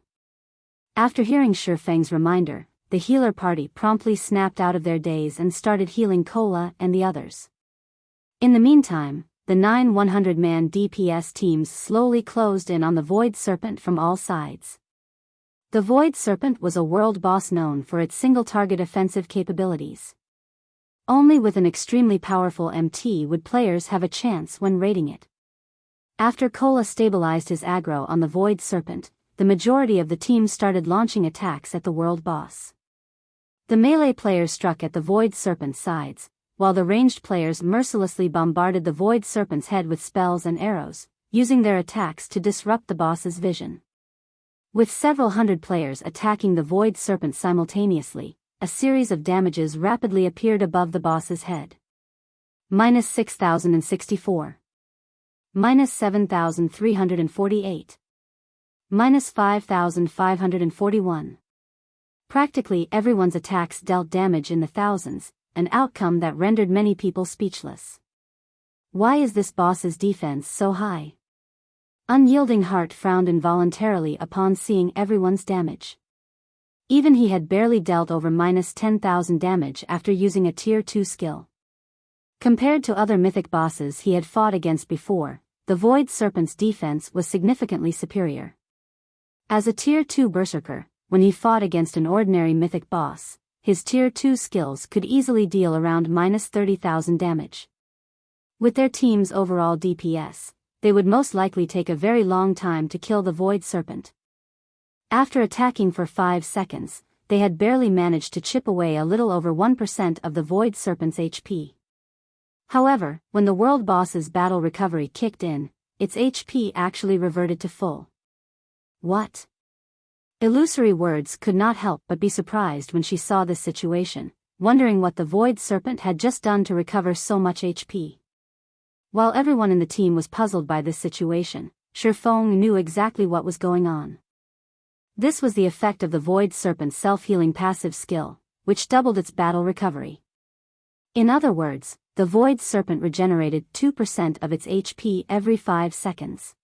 After hearing Shifeng's reminder, the healer party promptly snapped out of their daze and started healing Cola and the others. In the meantime, the 9 100-man DPS teams slowly closed in on the Void Serpent from all sides. The Void Serpent was a world boss known for its single-target offensive capabilities. Only with an extremely powerful MT would players have a chance when raiding it. After Cola stabilized his aggro on the Void Serpent, the majority of the team started launching attacks at the world boss. The melee players struck at the Void Serpent's sides, while the ranged players mercilessly bombarded the Void Serpent's head with spells and arrows, using their attacks to disrupt the boss's vision. With several hundred players attacking the Void Serpent simultaneously, a series of damages rapidly appeared above the boss's head. Minus 6,064. Minus 7,348. Minus 5,541. Practically everyone's attacks dealt damage in the thousands, an outcome that rendered many people speechless. Why is this boss's defense so high? Unyielding Heart frowned involuntarily upon seeing everyone's damage. Even he had barely dealt over minus 10,000 damage after using a tier 2 skill. Compared to other mythic bosses he had fought against before, the Void Serpent's defense was significantly superior. As a tier 2 berserker, when he fought against an ordinary mythic boss, his tier 2 skills could easily deal around minus 30,000 damage. With their team's overall DPS, they would most likely take a very long time to kill the Void Serpent. After attacking for 5 seconds, they had barely managed to chip away a little over 1% of the Void Serpent's HP. However, when the world boss's battle recovery kicked in, its HP actually reverted to full. What? Illusory words could not help but be surprised when she saw this situation, wondering what the Void Serpent had just done to recover so much HP. While everyone in the team was puzzled by this situation, Shifeng knew exactly what was going on. This was the effect of the Void Serpent's self-healing passive skill, which doubled its battle recovery. In other words, the Void Serpent regenerated 2% of its HP every 5 seconds.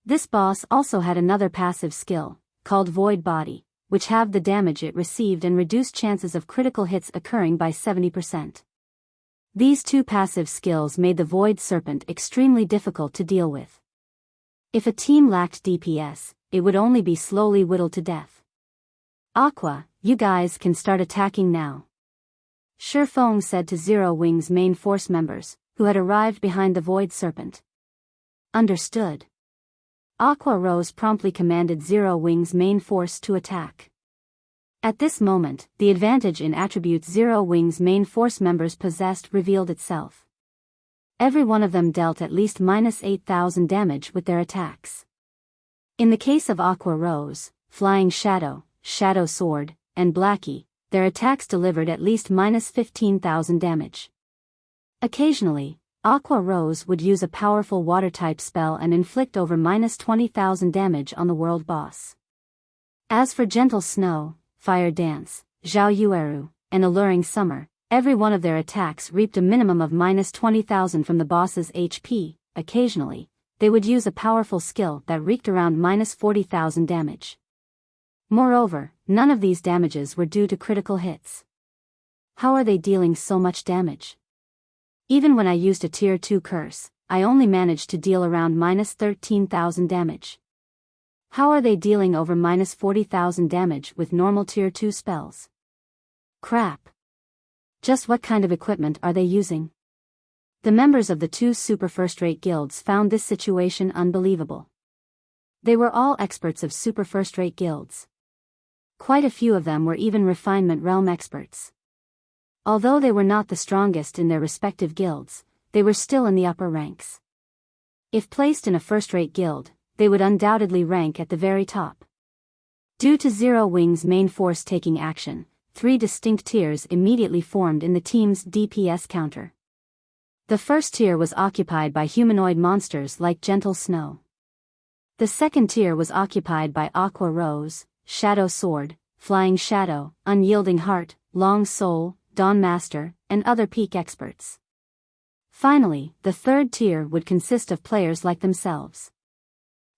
This boss also had another passive skill, called Void Body, which halved the damage it received and reduced chances of critical hits occurring by 70%. These two passive skills made the Void Serpent extremely difficult to deal with. If a team lacked DPS, it would only be slowly whittled to death. Aqua, you guys can start attacking now. Shifeng said to Zero Wing's main force members, who had arrived behind the Void Serpent. Understood. Aqua Rose promptly commanded Zero Wing's main force to attack. At this moment, the advantage in attributes Zero Wing's main force members possessed revealed itself. Every one of them dealt at least minus 8,000 damage with their attacks. In the case of Aqua Rose, Flying Shadow, Shadow Sword, and Blackie, their attacks delivered at least minus 15,000 damage. Occasionally, Aqua Rose would use a powerful water-type spell and inflict over minus 20,000 damage on the world boss. As for Gentle Snow, Fire Dance, Zhao Yueru, and Alluring Summer, every one of their attacks reaped a minimum of minus 20,000 from the boss's HP. Occasionally, they would use a powerful skill that wreaked around minus 40,000 damage. Moreover, none of these damages were due to critical hits. How are they dealing so much damage? Even when I used a tier 2 curse, I only managed to deal around minus 13,000 damage. How are they dealing over minus 40,000 damage with normal tier 2 spells? Crap. Just what kind of equipment are they using? The members of the two super first-rate guilds found this situation unbelievable. They were all experts of super first-rate guilds. Quite a few of them were even refinement realm experts. Although they were not the strongest in their respective guilds, they were still in the upper ranks. If placed in a first-rate guild, they would undoubtedly rank at the very top. Due to Zero Wing's main force taking action, 3 distinct tiers immediately formed in the team's DPS counter. The first tier was occupied by humanoid monsters like Gentle Snow. The second tier was occupied by Aqua Rose, Shadow Sword, Flying Shadow, Unyielding Heart, Long Soul, Dawn Master, and other peak experts. Finally, the third tier would consist of players like themselves.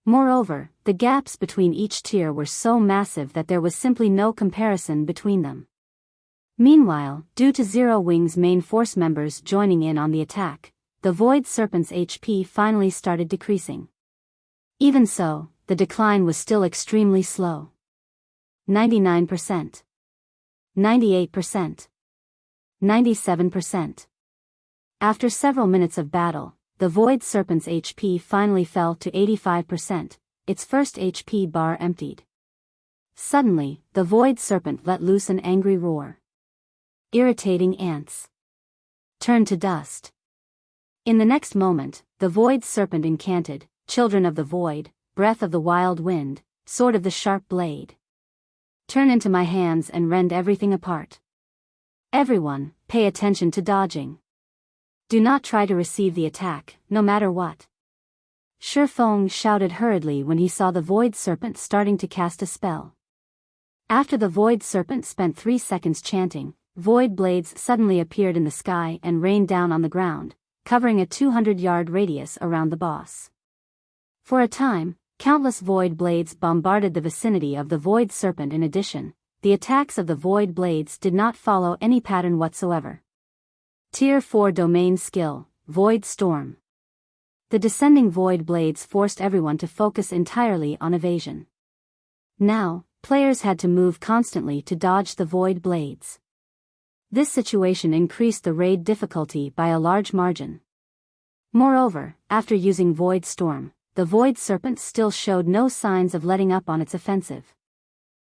Moreover, the gaps between each tier were so massive that there was simply no comparison between them. Meanwhile, due to Zero Wing's main force members joining in on the attack, the Void Serpent's HP finally started decreasing. Even so, the decline was still extremely slow. 99%. 98%. 97%. After several minutes of battle, the Void Serpent's HP finally fell to 85%, its first HP bar emptied. Suddenly, the Void Serpent let loose an angry roar. Irritating ants. Turn to dust. In the next moment, the Void Serpent incanted, Children of the Void, Breath of the Wild Wind, Sword of the Sharp Blade. Turn into my hands and rend everything apart. Everyone, pay attention to dodging. Do not try to receive the attack, no matter what. Shifeng shouted hurriedly when he saw the Void Serpent starting to cast a spell. After the Void Serpent spent 3 seconds chanting, void blades suddenly appeared in the sky and rained down on the ground, covering a 200-yard radius around the boss. For a time, countless void blades bombarded the vicinity of the Void Serpent. In addition, the attacks of the Void Blades did not follow any pattern whatsoever. Tier 4 Domain Skill, Void Storm. The descending Void Blades forced everyone to focus entirely on evasion. Now, players had to move constantly to dodge the Void Blades. This situation increased the raid difficulty by a large margin. Moreover, after using Void Storm, the Void Serpent still showed no signs of letting up on its offensive.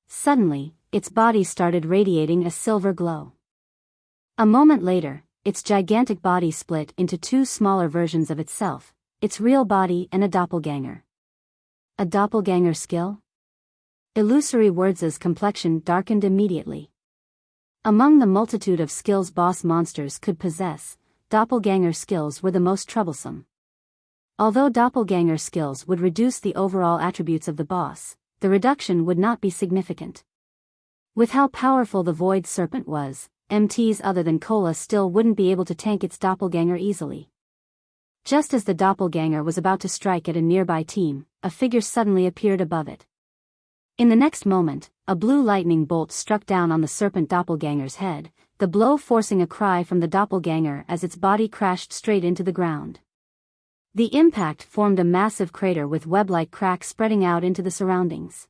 Suddenly, its body started radiating a silver glow. A moment later, its gigantic body split into two smaller versions of itself, its real body and a doppelganger. A doppelganger skill? Illusory Words' complexion darkened immediately. Among the multitude of skills boss monsters could possess, doppelganger skills were the most troublesome. Although doppelganger skills would reduce the overall attributes of the boss, the reduction would not be significant. With how powerful the Void Serpent was, MTs other than Cola still wouldn't be able to tank its doppelganger easily. Just as the doppelganger was about to strike at a nearby team, a figure suddenly appeared above it. In the next moment, a blue lightning bolt struck down on the serpent doppelganger's head, the blow forcing a cry from the doppelganger as its body crashed straight into the ground. The impact formed a massive crater with web-like cracks spreading out into the surroundings.